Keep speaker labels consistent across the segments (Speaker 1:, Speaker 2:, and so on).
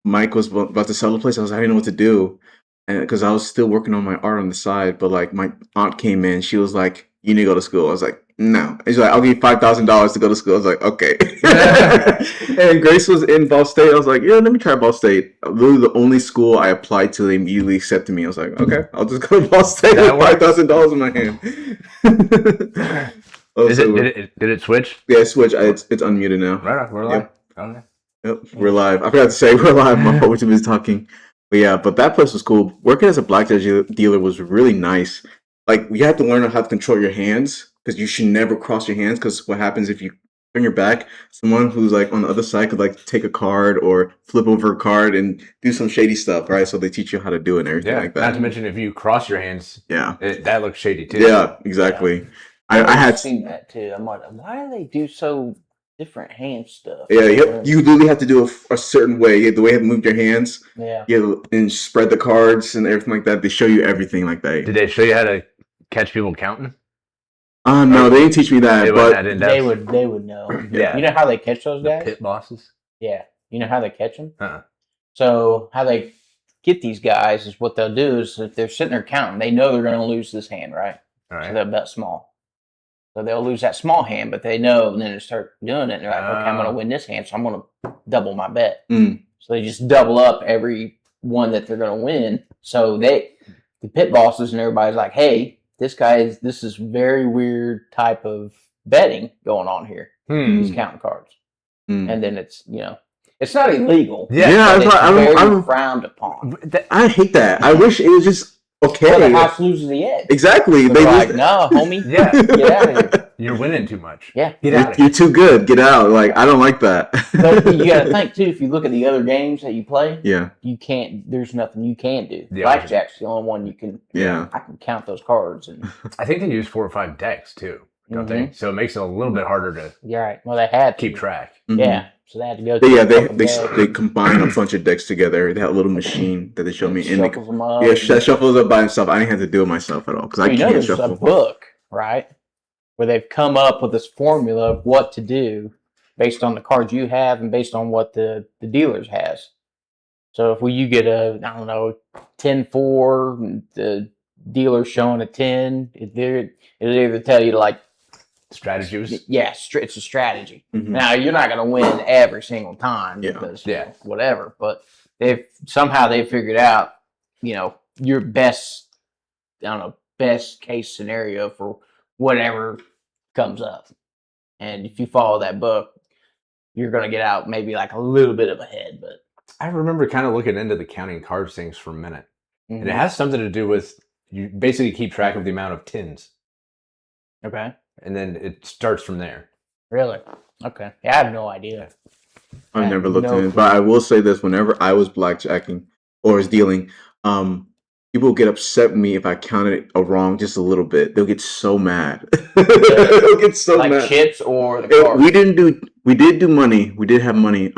Speaker 1: Mike was about to sell the place. I didn't know what to do, and because I was still working on my art on the side. But like my aunt came in, she was like, "You need to go to school." I was like, "No." And she's like, "I'll give you $5,000 to go to school." I was like, "Okay." And Grace was in Ball State. I was like, "Yeah, let me try Ball State." Literally the only school I applied to, they immediately accepted me. I was like, "Okay, I'll just go to Ball State with $5,000 in my hand."
Speaker 2: Is it? Did it switch?
Speaker 1: Yeah, switch. It's unmuted now.
Speaker 2: Right on. We're live. Okay.
Speaker 1: Yep, we're live. I forgot to say we're live. My fault. We was talking. But yeah, but that place was cool. Working as a blackjack dealer was really nice. Like you have to learn how to control your hands because you should never cross your hands. Because what happens if you turn your back, someone who's like on the other side could like take a card or flip over a card and do some shady stuff, right? So they teach you how to do it and everything like that.
Speaker 2: Not to mention if you cross your hands, that looks shady too.
Speaker 1: Yeah, exactly. Yeah. I had
Speaker 3: seen that too. I'm like, why do they do so different hand stuff?
Speaker 1: Yeah, you literally have to do a certain way. The way you move your hands.
Speaker 3: Yeah.
Speaker 1: And spread the cards and everything like that. They show you everything like that.
Speaker 2: Did they show you how to catch people counting?
Speaker 1: No, they didn't teach me that. But
Speaker 3: they would know.
Speaker 1: Yeah.
Speaker 3: You know how they catch those guys?
Speaker 2: The pit bosses.
Speaker 3: Yeah. You know how they catch them?
Speaker 2: Huh.
Speaker 3: So how they get these guys is what they'll do is if they're sitting there counting, they know they're going to lose this hand, right?
Speaker 2: All right.
Speaker 3: So they'll bet small. So they'll lose that small hand, but they know, and then they start doing it. And they're like, okay, I'm going to win this hand, so I'm going to double my bet.
Speaker 1: Mm.
Speaker 3: So they just double up every one that they're going to win. So the pit bosses and everybody's like, hey, this is very weird type of betting going on here. These counting cards. And then it's, it's not illegal.
Speaker 1: Yeah,
Speaker 3: it's very frowned upon.
Speaker 1: I hate that. I wish it was just okay.
Speaker 3: Well, the house loses the edge.
Speaker 1: Exactly.
Speaker 3: They're like, no, homie.
Speaker 2: Yeah.
Speaker 3: Get out of here.
Speaker 2: You're winning too much.
Speaker 3: Yeah.
Speaker 2: Get out of
Speaker 1: here. You're too good. Get out. Like, I don't like that.
Speaker 3: But you got to think, too, if you look at the other games that you play,
Speaker 1: yeah,
Speaker 3: there's nothing you can do.
Speaker 2: Yeah,
Speaker 3: Blackjack's the only one you can,
Speaker 1: yeah.
Speaker 3: I can count those cards. And
Speaker 2: I think they use 4 or 5 decks, too, don't they? So it makes it a little bit harder to
Speaker 3: right. Well, they had to
Speaker 2: keep track.
Speaker 3: Yeah. So they had to go
Speaker 1: through they combine a bunch of decks together. They had a little machine that they showed me. And
Speaker 3: shuffles them up.
Speaker 1: Yeah, that shuffles up by itself. I didn't have to do it myself at all because I can't shuffle.
Speaker 3: There's a book, right, where they've come up with this formula of what to do based on the cards you have and based on what the dealers has. So if you get a, 10-4, and the dealer's showing a 10, it'll either tell you like,
Speaker 2: strategies.
Speaker 3: Yeah, it's a strategy. Mm-hmm. Now you're not going to win every single time because whatever, but they've figured out, your best case scenario for whatever comes up. And if you follow that book, you're going to get out maybe like a little bit of a head. But
Speaker 2: I remember kind of looking into the counting cards things for a minute, and it has something to do with you basically keep track of the amount of tins.
Speaker 3: Okay.
Speaker 2: And then it starts from there.
Speaker 3: Really? Okay. Yeah, I have no idea.
Speaker 1: I've never looked into it, but I will say this: whenever I was blackjacking or was dealing, people get upset with me if I counted it wrong just a little bit. They'll get so mad. They'll get so mad.
Speaker 3: Like chips or the cards?
Speaker 1: We did do money. We did have money.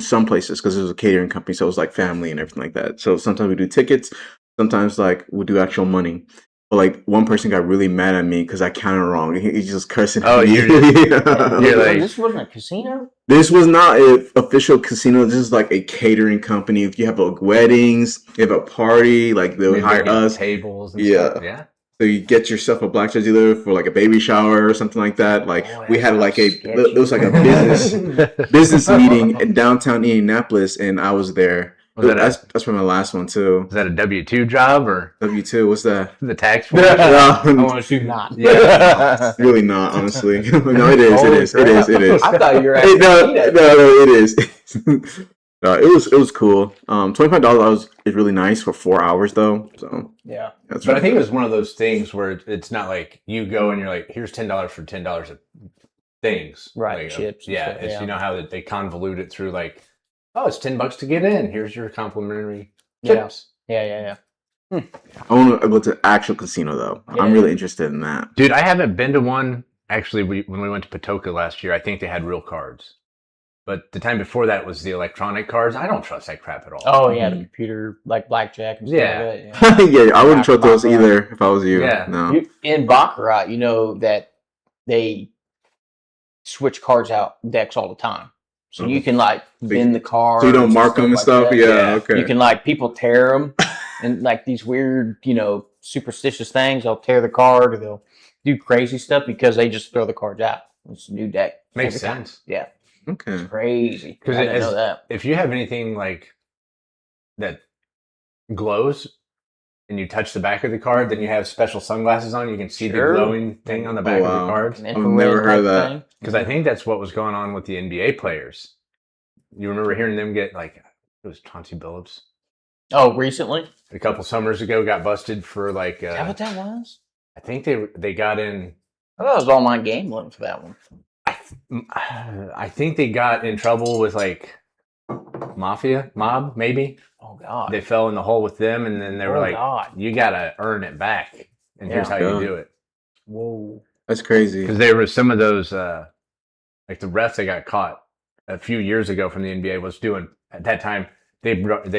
Speaker 1: Some places because it was a catering company, so it was like family and everything like that. So sometimes we do tickets. Sometimes like we do actual money. But like one person got really mad at me because I counted wrong. He's just cursing.
Speaker 2: Oh, you're like,
Speaker 3: this wasn't a casino?
Speaker 1: This was not an official casino. This is like a catering company. If you have weddings, you have a party, like they'll hire us.
Speaker 2: Tables and stuff. Yeah.
Speaker 1: So you get yourself a blackjack dealer for like a baby shower or something like that. Like we had like it was like a business meeting in downtown Indianapolis, and I was there. That's from my last one too.
Speaker 2: Is that a W-2 job or
Speaker 1: W-2? What's that?
Speaker 2: The tax form?
Speaker 3: I want to assume not.
Speaker 1: Yeah, really not. Honestly, no, it is. It is.
Speaker 3: I thought you were.
Speaker 1: No, it is. No, it was cool. $25 is really nice for 4 hours though. So
Speaker 3: yeah,
Speaker 2: but I think it was one of those things where it's not like you go and you're like, here's $10 for $10 of things,
Speaker 3: right?
Speaker 2: Like,
Speaker 3: chips.
Speaker 2: Yeah, it's you know how they convolute it through like. Oh, it's $10 to get in. Here's your complimentary chips.
Speaker 3: Yeah.
Speaker 1: I want to go to actual casino though. Yeah. I'm really interested in that.
Speaker 2: Dude, I haven't been to one. Actually, when we went to Patoka last year, I think they had real cards. But the time before that was the electronic cards. I don't trust that crap at all.
Speaker 3: Oh yeah, the computer like blackjack and stuff
Speaker 1: like that. Yeah, I wouldn't trust those either if I was you.
Speaker 2: Yeah.
Speaker 1: No.
Speaker 3: In Baccarat, that they switch cards out decks all the time. So you can like bend the car.
Speaker 1: So you don't mark them and stuff?
Speaker 3: That.
Speaker 1: Yeah, okay.
Speaker 3: You can like, people tear them and like these weird, superstitious things. They'll tear the card or they'll do crazy stuff because they just throw the cards out. It's a new deck.
Speaker 2: Makes sense.
Speaker 3: Yeah.
Speaker 1: Okay.
Speaker 3: It's crazy.
Speaker 2: Because
Speaker 3: I didn't know that.
Speaker 2: If you have anything like that glows and you touch the back of the card, then you have special sunglasses on. You can see the glowing thing on the back of the cards.
Speaker 3: An
Speaker 1: I've never heard of that.
Speaker 2: Because I think that's what was going on with the NBA players. You remember hearing them get like, it was Chauncey Billups.
Speaker 3: Oh, recently?
Speaker 2: A couple summers ago, got busted for like.
Speaker 3: Is that what that was?
Speaker 2: I think they got in.
Speaker 3: I thought it was online gambling for that one.
Speaker 2: I think they got in trouble with like mob, maybe.
Speaker 3: Oh God!
Speaker 2: They fell in the hole with them, and then they were like,
Speaker 3: God.
Speaker 2: "You gotta earn it back, and here's how you do it."
Speaker 3: Whoa,
Speaker 1: that's crazy.
Speaker 2: Because there were some of those, like the refs that got caught a few years ago from the NBA was doing at that time. They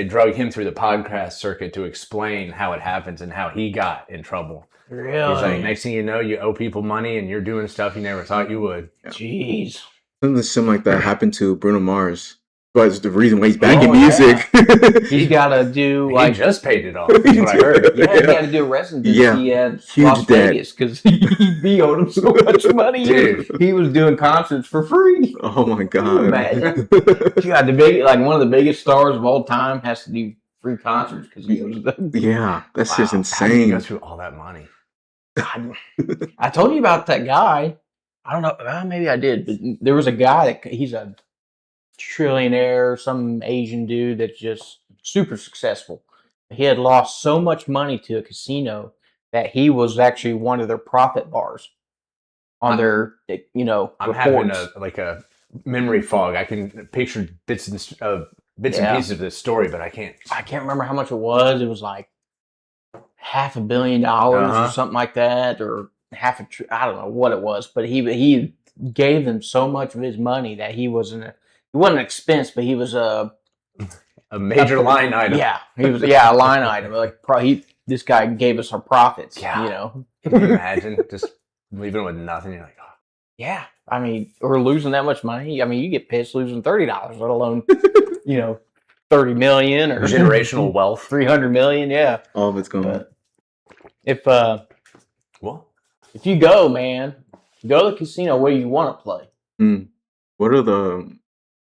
Speaker 2: drug him through the podcast circuit to explain how it happens and how he got in trouble.
Speaker 3: Really?
Speaker 2: He's like, next thing you know, you owe people money and you're doing stuff you never thought you would.
Speaker 1: Yeah.
Speaker 3: Jeez.
Speaker 1: Something similar like that happened to Bruno Mars. But it's the reason why he's back in music.
Speaker 3: Yeah. He's got to do
Speaker 2: he just paid it off. That's what I heard.
Speaker 3: Yeah, he got to do a residency at
Speaker 1: Huge
Speaker 3: Las
Speaker 1: debt.
Speaker 3: Vegas because he owed him so much money.
Speaker 2: Dude.
Speaker 3: He was doing concerts for free.
Speaker 1: Oh my
Speaker 3: Can you
Speaker 1: God.
Speaker 3: imagine? God, one of the biggest stars of all time has to do free concerts because he was
Speaker 1: Yeah, that's just
Speaker 2: How do you go
Speaker 1: insane.
Speaker 2: through all that money?
Speaker 3: I told you about that guy. I don't know. Maybe I did, but there was a guy he's a trillionaire, some Asian dude that's just super successful. He had lost so much money to a casino that he was actually one of their profit bars on their,
Speaker 2: I'm having
Speaker 3: reports.
Speaker 2: a memory fog. I can picture bits and pieces of this story, but I can't.
Speaker 3: I can't remember how much it was. It was like $500 million or something like that, or I don't know what it was, but he gave them so much of his money that he wasn't an expense, but he was a
Speaker 2: major line item.
Speaker 3: Yeah, he was a line item. Like this guy gave us our profits.
Speaker 2: Yeah. Can you imagine just leaving with nothing? You're like, oh.
Speaker 3: Yeah. I mean, or losing that much money. I mean, you get pissed losing $30, let alone 30 million or
Speaker 2: generational wealth,
Speaker 3: 300 million. Yeah,
Speaker 1: All of it's gone.
Speaker 3: If
Speaker 2: well,
Speaker 1: Mm.
Speaker 3: if you go, man, go to the casino where you want to play.
Speaker 1: What are the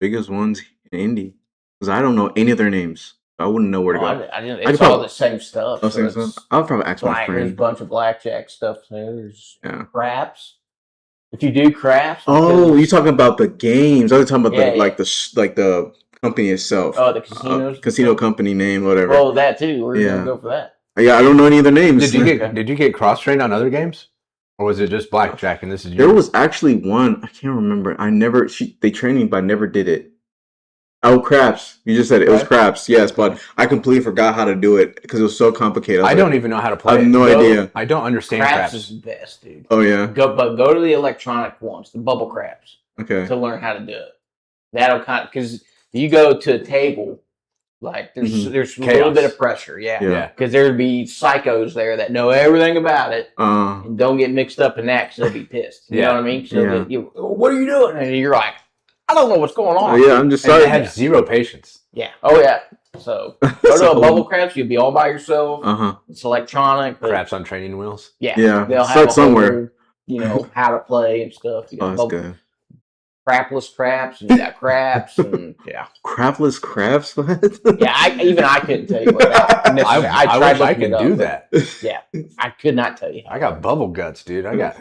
Speaker 1: biggest ones in Indy? Because I don't know any of their names. I wouldn't know where to go.
Speaker 3: I didn't. It's all the same stuff.
Speaker 1: I'll probably ask my
Speaker 3: There's a
Speaker 1: friend.
Speaker 3: bunch of blackjack stuff there. There's
Speaker 1: Yeah.
Speaker 3: craps. If you do craps.
Speaker 1: Oh, you're talking about the games. I was talking about
Speaker 3: Yeah,
Speaker 1: the company itself.
Speaker 3: Oh, the casinos.
Speaker 1: Casino company name, whatever.
Speaker 3: Oh, that too. We're gonna go for that.
Speaker 1: Yeah, I don't know any of their names.
Speaker 2: Did you get cross trained on other games, or was it just blackjack? And this is
Speaker 1: There was actually one. I can't remember. They trained me, but I never did it. Oh, craps! You just said it was craps. Yes, but I completely forgot how to do it because it was so complicated.
Speaker 2: I don't even know how to play.
Speaker 1: I have no idea.
Speaker 2: I don't understand
Speaker 3: Craps
Speaker 2: craps.
Speaker 3: is the best, dude.
Speaker 1: Oh yeah.
Speaker 3: Go to the electronic ones, the bubble craps,
Speaker 1: Okay.
Speaker 3: to learn how to do it. That'll because you go to a table, like there's a little bit of pressure,
Speaker 1: Yeah.
Speaker 3: because there'd be psychos there that know everything about it and don't get mixed up in that because they'll be pissed. You know what I mean? So what are you doing? And you're like, I don't know what's going on.
Speaker 1: Oh, yeah, I'm just
Speaker 2: And
Speaker 1: sorry.
Speaker 2: they have zero patience.
Speaker 3: Yeah. Oh yeah. So go to a bubble craps. You'll be all by yourself. It's electronic. But
Speaker 2: Craps on training wheels.
Speaker 3: Yeah.
Speaker 1: Yeah.
Speaker 3: They'll have
Speaker 1: Start somewhere.
Speaker 3: how to play and stuff. You got
Speaker 1: Oh, that's good.
Speaker 3: crapless craps, and you got craps, and
Speaker 1: Crapless crabs? What?
Speaker 3: Yeah, I couldn't tell you what that necessarily.
Speaker 2: I
Speaker 3: tried
Speaker 2: wish I
Speaker 3: looking
Speaker 2: could
Speaker 3: it
Speaker 2: do
Speaker 3: up,
Speaker 2: that.
Speaker 3: but yeah, I could not tell you.
Speaker 2: I got bubble guts, dude. I got.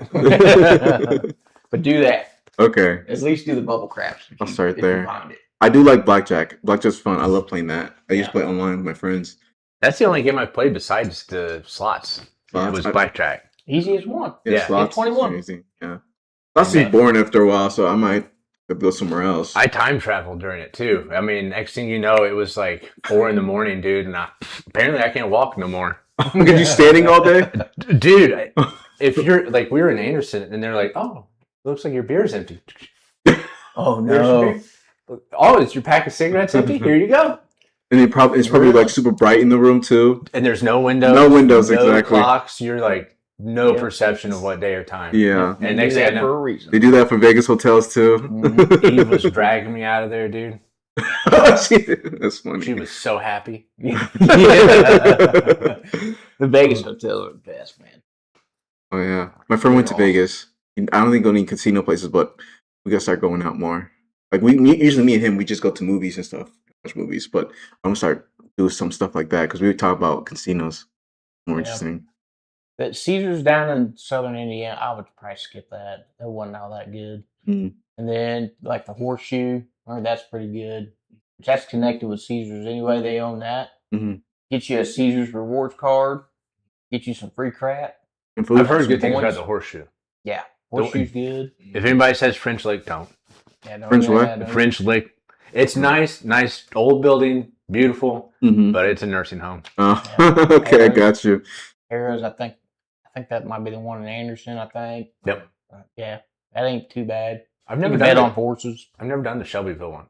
Speaker 3: But do that.
Speaker 1: Okay.
Speaker 3: At least do the bubble craps.
Speaker 1: I'll start
Speaker 3: if you
Speaker 1: there.
Speaker 3: find it.
Speaker 1: I do like blackjack. Blackjack's fun. I love playing that. I used to play online with my friends.
Speaker 2: That's the only game I've played besides the slots.
Speaker 1: Slots?
Speaker 2: It was blackjack.
Speaker 3: Easy as one.
Speaker 2: Yeah.
Speaker 1: Slots is
Speaker 3: 21.
Speaker 1: amazing. Yeah. Slots is boring after a while, so I might go somewhere else.
Speaker 2: I time traveled during it too. I mean, next thing you know, it was like 4 a.m, dude, and apparently I can't walk no more.
Speaker 1: Could you standing all day?
Speaker 2: Dude, if you're like, we were in Anderson, and they're like, "Oh, looks like your beer's empty."
Speaker 3: Oh
Speaker 2: There's your
Speaker 3: no.
Speaker 2: beer. Oh, is your pack of cigarettes empty? Here you go.
Speaker 1: And it's probably like super bright in the room too.
Speaker 2: And there's no windows.
Speaker 1: No windows, exactly.
Speaker 2: Clocks. You're like, no
Speaker 3: Yep.
Speaker 2: perception of what day or time.
Speaker 1: Yeah.
Speaker 3: They
Speaker 2: And
Speaker 3: do
Speaker 2: next thing I
Speaker 3: that
Speaker 2: know,
Speaker 3: for a reason.
Speaker 1: They do that for Vegas hotels too.
Speaker 2: Eve was dragging me out of there, dude.
Speaker 1: That's funny.
Speaker 2: She was so happy.
Speaker 3: The Vegas hotels are the best, man.
Speaker 1: Oh yeah, my friend went to
Speaker 3: They're awesome.
Speaker 1: Vegas. I don't think go to any casino places, but we gotta start going out more. Like usually me and him, we just go to movies and stuff, watch movies. But I'm gonna start doing some stuff like that because we talk about casinos. More
Speaker 3: Yeah.
Speaker 1: interesting.
Speaker 3: But Caesars down in southern Indiana, I would probably skip that. That wasn't all that good.
Speaker 1: Mm.
Speaker 3: And then like the Horseshoe, I heard that's pretty good. That's connected with Caesars anyway. They own that.
Speaker 1: Mm-hmm.
Speaker 3: Get you a Caesars rewards card. Get you some free crap.
Speaker 1: And food.
Speaker 2: I've heard good things about
Speaker 3: points.
Speaker 2: the Horseshoe.
Speaker 3: Yeah, Horseshoe's good.
Speaker 2: If anybody says French Lake, don't.
Speaker 3: Yeah, don't
Speaker 1: French
Speaker 3: do
Speaker 1: what?
Speaker 3: that, don't.
Speaker 2: French Lake. It's nice old building, beautiful,
Speaker 1: Mm-hmm.
Speaker 2: but it's a nursing home.
Speaker 1: Oh,
Speaker 3: Yeah.
Speaker 1: okay, I got you.
Speaker 3: Arrows, I think that might be the one in Anderson. I think.
Speaker 2: Yep.
Speaker 3: Yeah, that ain't too bad.
Speaker 2: I've
Speaker 3: You
Speaker 2: never
Speaker 3: can bet
Speaker 2: done
Speaker 3: on horses.
Speaker 2: I've never done the Shelbyville one.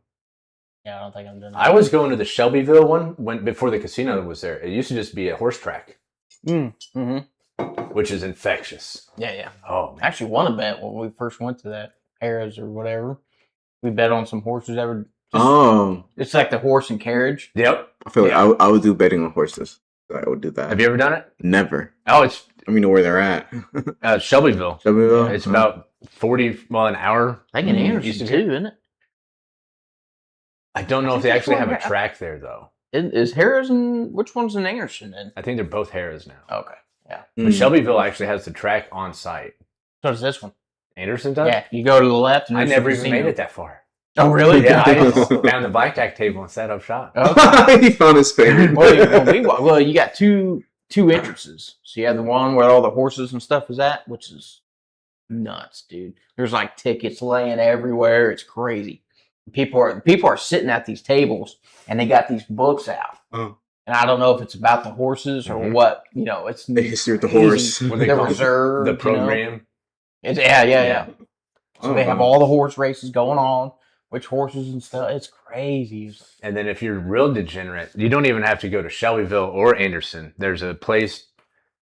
Speaker 3: Yeah, I don't think I'm done.
Speaker 2: I was going to the Shelbyville one before the casino was there. It used to just be a horse track,
Speaker 3: Mm-hmm.
Speaker 2: which is infectious.
Speaker 3: Yeah.
Speaker 2: Oh, man.
Speaker 3: Actually, won a bet when we first went to that Harrah's or whatever. We bet on some horses that were.
Speaker 1: Oh,
Speaker 3: It's like the horse and carriage.
Speaker 2: Yep.
Speaker 1: I feel like
Speaker 3: Yeah.
Speaker 1: I would do betting on horses. I would do that.
Speaker 2: Have you ever done it?
Speaker 1: Never.
Speaker 2: Oh, it's
Speaker 1: I mean, know where they're at.
Speaker 2: Shelbyville.
Speaker 1: Shelbyville?
Speaker 2: It's about 40, an hour.
Speaker 3: I think in
Speaker 1: Mm,
Speaker 3: Anderson
Speaker 2: used to
Speaker 3: too,
Speaker 2: be.
Speaker 3: isn't it?
Speaker 2: I don't know
Speaker 3: I
Speaker 2: if
Speaker 3: think
Speaker 2: they
Speaker 3: that's
Speaker 2: actually
Speaker 3: what
Speaker 2: have a
Speaker 3: I-
Speaker 2: track there, though.
Speaker 3: Is Harrah's in which one's in Anderson then?
Speaker 2: I think they're both Harrah's now.
Speaker 3: Okay, yeah.
Speaker 2: But
Speaker 1: Mm.
Speaker 2: Shelbyville actually has the track on site.
Speaker 3: So does this one?
Speaker 2: Anderson does?
Speaker 3: Yeah, you go to the left. And
Speaker 2: I
Speaker 3: there's
Speaker 2: never
Speaker 3: the
Speaker 2: even
Speaker 3: casino.
Speaker 2: made it that far.
Speaker 3: Oh, really?
Speaker 2: Yeah, I
Speaker 3: Nice.
Speaker 2: just found the blackjack table and set up shop.
Speaker 1: He found his favorite.
Speaker 3: Well, you got two entrances. So you have the one where all the horses and stuff is at, which is nuts, dude. There's like tickets laying everywhere. It's crazy. People are sitting at these tables and they got these books out.
Speaker 1: Oh.
Speaker 3: And I don't know if it's about the horses or
Speaker 2: Mhm.
Speaker 3: what. You know, it's
Speaker 1: The history of the
Speaker 3: crazy.
Speaker 1: horse.
Speaker 2: What they
Speaker 3: The
Speaker 2: call it?
Speaker 3: reserve,
Speaker 2: The
Speaker 3: you know?
Speaker 2: program.
Speaker 3: It's, yeah. So
Speaker 1: Oh,
Speaker 3: they have
Speaker 1: wow.
Speaker 3: all the horse races going on, which horses and stuff. It's crazy.
Speaker 2: And then if you're real degenerate, you don't even have to go to Shelbyville or Anderson. There's a place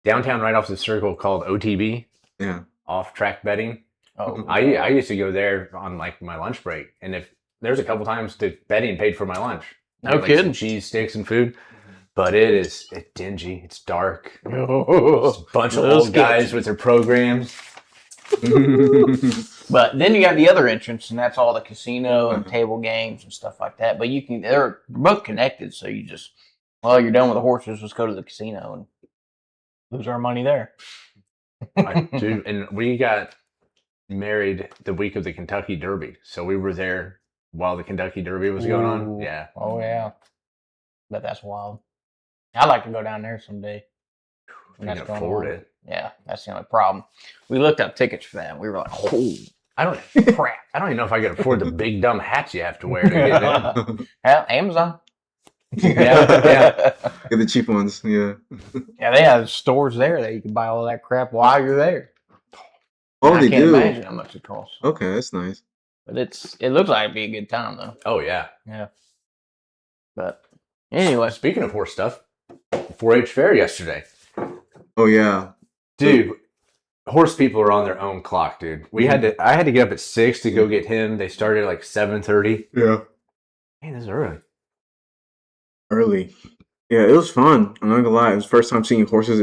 Speaker 2: downtown right off the circle called OTB,
Speaker 1: Yeah.
Speaker 2: off track betting.
Speaker 3: Oh,
Speaker 2: I used to go there on like my lunch break, and if there's a couple times the betting paid for my lunch.
Speaker 3: No
Speaker 2: Like, some
Speaker 3: kidding.
Speaker 2: cheese sticks and food, but it's dingy. It's dark. It's
Speaker 3: Oh.
Speaker 2: a bunch of
Speaker 3: Little
Speaker 2: old guys
Speaker 3: sketchy.
Speaker 2: with their programs.
Speaker 3: But then you got the other entrance, and that's all the casino and table games and stuff like that. But they're both connected, so you just, well, you're done with the horses, let's go to the casino and lose our money there.
Speaker 2: Dude, and we got married the week of the Kentucky Derby, so we were there while the Kentucky Derby was going on.
Speaker 3: Ooh.
Speaker 2: Yeah,
Speaker 3: Oh yeah, but that's wild. I'd like to go down there someday.
Speaker 2: if
Speaker 3: when
Speaker 2: you
Speaker 3: that's
Speaker 2: can
Speaker 3: going
Speaker 2: afford
Speaker 3: on.
Speaker 2: it.
Speaker 3: Yeah, that's the only problem. We looked up tickets for that. And we were like, oh
Speaker 2: I don't.
Speaker 3: crap!
Speaker 2: I don't even know if I could afford the big dumb hats you have to wear to get in.
Speaker 3: Hell, Amazon.
Speaker 2: Yeah.
Speaker 1: Get the cheap ones. Yeah.
Speaker 3: Yeah, they have stores there that you can buy all that crap while you're there.
Speaker 1: Oh,
Speaker 3: I
Speaker 1: they
Speaker 3: can't
Speaker 1: do.
Speaker 3: imagine how much it costs.
Speaker 1: Okay, that's nice.
Speaker 3: But it looks like it'd be a good time though.
Speaker 2: Oh yeah.
Speaker 3: Yeah. But anyway,
Speaker 2: Speaking of horse stuff, 4-H fair yesterday,
Speaker 1: Oh yeah.
Speaker 2: dude. Horse people are on their own clock, dude. I had to get up at 6 to go get him. They started at like 7:30.
Speaker 1: Yeah.
Speaker 2: Man, this is early.
Speaker 1: Early. Yeah, it was fun. I'm not gonna lie. It was the first time seeing horses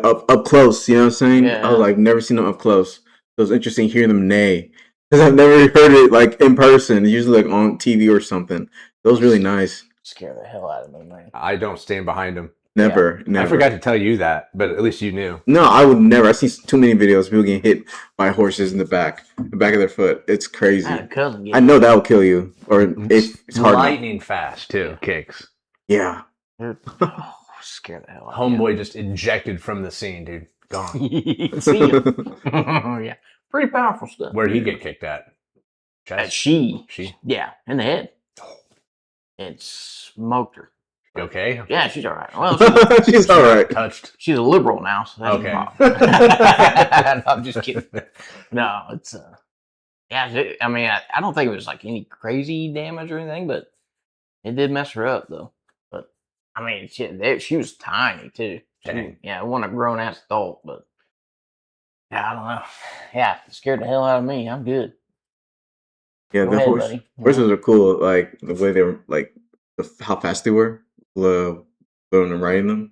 Speaker 1: up close. You know what I'm saying?
Speaker 3: Yeah.
Speaker 1: I was like never seen them up close. It was interesting hearing them neigh because I've never heard it like in person. Usually like on TV or something. It was really nice.
Speaker 3: scare the hell out of me, man.
Speaker 2: I don't stand behind him.
Speaker 1: Never.
Speaker 2: I forgot to tell you that, but at least you knew.
Speaker 1: No, I would never. I've seen too many videos of people getting hit by horses in the back of their foot. It's crazy.
Speaker 3: I had a cousin get
Speaker 1: I know that will kill you, or if it's hard. enough.
Speaker 2: Lightning fast too. Kicks.
Speaker 1: Yeah.
Speaker 3: oh, scare the hell out of me.
Speaker 2: Homeboy just ejected from the scene, dude. Gone.
Speaker 3: See ya. Yeah, pretty powerful stuff.
Speaker 2: Where'd he get kicked at? Chest?
Speaker 3: She,
Speaker 2: She?
Speaker 3: yeah, in the head. It smoked her.
Speaker 2: You okay?
Speaker 3: Yeah, she's all right. Well,
Speaker 1: She's all right.
Speaker 2: Touched.
Speaker 3: she's a liberal now, so that's
Speaker 2: Okay.
Speaker 3: a problem. I'm just kidding. No, it's yeah. I mean, I don't think it was like any crazy damage or anything, but it did mess her up though. But I mean, she was tiny too.
Speaker 2: Dang.
Speaker 3: Yeah, it wasn't a grown ass adult, but Yeah, I don't know. Yeah, it scared the hell out of me. I'm good.
Speaker 1: Yeah,
Speaker 3: Go
Speaker 1: the
Speaker 3: ahead, buddy.
Speaker 1: horses are cool. Like the way they were, like how fast they were, when I'm riding them.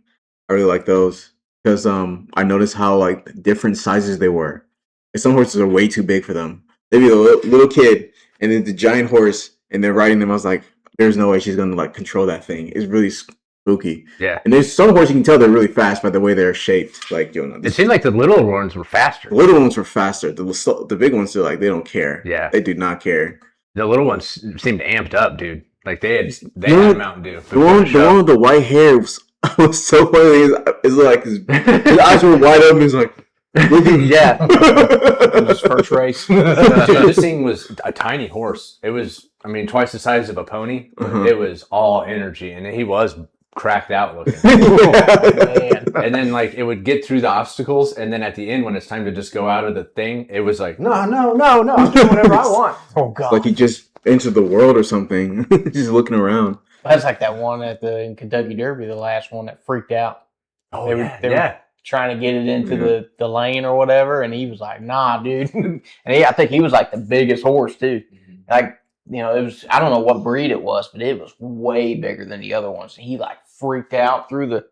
Speaker 1: I really like those because I noticed how like different sizes they were. And some horses are way too big for them. They'd be a little kid, and then the giant horse, and they're riding them. I was like, there's no way she's gonna like control that thing. It's really spooky.
Speaker 2: Yeah.
Speaker 1: And there's some horses you can tell they're really fast by the way they're shaped. Like
Speaker 2: It seemed like the little ones were faster.
Speaker 1: the little ones were faster. The big ones are like they don't care.
Speaker 2: Yeah.
Speaker 1: They do not care.
Speaker 2: The little ones seemed amped up, dude. Like they had
Speaker 1: You know,
Speaker 2: a Mountain Dew.
Speaker 1: The one with the white hair was so funny. It's like his eyes were wide open. He's like,
Speaker 2: Yeah.
Speaker 3: It was his first race.
Speaker 2: Dude, this thing was a tiny horse. It was, I mean, twice the size of a pony.
Speaker 1: Uh-huh.
Speaker 2: It was all energy, and he was cracked out looking.
Speaker 3: Man.
Speaker 2: And then, like, it would get through the obstacles, and then at the end, when it's time to just go out of the thing, it was like, no, I'm doing whatever I want.
Speaker 3: Oh god.
Speaker 1: Like he just entered the world or something. Just looking around.
Speaker 3: That's like that one in Kentucky Derby, the last one that freaked out.
Speaker 2: Oh,
Speaker 3: They were trying to get it into the lane or whatever, and he was like, nah, dude. And I think he was like the biggest horse too. Like, you know, it was, I don't know what breed it was, but it was way bigger than the other ones. He like freaked out, threw the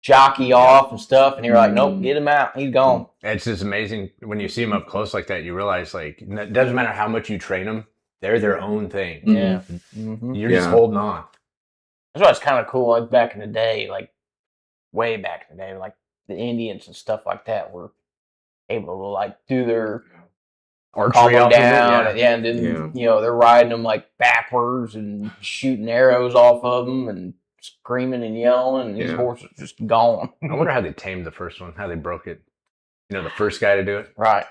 Speaker 3: jockey off and stuff, and you're like, nope, get him out. He's gone.
Speaker 2: It's just amazing when you see them up close like that. You realize, like, it doesn't matter how much you train them; they're their own thing.
Speaker 3: Yeah. Mm-hmm.
Speaker 2: You're just holding on.
Speaker 3: That's why it's kind of cool. Like back in the day, like way back in the day, like the Indians and stuff like that were able to like do their
Speaker 2: Archery
Speaker 3: calm
Speaker 2: off
Speaker 3: down,
Speaker 2: of it,
Speaker 3: and then you know they're riding them like backwards and shooting arrows off of them and screaming and yelling, and these horses just gone.
Speaker 2: I wonder how they tamed the first one, how they broke it. You know, the first guy to do it.
Speaker 3: Right.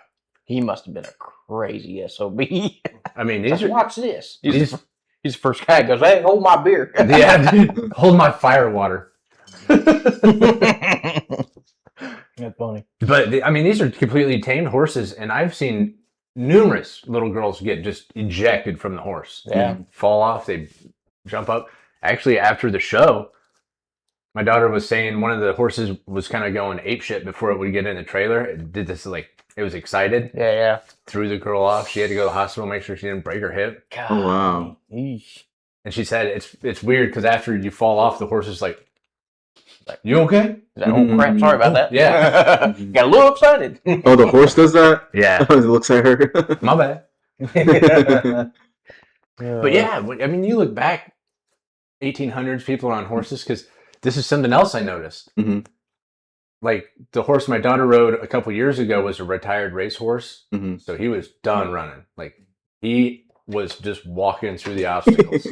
Speaker 3: He must have been a crazy SOB.
Speaker 2: I mean,
Speaker 3: Like, watch this. He's the first guy who goes, hey, hold my beer.
Speaker 2: Yeah, dude, hold my fire water.
Speaker 3: That's funny.
Speaker 2: But I mean, these are completely tamed horses, and I've seen numerous little girls get just ejected from the horse.
Speaker 3: Yeah.
Speaker 2: Fall off, they jump up. Actually, after the show, my daughter was saying one of the horses was kind of going apeshit before it would get in the trailer. It did this, like, it was excited.
Speaker 3: Yeah.
Speaker 2: Threw the girl off. She had to go to the hospital, make sure she didn't break her hip.
Speaker 3: God.
Speaker 1: Oh wow.
Speaker 3: Eesh.
Speaker 2: And she said it's weird because after you fall off, the horse is like, you okay?
Speaker 3: Is that old crap? Sorry about that.
Speaker 2: Yeah.
Speaker 3: Got a little excited.
Speaker 1: Oh, the horse does that?
Speaker 2: Yeah.
Speaker 1: It looks at her.
Speaker 2: My bad. But yeah, I mean, you look back, 1800s, people are on horses, because this is something else I noticed.
Speaker 1: Mm-hmm.
Speaker 2: Like, the horse my daughter rode a couple years ago was a retired racehorse,
Speaker 1: Mm-hmm.
Speaker 2: so he was done running. Like, he was just walking through the obstacles.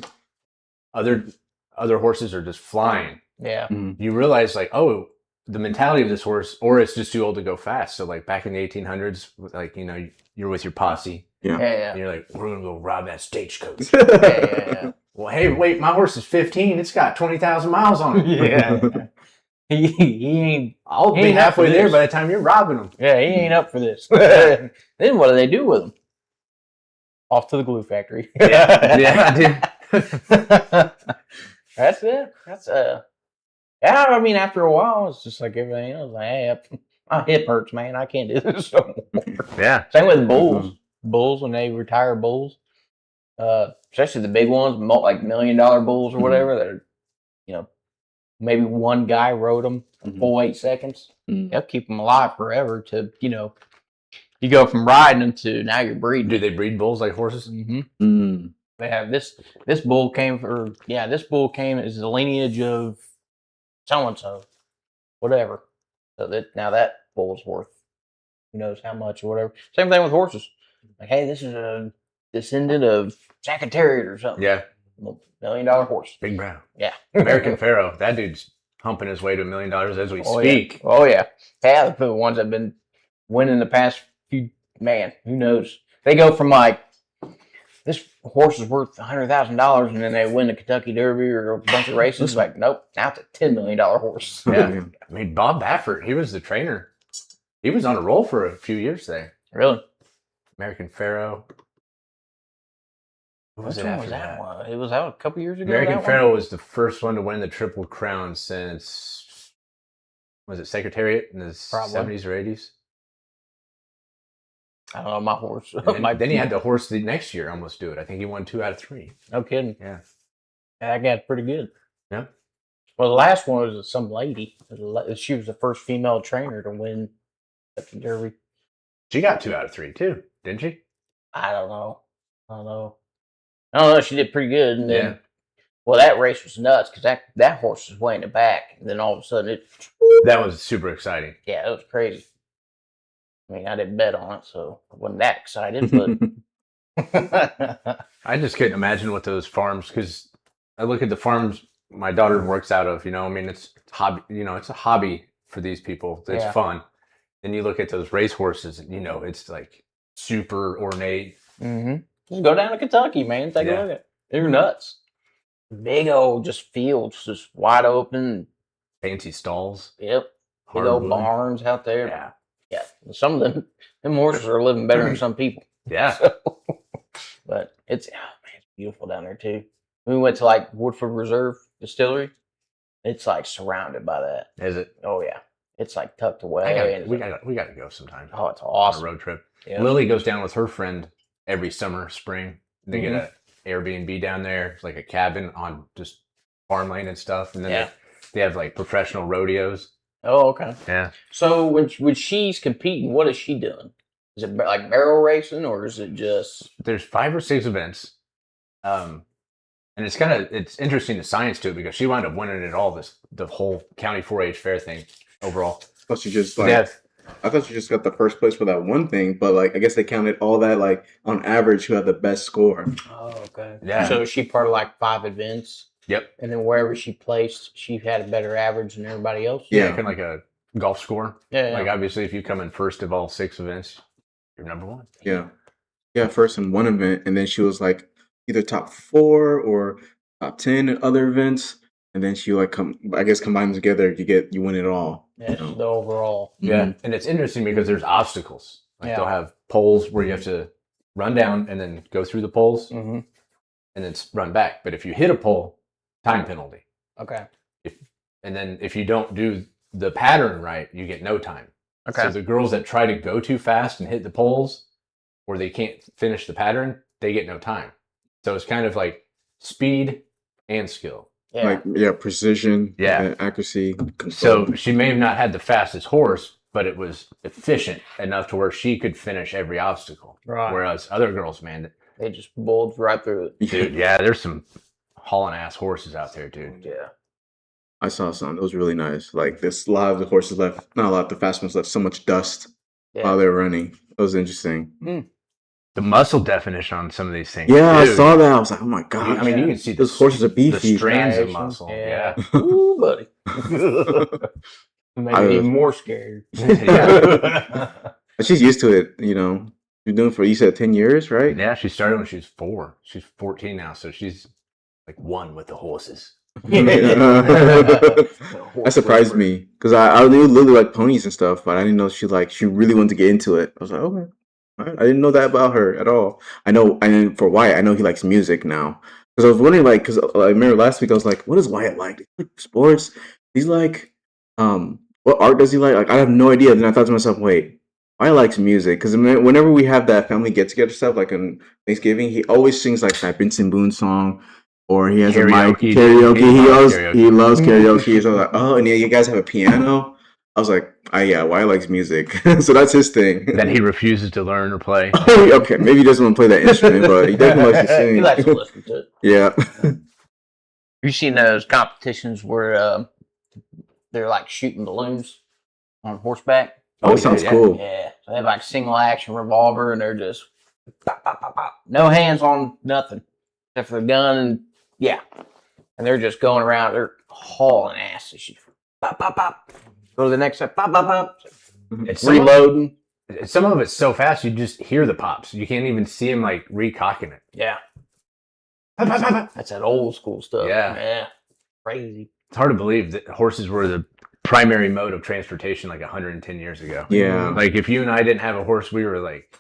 Speaker 2: Other horses are just flying.
Speaker 3: Yeah.
Speaker 2: You realize, like, oh, the mentality of this horse, or it's just too old to go fast. So, like, back in the 1800s, like, you know, you're with your posse.
Speaker 1: Yeah.
Speaker 2: And you're like, we're going to go rob that stagecoach.
Speaker 3: Yeah.
Speaker 2: Well, hey, wait, my horse is 15. It's got 20,000 miles on it.
Speaker 3: Yeah. He ain't.
Speaker 2: I'll
Speaker 3: He
Speaker 2: be
Speaker 3: ain't up
Speaker 2: halfway
Speaker 3: for
Speaker 2: there
Speaker 3: this.
Speaker 2: by the time you're robbing them.
Speaker 3: Yeah, he ain't up for this. Then what do they do with him? Off to the glue factory.
Speaker 2: Yeah, dude.
Speaker 3: That's it. Yeah, I mean, after a while, it's just like everything else. Like, hey, my hip hurts, man. I can't do this no more.
Speaker 2: Yeah.
Speaker 3: Same with bulls. Bulls, when they retire bulls, especially the big ones, like $1 million bulls or whatever, that are, you know, maybe one guy rode them for full 8 seconds. They'll keep them alive forever to, you know, you go from riding them to now you're breeding.
Speaker 2: Do they breed bulls like horses?
Speaker 3: Mm-hmm. They have this bull came as the lineage of so-and-so, whatever. So that bull's worth who knows how much or whatever. Same thing with horses. Like, hey, this is a descendant of Secretariat or something.
Speaker 2: Yeah.
Speaker 3: $1 million horse.
Speaker 2: Big brown.
Speaker 3: Yeah.
Speaker 2: American Pharaoh. That dude's humping his way to $1 million as we speak.
Speaker 3: Yeah. Oh, yeah. Yeah, the ones that have been winning the past few, man, who knows? They go from like, this horse is worth $100,000, and then they win the Kentucky Derby or a bunch of races. Like, nope, now it's a $10 million horse.
Speaker 2: Yeah. I mean, Bob Baffert, he was the trainer. He was on a roll for a few years there.
Speaker 3: Really?
Speaker 2: American Pharaoh. Who was
Speaker 3: Which
Speaker 2: it
Speaker 3: one
Speaker 2: after
Speaker 3: was that
Speaker 2: that?
Speaker 3: one? It was out a couple years ago.
Speaker 2: American
Speaker 3: that
Speaker 2: Pharaoh was the first one to win the Triple Crown since, was it Secretariat in the
Speaker 3: Probably.
Speaker 2: 70s or 80s?
Speaker 3: I don't know, my horse.
Speaker 2: Then he had the horse the next year almost do it. I think he won 2 out of 3.
Speaker 3: No kidding.
Speaker 2: Yeah.
Speaker 3: That guy's pretty good.
Speaker 2: Yeah.
Speaker 3: Well, the last one was some lady. She was the first female trainer to win the Derby.
Speaker 2: She got 2 out of 3 too, didn't she?
Speaker 3: I don't know. I don't know. She did pretty good. And then, well, that race was nuts because that horse was way in the back. And then all of a sudden
Speaker 2: that was super exciting.
Speaker 3: Yeah, it was crazy. I mean, I didn't bet on it, so I wasn't that excited. But
Speaker 2: I just couldn't imagine what those farms, because I look at the farms my daughter works out of. I mean, it's hobby. It's a hobby for these people. It's fun. And you look at those race horses, and it's like super ornate.
Speaker 3: Mm-hmm. Just go down to Kentucky, man. Take a look at it. They're nuts. Big old just fields, just wide open.
Speaker 2: Fancy stalls.
Speaker 3: Yep. Big old barns out there.
Speaker 2: Yeah.
Speaker 3: Yeah. Some of them horses are living better than some people.
Speaker 2: Yeah.
Speaker 3: So, but it's beautiful down there too. We went to like Woodford Reserve Distillery. It's like surrounded by that.
Speaker 2: Is it?
Speaker 3: Oh yeah. It's like tucked away.
Speaker 2: We got to go sometime.
Speaker 3: Oh, it's awesome.
Speaker 2: On a road trip.
Speaker 3: Yeah.
Speaker 2: Lily goes down with her friend every summer, spring. They get an Airbnb down there. It's like a cabin on just farmland and stuff. And then they have like professional rodeos.
Speaker 3: Oh, okay.
Speaker 2: Yeah.
Speaker 3: So when she's competing, what is she doing? Is it like barrel racing, or is it just?
Speaker 2: There's 5 or 6 events, and it's interesting the science to it, because she wound up winning it all, the whole county 4-H fair thing overall.
Speaker 1: I thought you just got the first place for that one thing, but like I guess they counted all that, like on average who had the best score.
Speaker 3: Oh, okay.
Speaker 2: Yeah.
Speaker 3: So is she part of like 5 events?
Speaker 2: Yep.
Speaker 3: And then wherever she placed, she had a better average than everybody else?
Speaker 2: Yeah, kind of like a golf score.
Speaker 3: Yeah.
Speaker 2: Like obviously if you come in first of all 6 events, you're number 1.
Speaker 1: Yeah. Yeah, first in one event, and then she was like either top 4 or top 10 in other events. And then she combine them together, you win it all.
Speaker 3: Yeah, the overall.
Speaker 2: Yeah. And it's interesting because there's obstacles. Like they'll have poles where you have to run down and then go through the poles and then run back. But if you hit a pole, time penalty.
Speaker 3: Okay.
Speaker 2: And then if you don't do the pattern right, you get no time.
Speaker 3: Okay.
Speaker 2: So the girls that try to go too fast and hit the poles, or they can't finish the pattern, they get no time. So it's kind of like speed and skill.
Speaker 3: Yeah.
Speaker 1: Like precision,
Speaker 2: and
Speaker 1: accuracy.
Speaker 2: Control. So she may have not had the fastest horse, but it was efficient enough to where she could finish every obstacle.
Speaker 3: Right.
Speaker 2: Whereas other girls, man,
Speaker 3: they just bowled right through it.
Speaker 2: Dude, there's some hauling ass horses out there, dude.
Speaker 3: Yeah.
Speaker 1: I saw some. It was really nice. Like a lot of the horses left, not a lot, the fast ones left so much dust while they were running. It was interesting.
Speaker 2: The muscle definition on some of these things.
Speaker 1: Yeah, dude. I saw that. I was like, oh my god.
Speaker 2: I mean, you can see
Speaker 1: those horses are beefy.
Speaker 2: The strands of muscle.
Speaker 3: Yeah. Ooh, buddy. Made me even more scared.
Speaker 1: But she's used to it, You're doing it for, you said 10 years, right?
Speaker 2: Yeah, she started when she was 4. She's 14 now, so she's like one with the horses.
Speaker 1: That surprised me because I knew Lily liked ponies and stuff, but I didn't know she really wanted to get into it. I was like, okay, all right. I didn't know that about her at all. I know, and for Wyatt, I know he likes music now. Because I was wondering, because I remember last week I was like, what does Wyatt like? Does he like sports? He's like, what art does he like? Like I have no idea. Then I thought to myself, wait, Wyatt likes music because whenever we have that family get together stuff, like on Thanksgiving, he always sings like that Benson Boone song. Or he has karaoke. He loves karaoke. So I was like, oh, and you guys have a piano? I was like, Wyatt likes music. So that's his thing.
Speaker 2: That he refuses to learn or play.
Speaker 1: Okay, maybe he doesn't want to play that instrument, but he definitely likes to sing.
Speaker 3: He likes to listen to it.
Speaker 1: Yeah.
Speaker 3: You seen those competitions where they're like shooting balloons on horseback?
Speaker 1: Oh, sounds cool.
Speaker 3: Yeah. So they have like single action revolver and they're just pop, pop, pop, pop. No hands on nothing. Except for the gun and and they're just going around. They're hauling ass. Pop, pop, pop. Go to the next side. Pop, pop, pop.
Speaker 2: It's
Speaker 3: reloading.
Speaker 2: Some of it's so fast you just hear the pops. You can't even see him like recocking it.
Speaker 3: Yeah.
Speaker 2: Pop, pop, pop, pop.
Speaker 3: That's that old school stuff.
Speaker 2: Yeah.
Speaker 3: Crazy.
Speaker 2: It's hard to believe that horses were the primary mode of transportation like 110 years ago.
Speaker 1: Yeah.
Speaker 2: Like if you and I didn't have a horse, we were like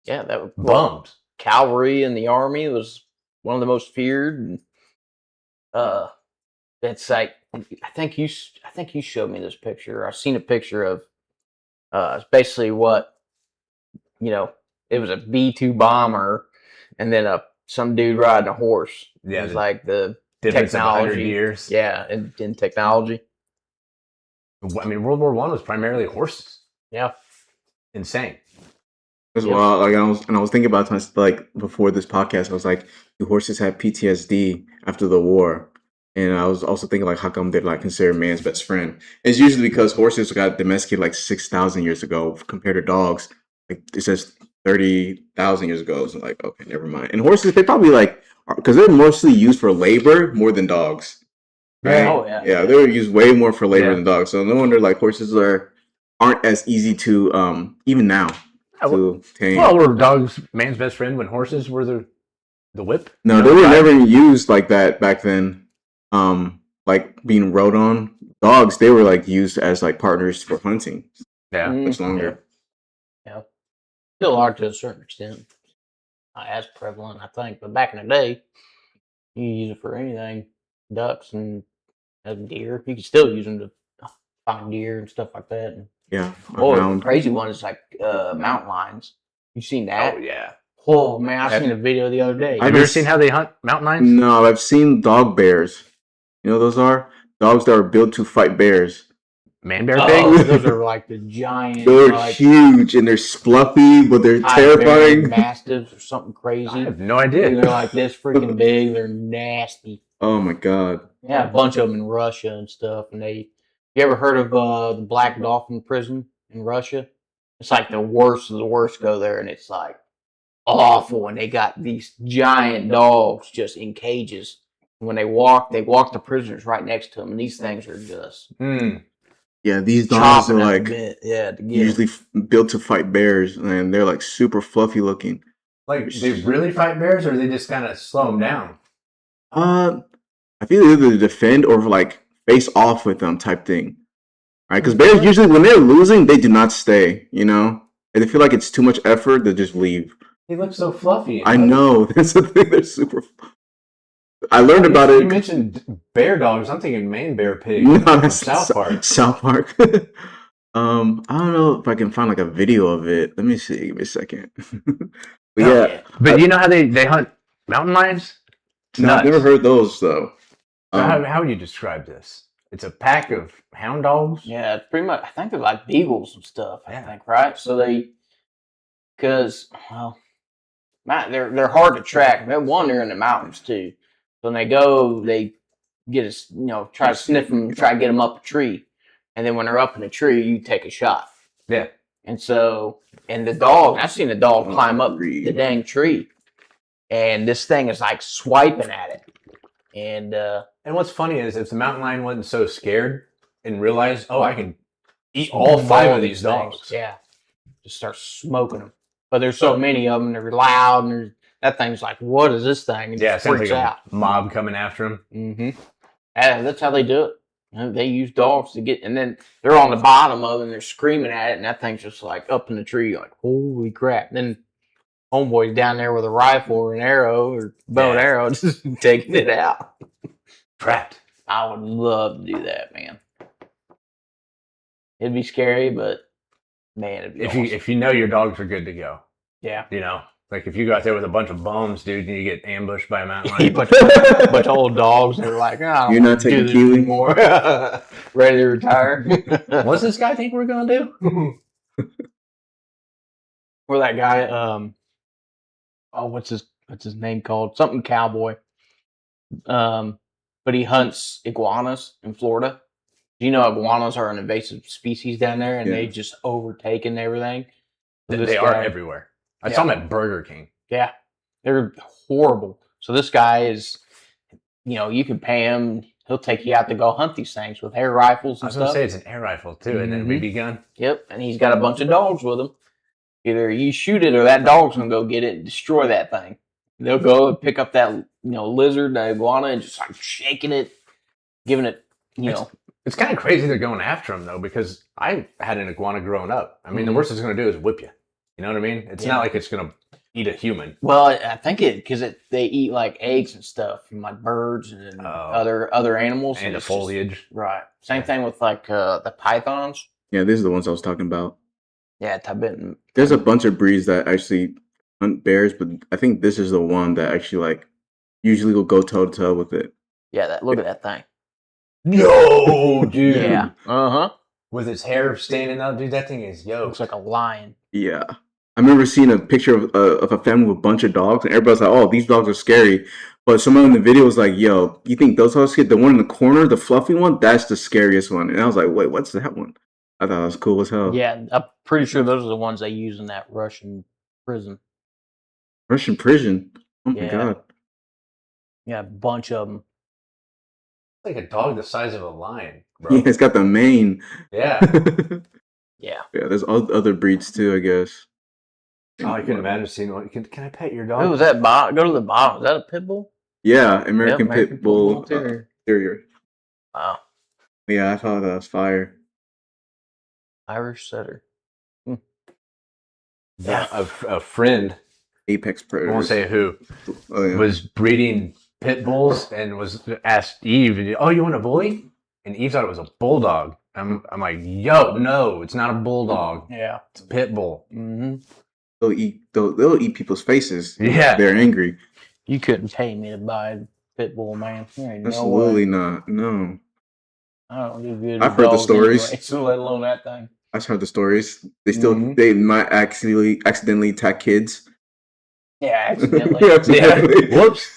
Speaker 3: that was
Speaker 2: bums.
Speaker 3: Cavalry in the army was one of the most feared. It's like I think you showed me this picture. I've seen a picture of it's basically what it was a B-2 bomber, and then some dude riding a horse.
Speaker 2: Yeah,
Speaker 3: It was like the
Speaker 2: difference of 100
Speaker 3: technology.
Speaker 2: years.
Speaker 3: Yeah, in technology.
Speaker 2: I mean, World War I was primarily horses.
Speaker 3: Yeah.
Speaker 2: Insane.
Speaker 1: As well, like I was thinking about times like before this podcast, I was like, do horses have PTSD after the war? And I was also thinking like, how come they're like considered man's best friend? It's usually because horses got domesticated like 6,000 years ago compared to dogs. Like it says 30,000 years ago. So like, okay, never mind. And horses, they probably like because they're mostly used for labor more than dogs. Right?
Speaker 3: Oh, yeah.
Speaker 1: Yeah, they're used way more for labor
Speaker 2: Yeah.
Speaker 1: than dogs. So no wonder like horses aren't as easy to even now. To tame.
Speaker 2: Well, were dogs man's best friend when horses were the whip?
Speaker 1: No, they were never used like that back then. Like being rode on. Dogs, they were like used as like partners for hunting
Speaker 2: Yeah.
Speaker 1: much longer.
Speaker 3: Yeah. Still are to a certain extent. Not as prevalent, I think. But back in the day, you use it for anything. Ducks and deer. You can still use them to find deer and stuff like that. And,
Speaker 1: Yeah.
Speaker 3: the crazy one is like mountain lions. You seen that?
Speaker 2: Oh yeah.
Speaker 3: Oh man, I seen a video the other day.
Speaker 2: Have you ever seen how they hunt mountain lions?
Speaker 1: No, I've seen dog bears. You know what those are? Dogs that are built to fight bears.
Speaker 2: Man bear
Speaker 3: Oh,
Speaker 2: pig?
Speaker 3: those are like the giant.
Speaker 1: They're
Speaker 3: like,
Speaker 1: huge and they're fluffy, but they're
Speaker 3: Iberian
Speaker 1: terrifying.
Speaker 3: mastiffs or something
Speaker 2: I
Speaker 3: crazy.
Speaker 2: have no idea.
Speaker 3: They're like this freaking big. They're nasty.
Speaker 1: Oh my god.
Speaker 3: Yeah, a bunch of them in Russia and stuff. And you ever heard of the Black Dolphin prison in Russia? It's like the worst of the worst go there, and it's like awful. And they got these giant dogs just in cages. When they walk the prisoners right next to them, and these things are just
Speaker 1: Yeah, these dogs are
Speaker 3: chopping at the
Speaker 1: like
Speaker 3: bit. Yeah, to get 'em.
Speaker 1: usually built to fight bears, and they're like super fluffy looking.
Speaker 2: Like, they really fight bears, or they just kind of slow them down?
Speaker 1: I feel either to defend or like face off with them type thing, right? Because bears usually when they're losing, they do not stay. You know, and they feel like it's too much effort, they just leave.
Speaker 2: They look so fluffy.
Speaker 1: I know that's the thing. They're super. I learned about
Speaker 2: You
Speaker 1: it.
Speaker 2: mentioned bear dogs. I'm thinking man bear pig.
Speaker 1: No,
Speaker 2: from
Speaker 1: that's
Speaker 2: South Park.
Speaker 1: South Park. I don't know if I can find like a video of it. Let me see. Give me a second. But yeah,
Speaker 2: But you know how they hunt mountain lions? It's
Speaker 1: no, I've
Speaker 2: nuts.
Speaker 1: never heard those though.
Speaker 2: So how would you describe this? It's a pack of hound dogs.
Speaker 3: Yeah, it's pretty much. I think they're like beagles and stuff. I
Speaker 2: Yeah.
Speaker 3: think, right? So because they're hard to track. They're in the mountains too. So when they go, they get try to sniff them, try to get them up a tree, and then when they're up in a tree, you take a shot.
Speaker 2: Yeah.
Speaker 3: And so, and the dog, I've seen a dog climb up the dang tree, and this thing is like swiping at it. And
Speaker 2: what's funny is if the mountain lion wasn't so scared and realized, oh, I can eat all 5 of these dogs.
Speaker 3: Yeah, just start smoking them. But there's so many of them, they're loud, and that thing's like, what is this thing? And
Speaker 2: Yeah,
Speaker 3: it
Speaker 2: sounds
Speaker 3: freaks
Speaker 2: like
Speaker 3: out.
Speaker 2: a mob coming after him.
Speaker 3: Mm-hmm. That's how they do it. They use dogs to get, and then they're on the bottom of it, and they're screaming at it, and that thing's just like up in the tree, like, holy crap. And then homeboy's down there with a rifle or an arrow or bow and arrow, just taking it out.
Speaker 2: Trapped.
Speaker 3: I would love to do that, man. It'd be scary, but man, it'd be awesome.
Speaker 2: If you know your dogs are good to go,
Speaker 3: Yeah.
Speaker 2: you know, like if you go out there with a bunch of bums, dude, and you get ambushed by a mountain
Speaker 3: A
Speaker 2: lion.
Speaker 3: bunch of old dogs that are like, oh,
Speaker 1: You're not taking Kiwi
Speaker 3: anymore. Ready to retire.
Speaker 2: What's this guy think we're gonna do?
Speaker 3: Or that guy, what's his name called? Something cowboy. But he hunts iguanas in Florida. You know, iguanas are an invasive species down there, and they just overtaken everything. So
Speaker 2: They are everywhere. I saw them at Burger King.
Speaker 3: Yeah, they're horrible. So this guy is, you can pay him. He'll take you out to go hunt these things with air rifles
Speaker 2: I
Speaker 3: and
Speaker 2: was gonna
Speaker 3: stuff.
Speaker 2: say it's an air rifle too, and then a BB gun.
Speaker 3: Yep, and he's got a bunch of dogs with him. Either you shoot it or that dog's gonna go get it and destroy that thing. They'll go and pick up that lizard, that iguana, and just like shaking it, giving it,
Speaker 2: It's kind of crazy they're going after him though, because I had an iguana growing up. I mean, the worst it's gonna do is whip you. You know what I mean? It's not like it's gonna eat a human.
Speaker 3: Well, I think because they eat like eggs and stuff from like birds and other animals
Speaker 2: And the
Speaker 3: it's
Speaker 2: foliage.
Speaker 3: right. Same thing with like the pythons.
Speaker 1: Yeah, these are the ones I was talking about.
Speaker 3: Yeah, Tibetan.
Speaker 1: There's a bunch of breeds that actually hunt bears, but I think this is the one that actually like usually will go toe to toe with it.
Speaker 3: Yeah, look at that thing.
Speaker 2: No, dude.
Speaker 3: Yeah. Uh-huh.
Speaker 2: With his hair standing up, dude, that thing is
Speaker 3: Looks like a lion.
Speaker 1: Yeah. I remember seeing a picture of a family with a bunch of dogs, and everybody's like, "Oh, these dogs are scary." But someone in the video was like, "Yo, you think those dogs scary? The one in the corner, the fluffy one, that's the scariest one." And I was like, "Wait, what's that one?" I thought it was cool as hell.
Speaker 3: Yeah, I'm pretty sure those are the ones they use in that Russian prison.
Speaker 1: Russian prison. Oh my
Speaker 3: Yeah.
Speaker 1: god.
Speaker 3: Yeah, a bunch of them.
Speaker 2: like a dog the size of a lion, bro.
Speaker 1: Yeah, it's got the mane.
Speaker 2: Yeah.
Speaker 3: Yeah.
Speaker 1: Yeah, there's other breeds too, I guess.
Speaker 2: Oh, I can imagine seeing one. Can I pet your
Speaker 3: Who
Speaker 2: dog?
Speaker 3: was that? Go to the bottom. Is that a pit bull?
Speaker 1: Yeah, American
Speaker 3: American
Speaker 1: Pit Bull
Speaker 3: Terrier.
Speaker 1: Terrier.
Speaker 3: Wow.
Speaker 1: Yeah, I thought that was fire.
Speaker 3: Irish setter.
Speaker 2: Yeah, a friend,
Speaker 1: Apex
Speaker 2: I
Speaker 1: Predators.
Speaker 2: won't say who,
Speaker 1: Oh, yeah.
Speaker 2: was breeding pit bulls and was asked Eve, "Oh, you want a bully?" And Eve thought it was a bulldog. I'm like, "Yo, no, it's not a bulldog.
Speaker 3: Yeah.
Speaker 2: It's a pit bull."
Speaker 3: Mm-hmm.
Speaker 1: They'll eat people's faces.
Speaker 2: Yeah.
Speaker 1: They're angry.
Speaker 3: You couldn't pay me to buy a pit bull, man. There ain't
Speaker 1: Absolutely
Speaker 3: no way.
Speaker 1: not. No.
Speaker 3: I don't do good.
Speaker 1: I've
Speaker 3: with
Speaker 1: heard the
Speaker 3: dogs
Speaker 1: stories.
Speaker 3: anyway, so let alone that thing.
Speaker 1: I've heard the stories. They still
Speaker 3: Mhm.
Speaker 1: they might accidentally attack kids.
Speaker 3: Yeah, accidentally.
Speaker 1: Accidentally.
Speaker 2: Whoops.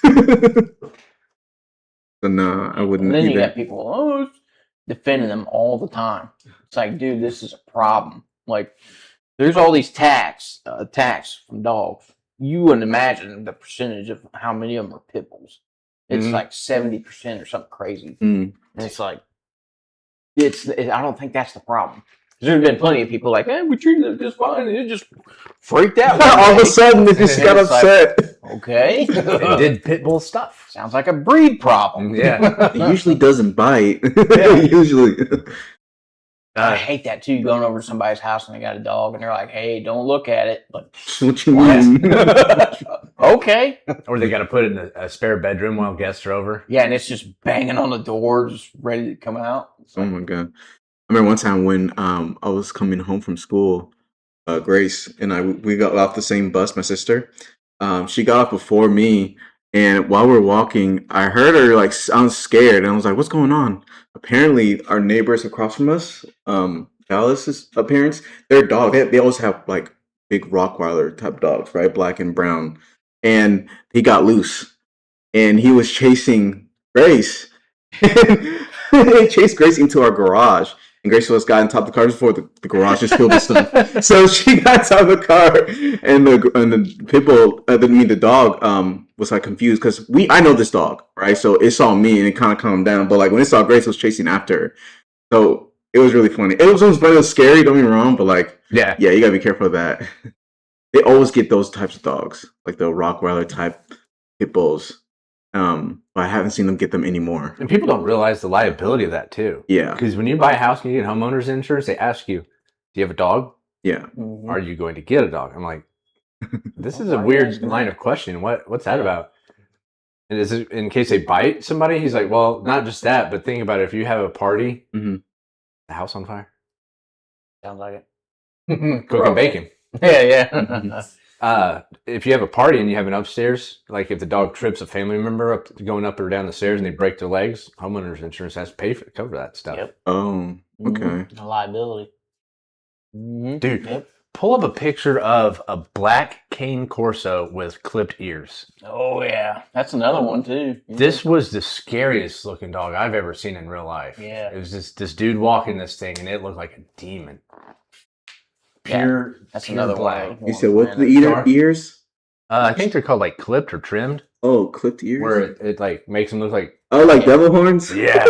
Speaker 1: So nah, I wouldn't
Speaker 3: And then you
Speaker 1: either.
Speaker 3: got people defending them all the time. It's like, dude, this is a problem. Like, there's all these attacks from dogs. You wouldn't imagine the percentage of how many of them are pit bulls. It's
Speaker 2: Mhm.
Speaker 3: like 70% or something crazy.
Speaker 1: Mm.
Speaker 3: And it's like, I don't think that's the problem. There's been plenty of people like, we treated them just fine. And it just freaked out.
Speaker 1: All of a sudden, they just got
Speaker 3: It's like,
Speaker 1: upset.
Speaker 3: okay.
Speaker 2: It did pit bull stuff.
Speaker 3: Sounds like a breed problem.
Speaker 2: Yeah.
Speaker 1: It usually doesn't bite.
Speaker 2: Yeah.
Speaker 1: Usually.
Speaker 3: I hate that too. Going over to somebody's house and they got a dog and they're like, "Hey, don't look at it." But
Speaker 1: What you
Speaker 2: What?
Speaker 1: mean?
Speaker 3: okay,
Speaker 2: Or they got to put it in a spare bedroom while guests are over.
Speaker 3: yeah, and it's just banging on the door, just ready to come out. It's
Speaker 1: Oh
Speaker 3: like,
Speaker 1: my god! I remember one time when I was coming home from school, Grace and we got off the same bus. My sister, she got off before me, and while we were walking, I heard her like sound scared, and I was like, "What's going on?" Apparently, our neighbors across from us, Dallas's parents, their dog, they always have like big Rottweiler type dogs, right, black and brown, and he got loose, and he was chasing Grace. He chased Grace into our garage, and Grace was got on top of the car before the garage just filled with stuff. So she got on top of the car, and the pit bull, the dog, was like confused because I know this dog, right? So it saw me and it kind of calmed down. But like when it saw Grace, it was chasing after her. So it was really funny. It was funny. It was scary. Don't get me wrong, but like
Speaker 2: Yeah.
Speaker 1: yeah, you gotta be careful of that. They always get those types of dogs, like the Rottweiler type pit bulls. But I haven't seen them get them anymore.
Speaker 2: And people don't realize the liability of that too.
Speaker 1: Yeah,
Speaker 2: Because when you buy a house and you get homeowners insurance, they ask you, "Do you have a dog?
Speaker 1: yeah.
Speaker 3: mhm.
Speaker 2: Are you going to get a dog?" I'm like, this is a
Speaker 3: Why are you
Speaker 2: weird
Speaker 3: asking
Speaker 2: line
Speaker 3: that?
Speaker 2: of questioning. What's that
Speaker 3: Yeah.
Speaker 2: about? And is it in case they bite somebody? He's like, well, not just that, but think about it. If you have a party,
Speaker 1: Mhm.
Speaker 2: the house on fire,
Speaker 3: Sounds like it.
Speaker 2: cooking bacon.
Speaker 3: Yeah, yeah.
Speaker 2: If you have a party and you have an upstairs, like if the dog trips a family member up going up or down the stairs and they break their legs, homeowners insurance has to cover that stuff.
Speaker 3: Yep.
Speaker 1: Oh, okay.
Speaker 3: Mhm. Liability. Mhm.
Speaker 2: Dude,
Speaker 3: Yep.
Speaker 2: pull up a picture of a black cane corso with clipped ears.
Speaker 3: Oh yeah, that's another one too.
Speaker 2: This was the scariest looking dog I've ever seen in real life.
Speaker 3: Yeah.
Speaker 2: It was this dude walking this thing and it looked like a demon.
Speaker 3: Yeah,
Speaker 2: Pure,
Speaker 3: that's
Speaker 2: pure
Speaker 3: another
Speaker 2: black.
Speaker 3: one.
Speaker 1: You said what? The
Speaker 2: Dark.
Speaker 1: ears?
Speaker 2: I think they're called like clipped or trimmed,
Speaker 1: Oh, clipped ears.
Speaker 2: where it like makes them look like
Speaker 1: Oh, like devil horns?
Speaker 2: yeah.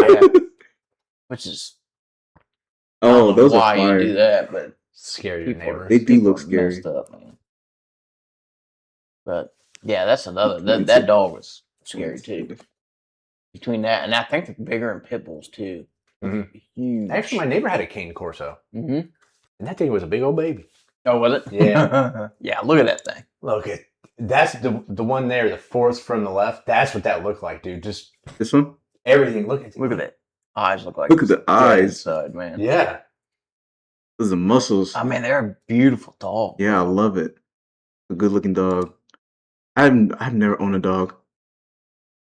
Speaker 3: Which is
Speaker 1: Oh,
Speaker 3: I don't know
Speaker 1: those are
Speaker 3: why
Speaker 1: fire.
Speaker 3: you do that, but
Speaker 2: Scare your
Speaker 3: people
Speaker 2: neighbor.
Speaker 3: are-
Speaker 1: They do
Speaker 3: people
Speaker 1: look
Speaker 3: are
Speaker 1: scary.
Speaker 3: messed up, man. But yeah, that's another. That dog was scary too. Between that and I think they're bigger in pit bulls too.
Speaker 2: Mhm.
Speaker 3: Huge.
Speaker 2: Actually, my neighbor had a cane corso,
Speaker 3: hmm
Speaker 2: and that thing was a big old baby.
Speaker 3: Oh, was it?
Speaker 2: Yeah.
Speaker 3: Yeah. Look at that thing.
Speaker 2: Look at that's the one there, the fourth from the left. That's what that looked like, dude. Just
Speaker 1: This one?
Speaker 2: everything. Look at
Speaker 3: Look at that. Eyes look like
Speaker 1: Look at the
Speaker 3: dead
Speaker 1: eyes.
Speaker 3: inside, man.
Speaker 2: Yeah.
Speaker 1: Those are muscles.
Speaker 3: I mean, they're a beautiful dog.
Speaker 1: Yeah, I love it. a good looking dog. I've never owned a dog.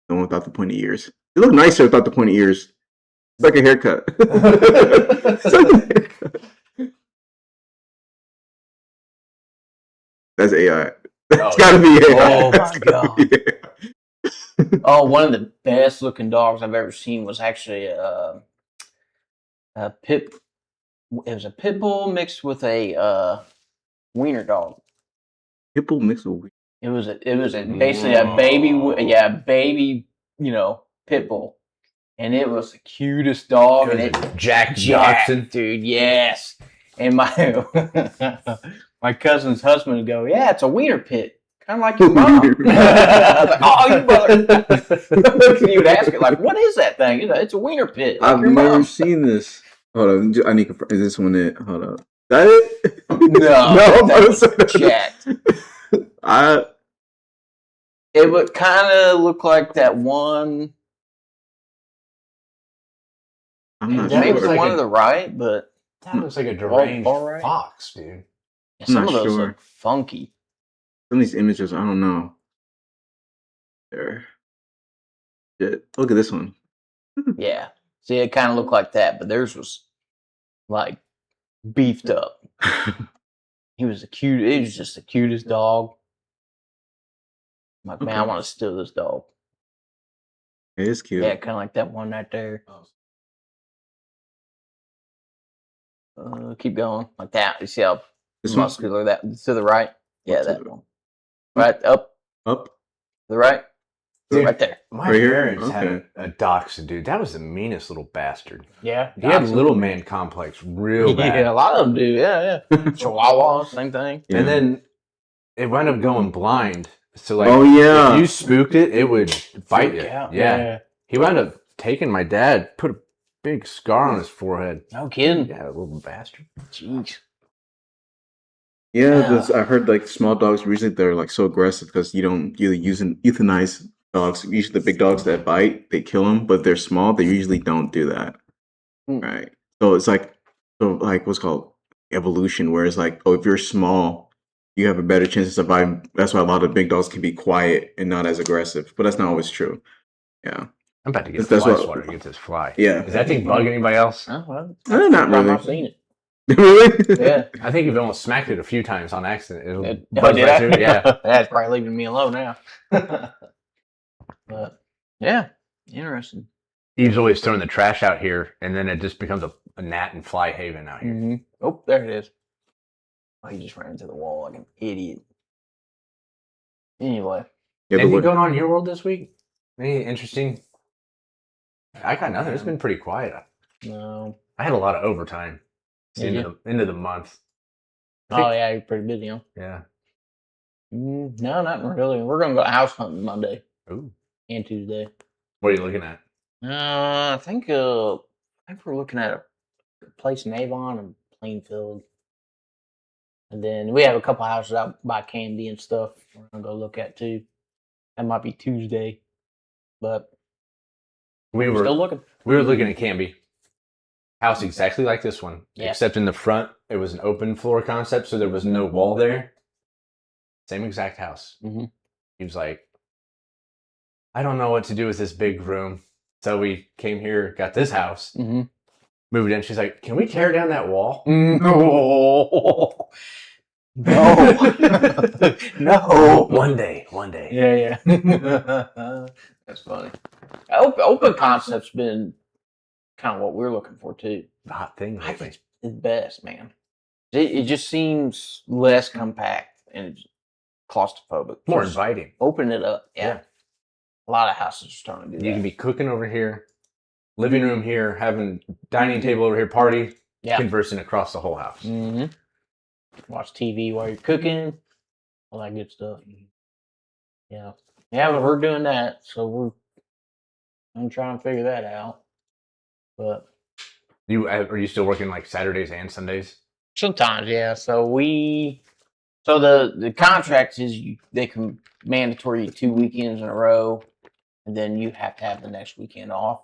Speaker 1: No, without the pointy ears. They look nicer without the pointy ears. It's like a haircut. It's like a haircut. That's AI. That's gotta be AI.
Speaker 3: Oh my god! Oh, one of the best looking dogs I've ever seen was actually a pit. It was a pit bull mixed with a wiener dog.
Speaker 1: Pitbull mixed with
Speaker 3: It was basically a baby, pit bull, and it was the cutest dog. And it
Speaker 2: Jack Jackson,
Speaker 3: dude, yes. And my my cousin's husband would go, "Yeah, it's a wiener pit, kind of like your mom." I was like, "Oh, you brother!" He would ask it like, "What is that thing?" It's a wiener pit. Like
Speaker 1: I've
Speaker 3: your
Speaker 1: never
Speaker 3: mom.
Speaker 1: seen this. Hold on, I need to confirm. Is this one it? Hold up. Is that it?
Speaker 3: No,
Speaker 1: I was
Speaker 3: jacked. It would kind of look like that one.
Speaker 1: I'm not
Speaker 2: That
Speaker 3: Maybe
Speaker 2: was
Speaker 1: sure.
Speaker 3: the
Speaker 2: like
Speaker 3: one to the right, but
Speaker 2: that looks like a deranged
Speaker 3: all right.
Speaker 2: fox, dude.
Speaker 3: some
Speaker 1: not
Speaker 3: of those
Speaker 1: sure.
Speaker 3: look funky.
Speaker 1: Some of these images, I don't know. There. Shit. Look at this one.
Speaker 3: Yeah. See, it kind of looked like that, but theirs was like beefed up. He was It was just the cutest dog. I'm like, man, I
Speaker 1: Okay.
Speaker 3: want to steal this dog.
Speaker 1: It is cute.
Speaker 3: Yeah, kind of like that one right there. Keep going like that. You see how
Speaker 1: This one?
Speaker 3: muscular that to the right? Yeah,
Speaker 1: To
Speaker 3: that
Speaker 1: the-
Speaker 3: one. Right up
Speaker 1: Up?
Speaker 3: to the right.
Speaker 2: Dude,
Speaker 3: Right there.
Speaker 2: My
Speaker 1: Right here?
Speaker 2: parents had
Speaker 1: Okay.
Speaker 2: a dachshund, dude. That was the meanest little bastard.
Speaker 3: Yeah.
Speaker 2: He had little man complex real bad.
Speaker 3: Yeah, a lot of them do. Yeah, yeah. Chihuahua, same thing.
Speaker 1: Yeah.
Speaker 2: And then it wound up going blind. So like,
Speaker 1: Oh, yeah.
Speaker 2: if you spooked it, it would bite you.
Speaker 3: Freak out.
Speaker 2: Yeah. He wound up taking my dad, put a big scar on his forehead.
Speaker 3: No kidding.
Speaker 2: Yeah, little bastard.
Speaker 3: Jeez.
Speaker 1: Yeah,
Speaker 3: Yeah.
Speaker 1: I heard like small dogs usually they're like so aggressive because you don't really euthanize dogs. Usually the big dogs that bite, they kill them, but they're small. They usually don't do that, right? So it's like what's called evolution, where it's like, oh, if you're small, you have a better chance of surviving. That's why a lot of big dogs can be quiet and not as aggressive, but that's not always true. Yeah,
Speaker 2: I'm about to get a
Speaker 1: That's
Speaker 2: fly
Speaker 1: what-
Speaker 2: swatter to get this fly.
Speaker 1: yeah.
Speaker 2: Does that thing bug anybody else?
Speaker 3: Oh, well,
Speaker 1: Not really.
Speaker 3: I've seen it.
Speaker 1: Really?
Speaker 3: Yeah.
Speaker 2: I think you've almost smacked it a few times on accident. It'll
Speaker 3: Did
Speaker 2: buzz
Speaker 3: I?
Speaker 2: right through. Yeah.
Speaker 3: That's probably leaving me alone now. But yeah, interesting.
Speaker 2: He's always throwing the trash out here, and then it just becomes a gnat and fly haven out here.
Speaker 3: Mm-hmm. Oh, there it is. Oh, he just ran into the wall like an idiot. Anyway,
Speaker 1: Yeah,
Speaker 2: Anything
Speaker 1: but
Speaker 2: going on in your world this week? Any interesting? I got nothing. It's been pretty quiet.
Speaker 3: no.
Speaker 2: I had a lot of overtime. It's
Speaker 3: Did
Speaker 2: into the month.
Speaker 3: Oh yeah, you're pretty busy, huh?
Speaker 2: Yeah.
Speaker 3: No, not really. We're gonna go house hunting Monday
Speaker 2: Ooh.
Speaker 3: and Tuesday.
Speaker 2: What are you looking at?
Speaker 3: I think we're looking at a place in Avon and Plainfield, and then we have a couple houses out by Candy and stuff. We're gonna go look at too. That might be Tuesday, but
Speaker 2: We
Speaker 3: we're
Speaker 2: were
Speaker 3: still looking.
Speaker 2: at Canby. House exactly like this one,
Speaker 3: Yeah.
Speaker 2: except in the front it was an open floor concept, so there was no wall there. Same exact house.
Speaker 3: Mhm.
Speaker 2: He was like, I don't know what to do with this big room. So we came here, got this house,
Speaker 3: Mm-hmm.
Speaker 2: moved in. She's like, can we tear down that wall?
Speaker 3: No, no, no.
Speaker 2: One day.
Speaker 3: Yeah, yeah. That's funny. Open concept's been kind of what we're looking for too.
Speaker 2: The hot thing
Speaker 3: I
Speaker 2: lately.
Speaker 3: think it's best, man. It just seems less compact and it's claustrophobic.
Speaker 2: More
Speaker 3: Just
Speaker 2: inviting.
Speaker 3: open it up. Yeah.
Speaker 2: Yeah.
Speaker 3: A lot of houses are starting to do
Speaker 2: You
Speaker 3: that.
Speaker 2: can be cooking over here, living room here, having dining table over here, party,
Speaker 3: Yeah.
Speaker 2: conversing across the whole house.
Speaker 3: Mm-hmm. Watch TV while you're cooking, all that good stuff. Yeah, yeah, but we're doing that, so I'm trying to figure that out. But
Speaker 2: Are you still working like Saturdays and Sundays?
Speaker 3: sometimes, yeah. So the contract is they can mandatory 2 weekends in a row, and then you have to have the next weekend off.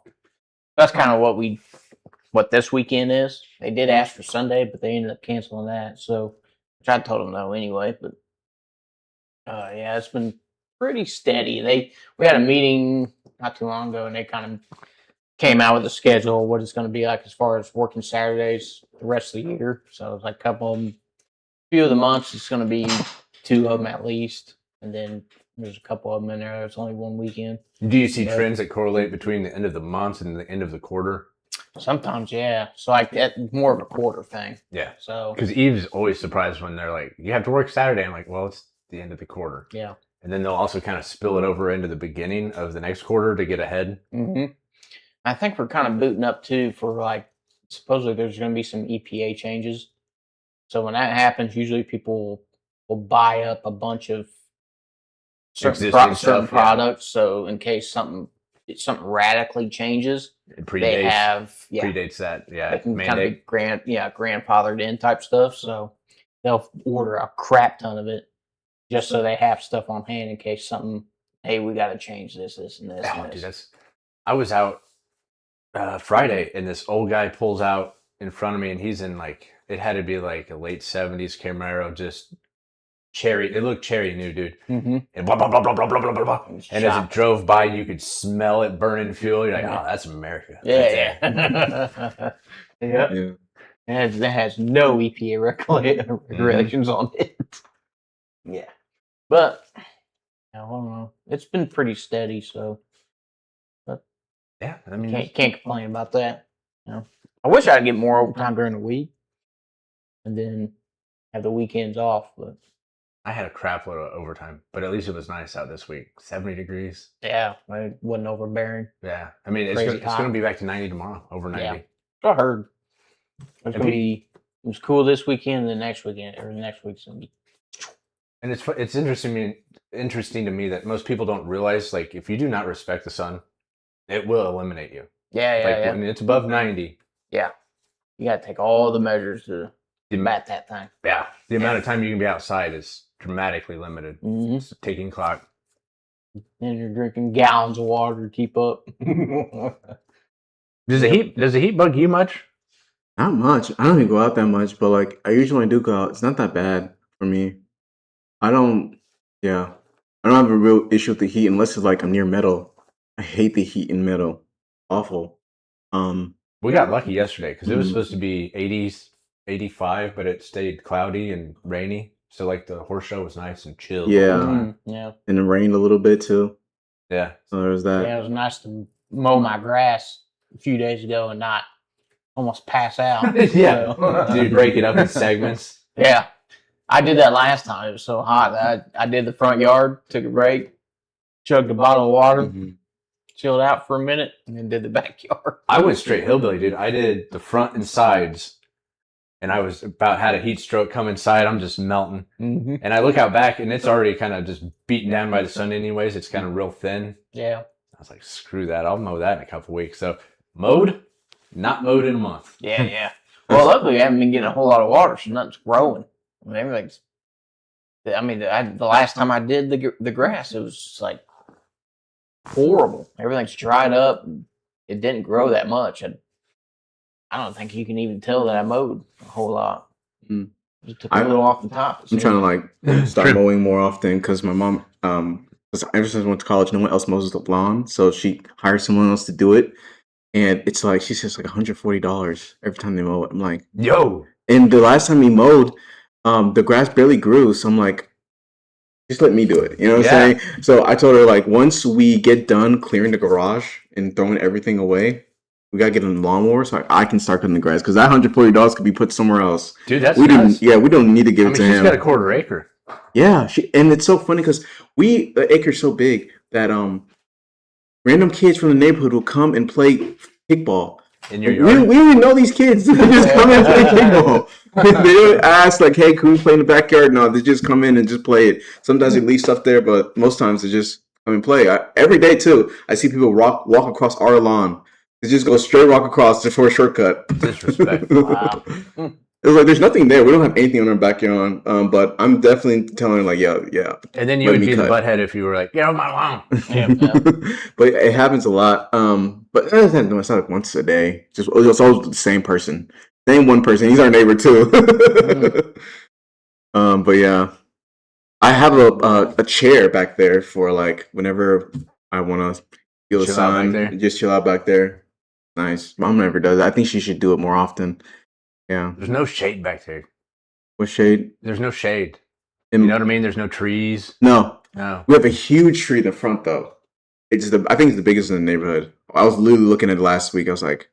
Speaker 3: That's kind of what this weekend is. They did ask for Sunday, but they ended up canceling that. So, which I told them no anyway. But Yeah, it's been pretty steady. We had a meeting not too long ago, and they kind of came out with a schedule, what it's going to be like as far as working Saturdays the rest of the year. So it's like a couple of them, few of the months it's going to be 2 of them at least, and then there's a couple of them in there. There's only one weekend.
Speaker 2: Do you see trends that correlate between the end of the month and the end of the quarter?
Speaker 3: Sometimes, yeah. So like that's more of a quarter thing.
Speaker 2: Yeah.
Speaker 3: So
Speaker 2: because Eve's always surprised when they're like, "You have to work Saturday." I'm like, "Well, it's the end of the quarter."
Speaker 3: yeah.
Speaker 2: And then they'll also kind of spill it over into the beginning of the next quarter to get ahead.
Speaker 3: Mm-hmm. I think we're kind of booting up too for like supposedly there's going to be some EPA changes. So when that happens, usually people will buy up a bunch of certain products. So in case something radically changes,
Speaker 2: It predates,
Speaker 3: they have
Speaker 2: predates that. Yeah,
Speaker 3: they can kind of be grandfathered in type stuff. So they'll order a crap ton of it just so they have stuff on hand in case something. Hey, we got to change this, and this.
Speaker 2: Oh,
Speaker 3: and this.
Speaker 2: dude, I was out Friday, and this old guy pulls out in front of me, and he's in like it had to be like a late '70s Camaro, just cherry. It looked cherry new, dude.
Speaker 3: Mm-hmm.
Speaker 2: And blah blah blah blah blah blah blah blah. And as it drove by, you could smell it burning fuel. You're like, oh, that's America.
Speaker 3: Yeah,
Speaker 2: right
Speaker 3: yeah. It has no EPA regulations on it. Yeah, but I don't know. It's been pretty steady, so.
Speaker 2: Yeah, I mean,
Speaker 3: can't complain about that. You know, I wish I'd get more overtime during the week, and then have the weekends off. But
Speaker 2: I had a crap load of overtime, but at least it was nice out this week. 70 degrees.
Speaker 3: Yeah, it wasn't overbearing.
Speaker 2: Yeah, I mean, it's going to be back to 90 tomorrow, over 90.
Speaker 3: Yeah, I heard. It was cool this weekend, the next weekend, or the next week's gonna be.
Speaker 2: And it's interesting to me that most people don't realize, like, if you do not respect the sun, it will eliminate you.
Speaker 3: Yeah,
Speaker 2: When it's above 90.
Speaker 3: Yeah. You got to take all the measures to combat that thing.
Speaker 2: Yeah. The amount of time you can be outside is dramatically limited.
Speaker 3: Mm-hmm.
Speaker 2: It's a ticking clock.
Speaker 3: And you're drinking gallons of water to keep up.
Speaker 2: Does the heat bug you much?
Speaker 1: Not much. I don't even go out that much, but like I usually when I do go out, it's not that bad for me. I don't have a real issue with the heat unless it's like I'm near metal. I hate the heat in metal. Awful.
Speaker 2: We got lucky yesterday because it was supposed to be 80s, 85, but it stayed cloudy and rainy. So like the horse show was nice and chill.
Speaker 1: Yeah.
Speaker 3: Yeah.
Speaker 1: And it rained a little bit too.
Speaker 2: Yeah.
Speaker 1: So there was that.
Speaker 3: Yeah, it was nice to mow my grass a few days ago and not almost pass out.
Speaker 2: Yeah. Did you break it up in segments?
Speaker 3: Yeah. I did that last time. It was so hot. I did the front yard, took a break, chugged a bottle of water.
Speaker 1: Mm-hmm.
Speaker 3: Chilled out for a minute, and then did the backyard.
Speaker 2: I went straight hillbilly, dude. I did the front and sides, and I was had a heat stroke come inside. I'm just melting.
Speaker 3: Mm-hmm.
Speaker 2: And I look out back, and it's already kind of just beaten down by the sun anyways. It's kind of real thin.
Speaker 3: Yeah.
Speaker 2: I was like, screw that. I'll mow that in a couple weeks. So mowed, not mowed in a month.
Speaker 3: Yeah. Well, luckily, we haven't been getting a whole lot of water, so nothing's growing. Everything's... the last time I did the grass, it was like horrible. Everything's dried up. It didn't grow that much. I don't think you can even tell that I mowed a whole lot. Just took a little off the top.
Speaker 1: I'm trying to like start mowing more often because my mom, ever since I went to college, no one else mows the lawn, so she hired someone else to do it, and it's like she says like $140 every time they mow it. I'm like,
Speaker 2: yo.
Speaker 1: And the last time we mowed, the grass barely grew, so I'm like, just let me do it. You know what I'm saying? So I told her, like, once we get done clearing the garage and throwing everything away, we got to get a lawnmower so I can start cutting the grass. Because that $140 could be put somewhere else.
Speaker 2: Dude, that's
Speaker 1: we
Speaker 2: nice.
Speaker 1: we don't need to give it to him.
Speaker 2: She's got a quarter acre.
Speaker 1: Yeah. And it's so funny because the acre's so big that random kids from the neighborhood will come and play kickball.
Speaker 2: In your yard?
Speaker 1: We even know these kids. They just come in and play kickball. They don't ask like, "Hey, can we play in the backyard?" No, they just come in and just play it. Sometimes they leave stuff there, but most times they just come and play. Every day too, I see people walk across our lawn. They just go straight walk across just for a shortcut.
Speaker 2: Disrespect. Wow.
Speaker 1: It's like there's nothing there. We don't have anything on our backyard. But I'm definitely telling her like, yeah.
Speaker 2: And then you would be the butthead if you were like, "Get off my lawn."
Speaker 1: But it happens a lot. But it's not like once a day. It's always the same person. Same one person. He's our neighbor too. But yeah, I have a chair back there for like whenever I want to feel the
Speaker 2: Chill out back
Speaker 1: sun,
Speaker 2: there?
Speaker 1: and just chill out back there. Nice. Mom never does that. I think she should do it more often. Yeah.
Speaker 2: There's no shade back there.
Speaker 1: What shade?
Speaker 2: There's no shade.
Speaker 1: In-
Speaker 2: You know what I mean? There's no trees.
Speaker 1: No.
Speaker 2: No.
Speaker 1: We have a huge tree in the front though. I think it's the biggest in the neighborhood. I was literally looking at it last week. I was like,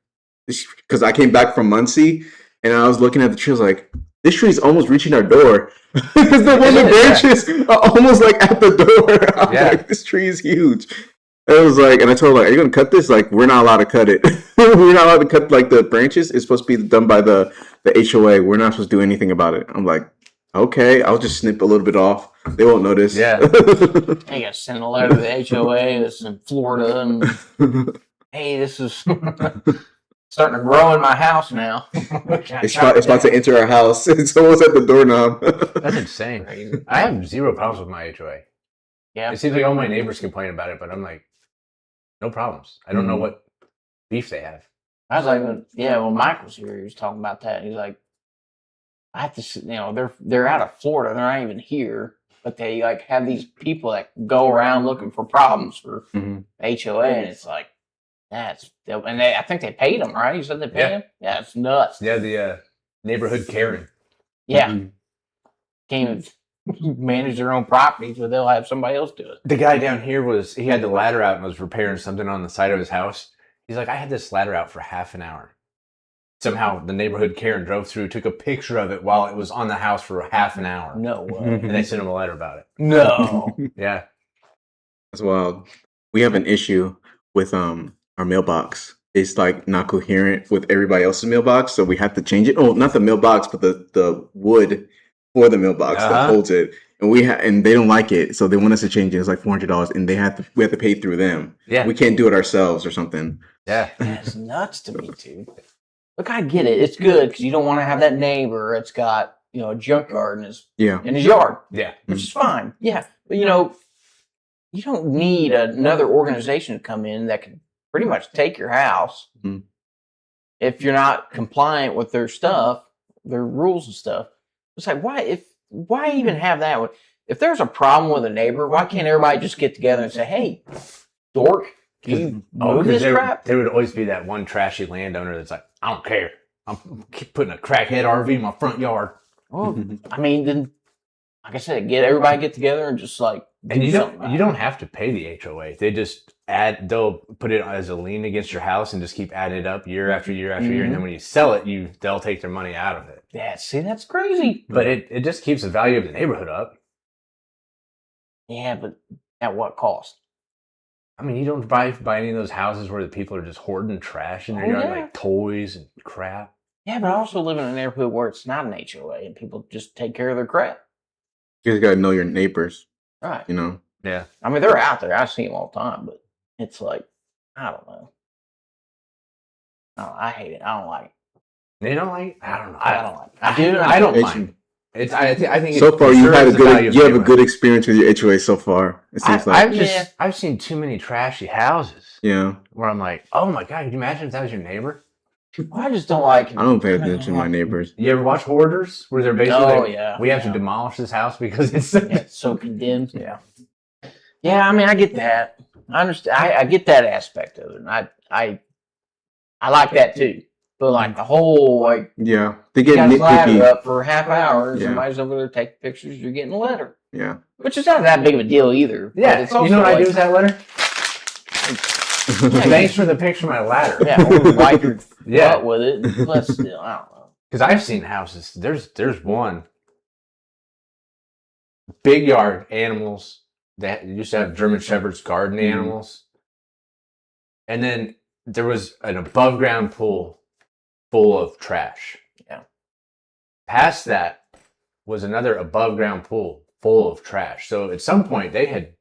Speaker 1: because I came back from Muncie and I was looking at the tree. I was like, this tree is almost reaching our door. Because the one of the branches are almost like at the door. I'm
Speaker 2: Yeah.
Speaker 1: like, this tree is huge. It was like, and I told her, like, are you gonna cut this? Like, we're not allowed to cut it. We're not allowed to cut like the branches. It's supposed to be done by the HOA. We're not supposed to do anything about it. I'm like, okay, I'll just snip a little bit off. They won't notice.
Speaker 2: Yeah.
Speaker 3: Hey, I sent a letter to the HOA that's in Florida, and hey, this is starting to grow in my house now.
Speaker 1: It's about to enter our house. It's almost at the doorknob.
Speaker 2: That's insane. I have zero problems with my HOA.
Speaker 3: Yeah,
Speaker 2: It seems like all my neighbors complain about it, but I'm like, no problems. I don't know what beef they have.
Speaker 3: I was like, when Mike was here, he was talking about that. He's like, I have to, they're out of Florida. They're not even here, but they like have these people that go around looking for problems for HOA, and it's like, I think they paid them, right? You said they paid them? Yeah, it's nuts.
Speaker 2: Yeah, the neighborhood Karen.
Speaker 3: Yeah. Can't even manage their own properties, but they'll have somebody else do it.
Speaker 2: The guy down here he had the ladder out and was repairing something on the side of his house. He's like, I had this ladder out for half an hour. Somehow the neighborhood Karen drove through, took a picture of it while it was on the house for half an hour.
Speaker 3: No way.
Speaker 2: And they sent him a letter about it.
Speaker 3: No.
Speaker 2: Yeah.
Speaker 1: That's wild. We have an issue with our mailbox. It's like not coherent with everybody else's mailbox, so we have to change it. Oh, not the mailbox, but the wood for the mailbox that holds it. And and they don't like it, so they want us to change it. It's like $400, and we have to pay through them.
Speaker 2: Yeah.
Speaker 1: We can't do it ourselves or something.
Speaker 2: Yeah.
Speaker 3: That's nuts to me, too. Look, I get it. It's good because you don't want to have that neighbor that's got, a junkyard in his yard.
Speaker 2: Yeah.
Speaker 3: Which is fine. Yeah. But, you don't need another organization to come in that can pretty much take your house if you're not compliant with their stuff, their rules and stuff. It's like, why even have that? If there's a problem with a neighbor, why can't everybody just get together and say, hey, dork, can you move this crap?
Speaker 2: There would always be that one trashy landowner that's like, I don't care. I'm putting a crackhead RV in my front yard.
Speaker 3: Well, I mean, then, like I said, everybody get together and just like,
Speaker 2: and you don't have to pay the HOA. They just they'll put it as a lien against your house and just keep adding it up year after year after year. And then when you sell it, they'll take their money out of it.
Speaker 3: Yeah, see, that's crazy.
Speaker 2: But it just keeps the value of the neighborhood up.
Speaker 3: Yeah, but at what cost?
Speaker 2: I mean, you don't buy any of those houses where the people are just hoarding trash in their yard, like toys and crap.
Speaker 3: Yeah, but I also live in a neighborhood where it's not an HOA and people just take care of their crap.
Speaker 1: You just gotta know your neighbors.
Speaker 3: Right.
Speaker 2: Yeah.
Speaker 3: I mean, they're out there. I see them all the time, but it's like, I don't know. I hate it. I don't like it.
Speaker 2: They don't like it? I don't know.
Speaker 3: I don't like it.
Speaker 2: I don't mind. I think
Speaker 1: so far you have a good experience with your HOA so far. It seems
Speaker 2: I've seen too many trashy houses.
Speaker 1: Yeah.
Speaker 2: Where I'm like, oh my god, could you imagine if that was your neighbor?
Speaker 3: Well, I just don't like it.
Speaker 1: I don't pay attention to my neighbors.
Speaker 2: You ever watch Hoarders? Where they're basically we have to
Speaker 3: to
Speaker 2: demolish this house because it's
Speaker 3: so condemned. Yeah. Yeah, I mean, I get that. I understand. I get that aspect of it. And I like that too. But like the whole
Speaker 1: they get nitpicky
Speaker 3: up for half hour. Somebody's over there taking pictures. You're getting a letter.
Speaker 1: Yeah,
Speaker 3: which is not that big of a deal either.
Speaker 2: Yeah, it's also you know what I do with that letter? Thanks for the picture of my ladder.
Speaker 3: Yeah, or wipe your butt with it. But still, I don't know.
Speaker 2: Because I've seen houses. There's one big yard, animals that used to have German Shepherds garden animals, and then there was an above ground pool full of trash.
Speaker 3: Yeah.
Speaker 2: Past that was another above ground pool full of trash. So at some point they had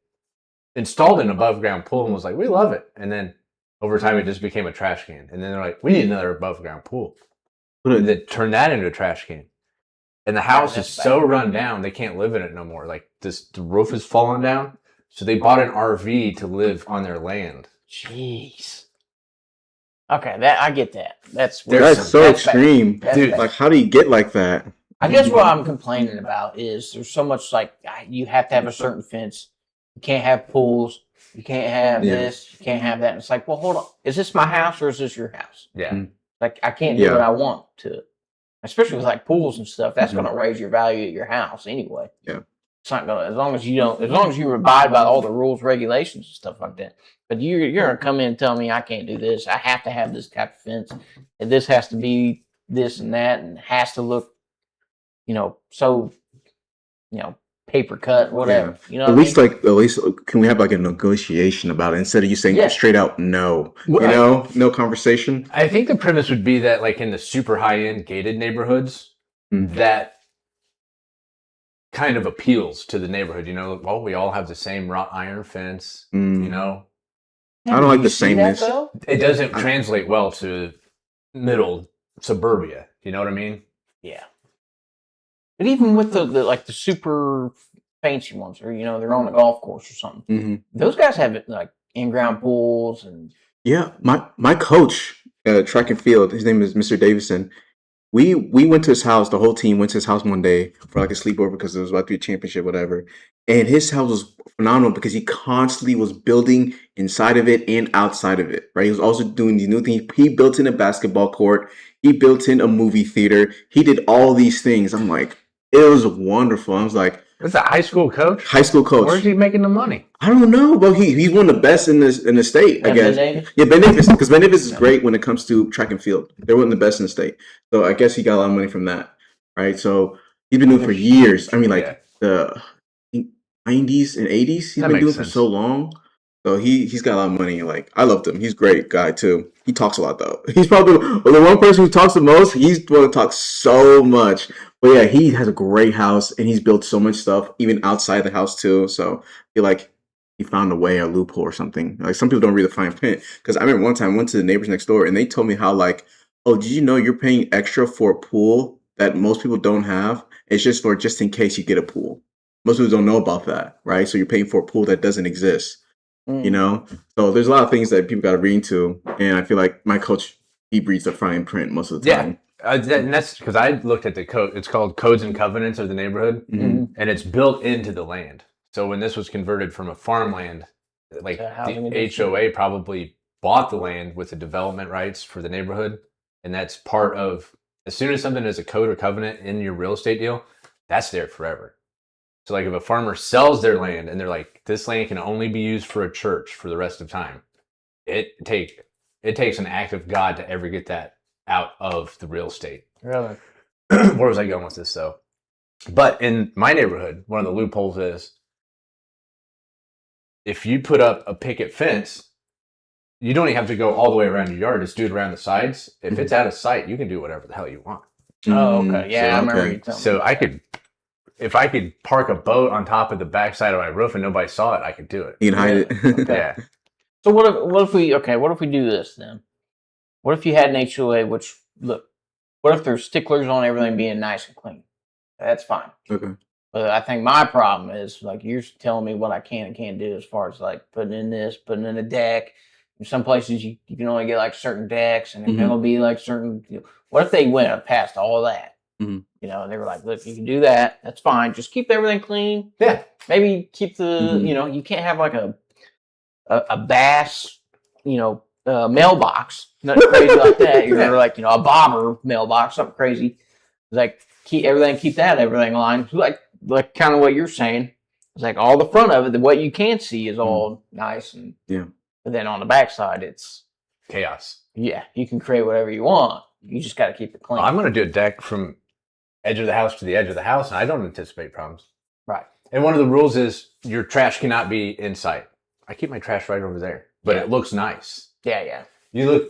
Speaker 2: installed an above ground pool and was like, we love it. And then over time it just became a trash can. And then they're like, we need another above ground pool. And they turned that into a trash can. And the house is so run down they can't live in it no more. Like the roof is falling down. So they bought an RV to live on their land.
Speaker 3: Jeez. Okay, I get that. That's
Speaker 1: so extreme, dude. Like, how do you get like that?
Speaker 3: I guess what I'm complaining about is there's so much like you have to have a certain fence. You can't have pools. You can't have this. You can't have that. And it's like, well, hold on. Is this my house or is this your house?
Speaker 2: Yeah.
Speaker 3: Like I can't do what I want to it. Especially with like pools and stuff. That's going to raise your value at your house anyway.
Speaker 1: Yeah.
Speaker 3: It's not going to, as long as you abide by all the rules, regulations, and stuff like that. But you're going to come in and tell me I can't do this. I have to have this type of fence. And this has to be this and that and has to look, so, paper cut, whatever.
Speaker 1: Yeah. At least can we have like a negotiation about it instead of you saying straight out no? No conversation.
Speaker 2: I think the premise would be that like in the super high end gated neighborhoods, that kind of appeals to the neighborhood. Well, we all have the same wrought iron fence.
Speaker 1: I don't like the sameness.
Speaker 2: It doesn't translate well to middle suburbia. You know what I mean?
Speaker 3: Yeah. But even with the super fancy ones, or they're on a golf course or something, those guys have like in-ground pools and.
Speaker 1: Yeah, my coach at track and field, his name is Mr. Davison. We went to his house. The whole team went to his house one day for like a sleepover because it was about to be a championship, whatever. And his house was phenomenal because he constantly was building inside of it and outside of it. Right, he was also doing these new things. He built in a basketball court. He built in a movie theater. He did all these things. I'm like. It was wonderful. I was like,
Speaker 2: "That's a high school coach."
Speaker 1: High school coach.
Speaker 2: Where's he making the money?
Speaker 1: I don't know, but he's one of the best in the state. I guess. Ben Davis, because Ben Davis is great when it comes to track and field. They're one of the best in the state. So I guess he got a lot of money from that, right? So he's been doing it for years. I mean, like the 90s and 80s. He's been doing it for so long. So he's got a lot of money. Like I loved him. He's a great guy too. He talks a lot though. He's probably the one person who talks the most. He's the one who talks so much. But yeah, he has a great house and he's built so much stuff, even outside the house too. So I feel like he found a way, a loophole or something. Like some people don't read the fine print. Because I remember one time I went to the neighbors next door and they told me how like, oh, did you know you're paying extra for a pool that most people don't have? It's just in case you get a pool. Most people don't know about that, right? So you're paying for a pool that doesn't exist. So there's a lot of things that people got to read into, and I feel like my coach, he reads the fine print most of the time.
Speaker 2: And that's because I looked at the code. It's called Codes and Covenants of the Neighborhood, and it's built into the land. So when this was converted from a farmland, like the HOA probably bought the land with the development rights for the neighborhood, and that's part of. As soon as something is a code or covenant in your real estate deal, that's there forever. So like if a farmer sells their land and they're like, this land can only be used for a church for the rest of time, it takes an act of God to ever get that out of the real estate.
Speaker 3: Really?
Speaker 2: Where was I going with this though? But in my neighborhood, one of the loopholes is if you put up a picket fence, you don't even have to go all the way around your yard. Just do it around the sides. If it's out of sight, you can do whatever the hell you want.
Speaker 3: Oh, okay. Yeah, I remember you telling me.
Speaker 2: So if I could park a boat on top of the backside of my roof and nobody saw it, I could do it.
Speaker 1: You can hide it.
Speaker 3: Okay.
Speaker 2: Yeah.
Speaker 3: So what if we do this then? What if you had an HOA, what if there's sticklers on everything being nice and clean? That's fine.
Speaker 1: Okay.
Speaker 3: But I think my problem is like you're telling me what I can and can't do as far as like putting in a deck. In some places you can only get like certain decks and it'll be like certain. What if they went past all that? And they were like, look, you can do that. That's fine. Just keep everything clean.
Speaker 2: Yeah.
Speaker 3: Maybe keep the, you can't have like a bass, mailbox. Nothing crazy like that. You're like, a bobber mailbox, something crazy. It's like, keep everything aligned. Like kind of what you're saying. It's like all the front of it, what you can see is all nice. And then on the backside, it's
Speaker 2: chaos.
Speaker 3: Yeah. You can create whatever you want. You just got to keep it clean.
Speaker 2: Well, I'm going to do a deck from edge of the house to the edge of the house, and I don't anticipate problems.
Speaker 3: Right.
Speaker 2: And one of the rules is your trash cannot be in sight. I keep my trash right over there, but it looks nice.
Speaker 3: Yeah.
Speaker 2: You look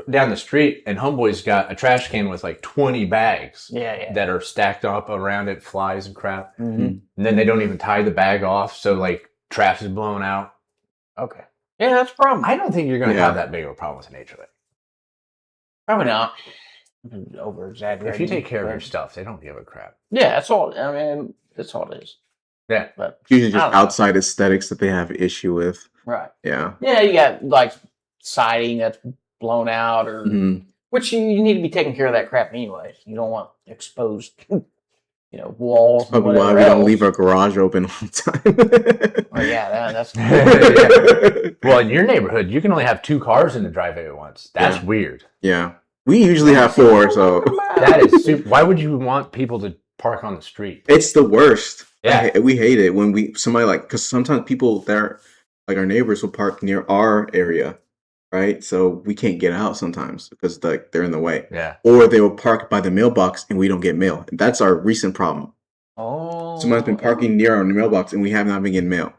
Speaker 2: down the street, and Homeboy's got a trash can with like 20 bags that are stacked up around it, flies and crap. And then they don't even tie the bag off, so like trash is blown out.
Speaker 3: Okay. Yeah, that's a problem.
Speaker 2: I don't think you're going to have that big of a problem with an HOA.
Speaker 3: Probably not. Over exaggerating.
Speaker 2: If you take care of your stuff, they don't give a crap.
Speaker 3: Yeah, that's all. I mean, that's all it is.
Speaker 2: Yeah,
Speaker 3: but
Speaker 1: usually just outside aesthetics that they have an issue with.
Speaker 3: Right.
Speaker 1: Yeah.
Speaker 3: Yeah, you got like siding that's blown out, or Which you need to be taking care of that crap anyways. You don't want exposed, walls.
Speaker 1: Probably why we don't leave our garage open all the time.
Speaker 3: Oh yeah, that's.
Speaker 2: Well, in your neighborhood, you can only have 2 cars in the driveway at once. That's weird.
Speaker 1: Yeah. We usually have 4, so.
Speaker 2: That is super. Why would you want people to park on the street?
Speaker 1: It's the worst.
Speaker 2: Yeah.
Speaker 1: We hate it when somebody because sometimes people there, like our neighbors, will park near our area, right? So we can't get out sometimes because they're in the way.
Speaker 2: Yeah.
Speaker 1: Or they will park by the mailbox and we don't get mail. That's our recent problem.
Speaker 3: Oh.
Speaker 1: Someone's been parking near our mailbox and we have not been getting mail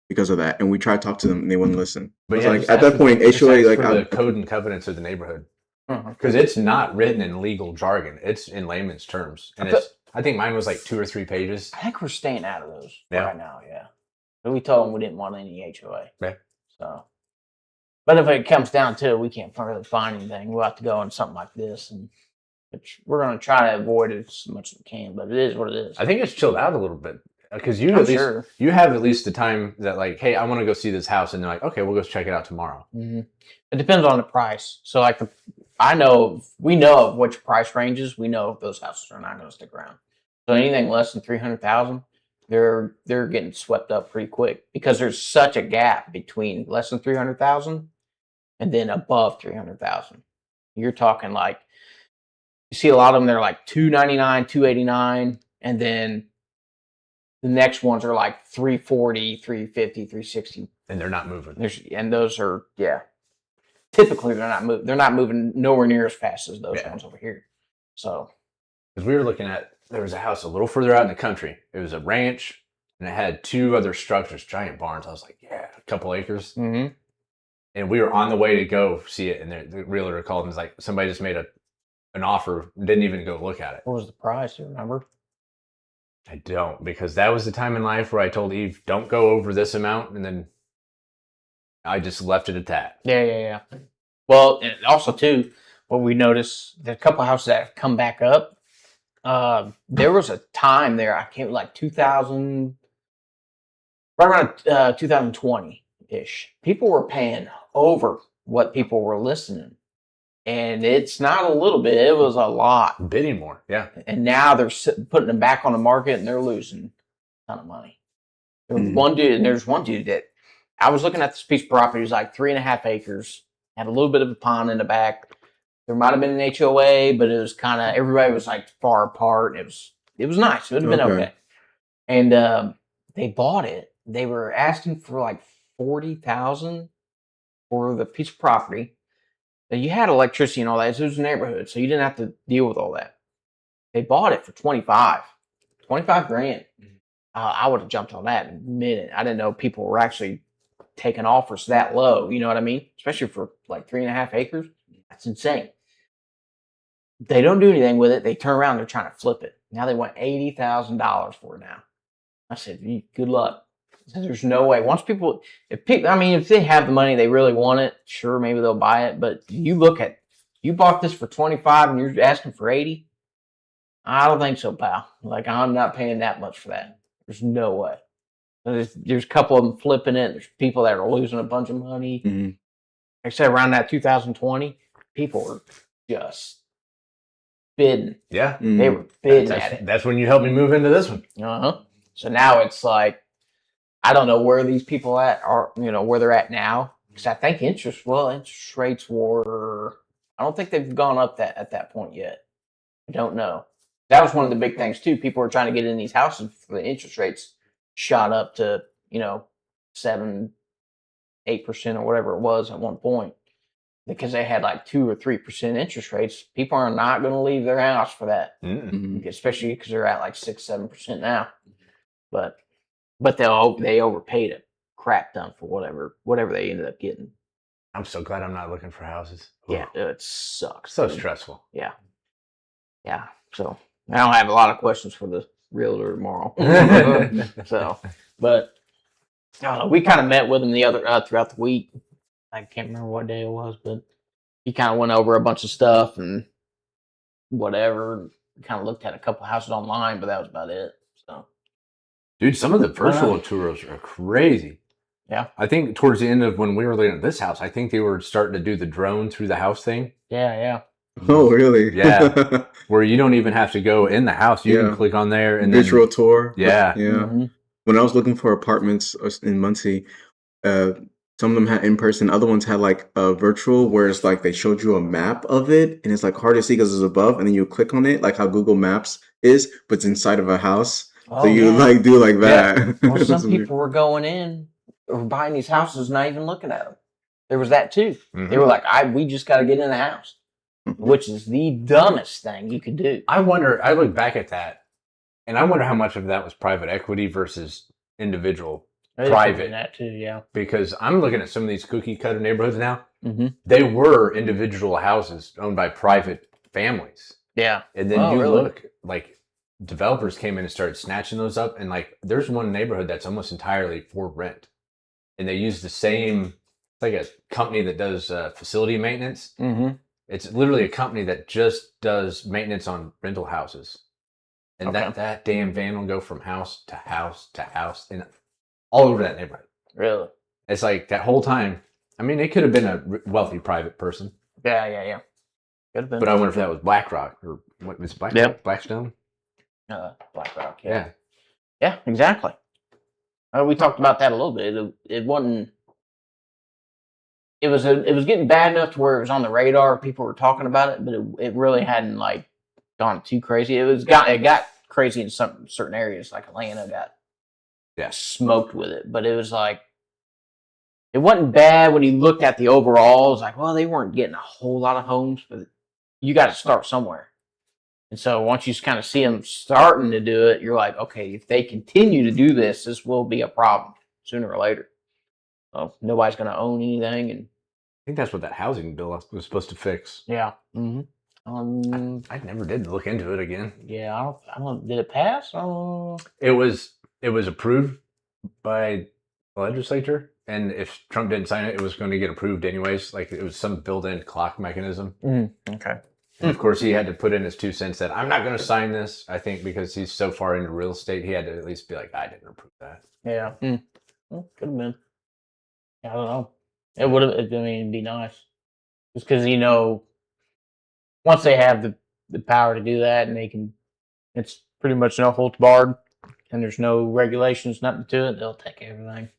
Speaker 1: because of that. And we tried to talk to them and they wouldn't listen.
Speaker 2: But
Speaker 1: yeah, at that point, HOA
Speaker 2: for the code and covenants of the neighborhood. Because it's not written in legal jargon. It's in layman's terms. And I think mine was like 2 or 3 pages.
Speaker 3: I think we're staying out of those right now, yeah. But we told them we didn't want any HOA.
Speaker 2: Yeah.
Speaker 3: So, but if it comes down to it, we can't really find anything. We'll have to go on something like this, which we're going to try to avoid it as much as we can. But it is what it is.
Speaker 2: I think it's chilled out a little bit because you have at least the time that like, hey, I want to go see this house, and they're like, okay, we'll go check it out tomorrow.
Speaker 3: Mm-hmm. It depends on the price. So like we know of which price ranges. We know if those houses are not going to stick around. So anything less than 300,000, they're getting swept up pretty quick because there's such a gap between less than 300,000 and then above 300,000. You're talking like you see a lot of them. They're like 299, 289, and then the next ones are like 340, 350, 360,
Speaker 2: and they're not moving.
Speaker 3: Those are typically they're not moving. They're not moving nowhere near as fast as those ones over here. So,
Speaker 2: because we were looking at, there was a house a little further out in the country. It was a ranch, and it had 2 other structures, giant barns. I was like, yeah, a couple acres.
Speaker 3: Mm-hmm.
Speaker 2: And we were on the way to go see it, and the realtor called and was like, somebody just made an offer, didn't even go look at it.
Speaker 3: What was the price? Do you remember?
Speaker 2: I don't, because that was the time in life where I told Eve, don't go over this amount, and then I just left it at that.
Speaker 3: Yeah. Well, and also too, what we noticed, there's a couple of houses that have come back up. There was a time there, I can't like 2000, right around 2020-ish. People were paying over what people were listening. And it's not a little bit, it was a lot.
Speaker 2: Bidding more, yeah.
Speaker 3: And now they're putting them back on the market and they're losing a ton of money. There's one dude that I was looking at this piece of property. It was like 3.5 acres, had a little bit of a pond in the back. There might have been an HOA, but it was kind of, everybody was like far apart. It was nice. It would have been okay. And they bought it. They were asking for like $40,000 for the piece of property. Now, you had electricity and all that. So it was a neighborhood, so you didn't have to deal with all that. They bought it for $25,000. I would have jumped on that in a minute. I didn't know people were actually taking offers that low. You know what I mean? Especially for like 3.5 acres. That's insane. They don't do anything with it. They turn around. They're trying to flip it. Now they want $80,000 for it now. I said, good luck. There's no way. If they have the money, they really want it. Sure, maybe they'll buy it. But you bought this for 25 and you're asking for 80. I don't think so, pal. Like, I'm not paying that much for that. There's no way. There's a couple of them flipping it. There's people that are losing a bunch of money.
Speaker 1: Mm-hmm.
Speaker 3: Like I said, around that 2020, people were just bidding.
Speaker 2: Yeah.
Speaker 1: Mm-hmm.
Speaker 3: They were bidding at it.
Speaker 2: That's when you helped me move into this one.
Speaker 3: Uh-huh. So now it's like, I don't know where these people are, where they're at now. Because I think interest rates were, I don't think they've gone up at that point yet. I don't know. That was one of the big things too. People were trying to get in these houses for the interest rates shot up to, 7, 8% or whatever it was at one point. Because they had like 2 or 3% interest rates. People are not going to leave their house for that.
Speaker 2: Mm-hmm.
Speaker 3: Especially because they're at like 6, 7% now. But they overpaid a crap ton for whatever they ended up getting.
Speaker 2: I'm so glad I'm not looking for houses.
Speaker 3: Yeah, it sucks.
Speaker 2: So stressful.
Speaker 3: Yeah. So I don't have a lot of questions for the realtor tomorrow. So, but we kind of met with him throughout the week. I can't remember what day it was, but he kind of went over a bunch of stuff and whatever. Kind of looked at a couple houses online, but that was about it. So.
Speaker 2: Dude, some of the virtual tours are crazy.
Speaker 3: Yeah.
Speaker 2: I think towards the end of when we were looking at this house, I think they were starting to do the drone through the house thing.
Speaker 3: Yeah.
Speaker 1: Oh, really?
Speaker 2: Yeah. Where you don't even have to go in the house. You
Speaker 1: Yeah.
Speaker 2: can click on there and
Speaker 1: Visual
Speaker 2: then
Speaker 1: tour.
Speaker 2: yeah.
Speaker 1: Yeah.
Speaker 3: Mhm.
Speaker 1: When I was looking for apartments in Muncie, uh, some of them had in person, other ones had like a virtual, where it's like they showed you a map of it, and it's like hard to see because it's above, and then you click on it, like how Google Maps is, but it's inside of a house. So
Speaker 3: Oh
Speaker 1: you
Speaker 3: yeah.
Speaker 1: like do like
Speaker 2: Yeah.
Speaker 1: that.
Speaker 3: Well, some
Speaker 1: It's weird.
Speaker 3: people were going in or buying these houses, not even looking at them. There was that too.
Speaker 2: Mhm.
Speaker 3: They were like, we just got to get in the house," which is the dumbest thing you could do.
Speaker 2: I wonder, I look back at that and I wonder how much of that was private equity versus individual
Speaker 3: It
Speaker 2: private.
Speaker 3: could've been that too, yeah.
Speaker 2: Because I'm looking at some of these cookie cutter neighborhoods now.
Speaker 3: Mm-hmm.
Speaker 2: They were individual houses owned by private families.
Speaker 3: Yeah.
Speaker 2: And then
Speaker 3: Oh,
Speaker 2: you
Speaker 3: really?
Speaker 2: look, like developers came in and started snatching those up. And like there's one neighborhood that's almost entirely for rent. And they use the same, it's like a company that does facility maintenance.
Speaker 3: Mm-hmm.
Speaker 2: It's literally a company that just does maintenance on rental houses. And
Speaker 3: Okay.
Speaker 2: that damn van will go from house to house to house and all over that neighborhood.
Speaker 3: Really?
Speaker 2: It's like that whole time. I mean, it could have been a wealthy private person,
Speaker 3: Yeah. Could have been.
Speaker 2: but I wonder if that was BlackRock or what was Black
Speaker 3: Yep.
Speaker 2: Blackstone?
Speaker 3: BlackRock.
Speaker 2: Yeah.
Speaker 3: Yeah, exactly. We talked about that a little bit. It wasn't. It was getting bad enough to where it was on the radar. People were talking about it, but it really hadn't like gone too crazy. It got crazy in some certain areas, like Atlanta got smoked with it. But it was like it wasn't bad when you looked at the overall. It was like, well, they weren't getting a whole lot of homes, but you got to start somewhere. And so once you kind of see them starting to do it, you're like, okay, if they continue to do this, this will be a problem sooner or later. So nobody's going to own anything, and
Speaker 2: I think that's what that housing bill was supposed to fix.
Speaker 3: yeah. Mm-hmm.
Speaker 2: I never did look into it again.
Speaker 3: Yeah, I don't. Did it pass? Oh,
Speaker 2: It was approved by the legislature, and if Trump didn't sign it, it was going to get approved anyways. Like it was some built-in clock mechanism.
Speaker 3: okay.
Speaker 2: And of course, he had to put in his 2 cents that I'm not going to sign this. I think because he's so far into real estate, he had to at least be like, I didn't approve that.
Speaker 3: Yeah. Well, could have been. I don't know. It would have. I mean, it'd be nice, just because once they have the power to do that, and they can, it's pretty much no holds barred, and there's no regulations, nothing to it. They'll take everything.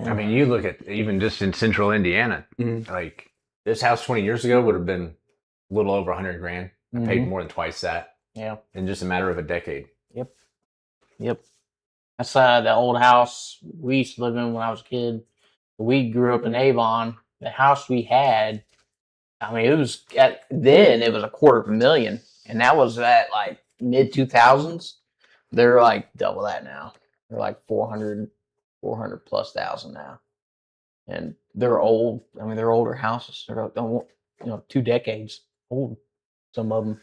Speaker 2: I mean, you look at even just in central Indiana, like this house 20 years ago would have been a little over $100 grand. I paid more than twice that.
Speaker 3: Yeah.
Speaker 2: In just a matter of a decade.
Speaker 3: Yep. That's the old house we used to live in when I was a kid. We grew up in Avon. The house we had, I mean, it was then it was $250,000, and that was at like mid 2000s. They're like double that now. They're like 400 plus thousand now, and they're old. I mean, they're older houses. They're 2 decades old. Some of them.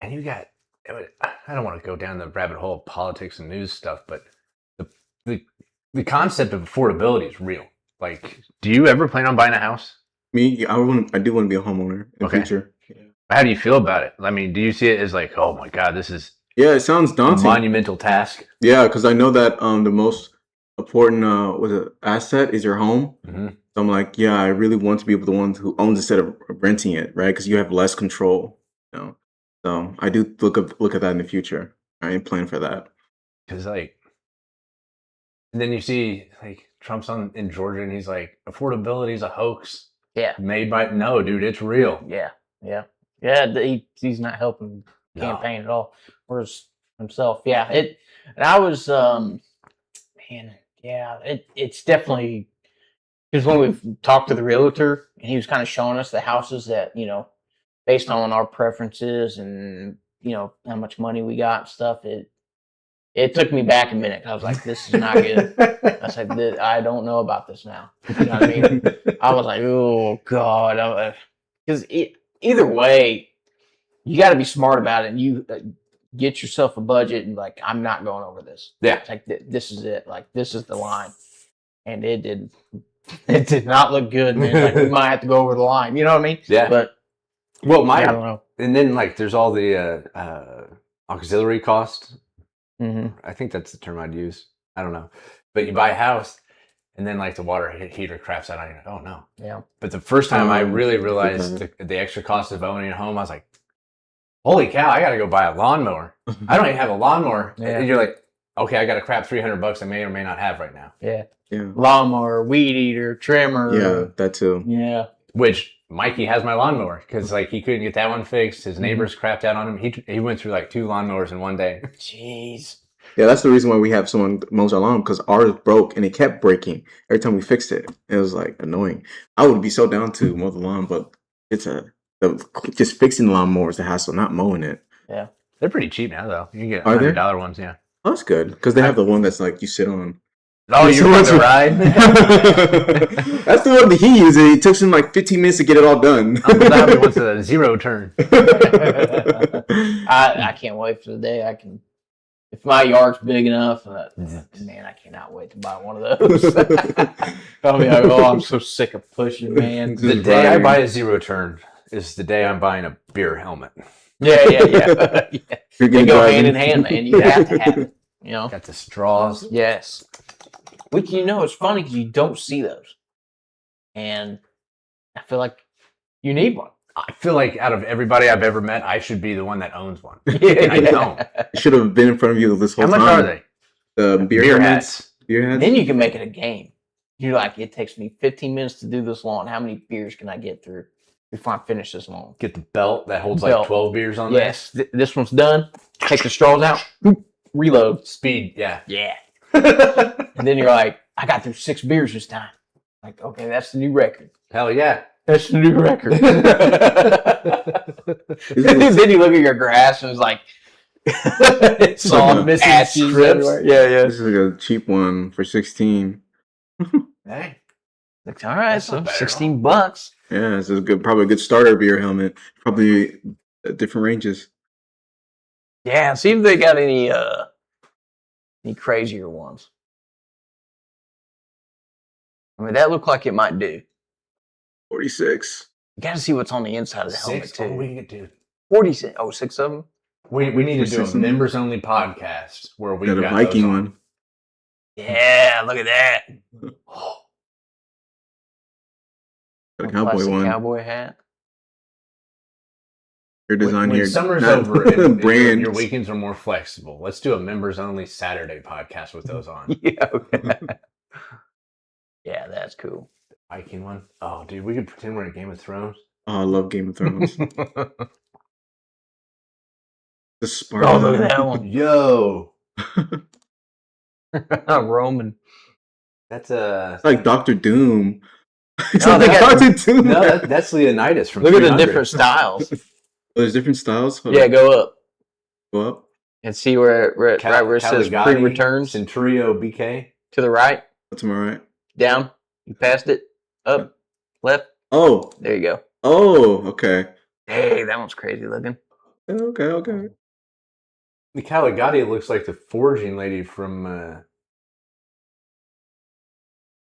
Speaker 2: And you got, I don't want to go down the rabbit hole of politics and news stuff, but the concept of affordability is real. Like, do you ever plan on buying a house?
Speaker 1: Me, I do want to be a homeowner in the future. Yeah.
Speaker 2: How do you feel about it? I mean, do you see it as like, oh my God, this is
Speaker 1: Yeah, it sounds
Speaker 2: a
Speaker 1: daunting.
Speaker 2: monumental task?
Speaker 1: Yeah, because I know that the most important asset is your home.
Speaker 2: Mm-hmm.
Speaker 1: So I'm like, yeah, I really want to be the one who owns instead of renting it, right? Because you have less control. So I do look at that in the future. I am planning for that.
Speaker 2: Because like, and then you see like Trump's in Georgia, and he's like, affordability is a hoax.
Speaker 3: Yeah.
Speaker 2: Made by no, dude, it's real.
Speaker 3: Yeah. He's not helping campaign at all. Whereas himself, yeah. And I was, it's definitely because when we've talked to the realtor, and he was kind of showing us the houses that based on our preferences and how much money we got and stuff. It took me back a minute. I was like, this is not good. I said, I don't know about this now. You know what I mean? I was like, oh, God. Because either way, you got to be smart about it. And you get yourself a budget and like, I'm not going over this.
Speaker 2: Yeah.
Speaker 3: It's like, this is it. Like, this is the line. And it did not look good, man. Like, we might have to go over the line. You know what I mean?
Speaker 2: Yeah.
Speaker 3: But,
Speaker 2: well,
Speaker 3: I don't know.
Speaker 2: And then like, there's all the auxiliary cost.
Speaker 3: Mm-hmm.
Speaker 2: I think that's the term I'd use. I don't know. But you buy a house, and then like the water heater craps out on you. Like, oh no.
Speaker 3: Yeah.
Speaker 2: But the first time I really realized the extra cost of owning a home, I was like, holy cow, I got to go buy a lawnmower. I don't even have a lawnmower.
Speaker 3: Yeah.
Speaker 2: And you're like, okay, I got to crap $300 I may or may not have right now.
Speaker 3: Yeah.
Speaker 1: Yeah.
Speaker 3: Lawnmower, weed eater, trimmer.
Speaker 1: Yeah, that too.
Speaker 3: Yeah.
Speaker 2: Which Mikey has my lawnmower because like he couldn't get that one fixed. His neighbors crapped out on him. He went through like 2 lawnmowers in one day.
Speaker 3: Jeez.
Speaker 1: Yeah, that's the reason why we have someone mows our lawn, because ours broke and it kept breaking every time we fixed it. It was like annoying. I would be so down to mow the lawn, but it's just fixing the lawnmower is the hassle, not mowing it.
Speaker 3: Yeah.
Speaker 2: They're pretty cheap now though. You can get
Speaker 1: Are they?
Speaker 2: $100 ones, yeah.
Speaker 1: Oh, that's good, because they have the one that's like you sit on.
Speaker 3: Oh, you want to ride?
Speaker 1: That's the one that he used. It took him like 15 minutes to get it all done.
Speaker 2: Uncle Dabi wants a 0 turn.
Speaker 3: I can't wait for the day I can. If my yard's big enough, man, I cannot wait to buy one of those. I'll be like, oh, I'm so sick of pushing, man.
Speaker 2: The day I buy a 0 turn is the day I'm buying a beer helmet.
Speaker 3: Yeah. They go hand in hand, man. You have to have it. You know?
Speaker 2: Got the straws.
Speaker 3: Yes. Which, it's funny because you don't see those. And I feel like you need one.
Speaker 2: I feel like out of everybody I've ever met, I should be the one that owns one.
Speaker 3: Yeah,
Speaker 2: And I don't.
Speaker 1: It should have been in front of you this whole
Speaker 2: How
Speaker 1: time.
Speaker 2: much are they?
Speaker 1: The beer
Speaker 2: Beer
Speaker 1: helmets?
Speaker 2: hats.
Speaker 1: Beer hats?
Speaker 3: Then you can make it a game. You're like, it takes me 15 minutes to do this lawn. How many beers can I get through before I finish this lawn?
Speaker 2: Get the belt that holds
Speaker 3: Belt.
Speaker 2: like 12 beers on
Speaker 3: Yes. This one's done. Take the straws out. Reload.
Speaker 2: there. Speed, yeah.
Speaker 3: Yeah. And then you're like, I got through 6 beers this time. Like, okay, that's the new record.
Speaker 2: Hell yeah.
Speaker 3: That's the new record. Then you look at your grass and it's like, it's all missing
Speaker 2: ashes
Speaker 3: strips.
Speaker 2: everywhere.
Speaker 3: Yeah.
Speaker 1: This is like a cheap one for 16.
Speaker 2: Hey.
Speaker 3: Like, all right,
Speaker 2: That's
Speaker 3: so
Speaker 2: not bad at
Speaker 3: $16.
Speaker 1: Yeah, this is good. Probably a good starter beer helmet. Probably different ranges.
Speaker 3: Yeah, see if they got any crazier ones. I mean, that looked like it might do.
Speaker 1: 46.
Speaker 3: You got to see what's on the inside of the helmet
Speaker 2: 6?
Speaker 3: too.
Speaker 2: Oh, we can do.
Speaker 3: 46. Oh, 6 of them.
Speaker 2: We need to do a
Speaker 1: 6
Speaker 2: members only podcast where we
Speaker 1: Got a
Speaker 2: got
Speaker 1: Viking
Speaker 2: those on.
Speaker 1: one.
Speaker 3: Yeah, look at that.
Speaker 1: Got a cowboy
Speaker 3: Classic
Speaker 1: one.
Speaker 3: Cowboy hat.
Speaker 1: Your design
Speaker 2: When
Speaker 1: here.
Speaker 2: summer's
Speaker 1: not
Speaker 2: over and
Speaker 1: brand.
Speaker 2: your weekends are more flexible, let's do a members only Saturday podcast with those on.
Speaker 3: Yeah. Okay. Yeah, that's cool.
Speaker 2: Viking one. Oh, dude, we could pretend we're in Game of Thrones.
Speaker 1: Oh, I love Game of Thrones. The Spartan.
Speaker 3: Oh, look at that one.
Speaker 2: Yo,
Speaker 3: Roman.
Speaker 2: that's a
Speaker 1: It's like Doctor Doom. It's
Speaker 3: Oh,
Speaker 1: like
Speaker 3: they got-
Speaker 1: Doctor Doom.
Speaker 2: no. That's Leonidas from.
Speaker 3: Look at the
Speaker 2: 300.
Speaker 3: different styles.
Speaker 1: Oh, there's different styles. Hold
Speaker 3: Yeah,
Speaker 1: on.
Speaker 3: go up
Speaker 1: Go up.
Speaker 3: and see where right where it says
Speaker 2: Caligari,
Speaker 3: pre-returns.
Speaker 2: Centurio BK.
Speaker 3: To the right,
Speaker 1: That's my right.
Speaker 3: down. You passed it. Up, left.
Speaker 1: Oh.
Speaker 3: There you go.
Speaker 1: Oh. Okay.
Speaker 3: Hey, that one's crazy looking.
Speaker 1: Okay.
Speaker 2: The Caligari looks like the forging lady from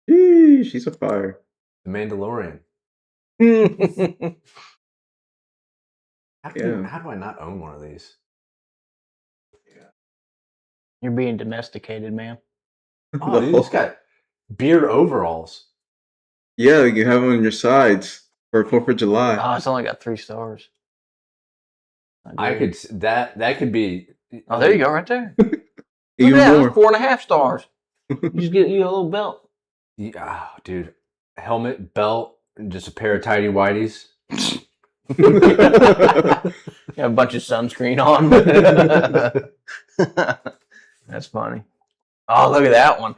Speaker 1: Eee, she's a fire.
Speaker 2: The Mandalorian. How do I not own one of these?
Speaker 3: You're being domesticated, man.
Speaker 2: Oh, dude, it's got beard overalls.
Speaker 1: Yeah, you have them on your sides for 4th of July.
Speaker 3: Oh, it's only got 3 stars.
Speaker 2: I could that could be.
Speaker 3: Oh, there you go, right there.
Speaker 1: Even
Speaker 3: Look at
Speaker 1: more.
Speaker 3: that, 4.5 stars. You just get you a little belt.
Speaker 2: Yeah, oh, dude, helmet, belt, and just a pair of tidy whities.
Speaker 3: Yeah, a bunch of sunscreen on. That's funny. Oh, look at that one.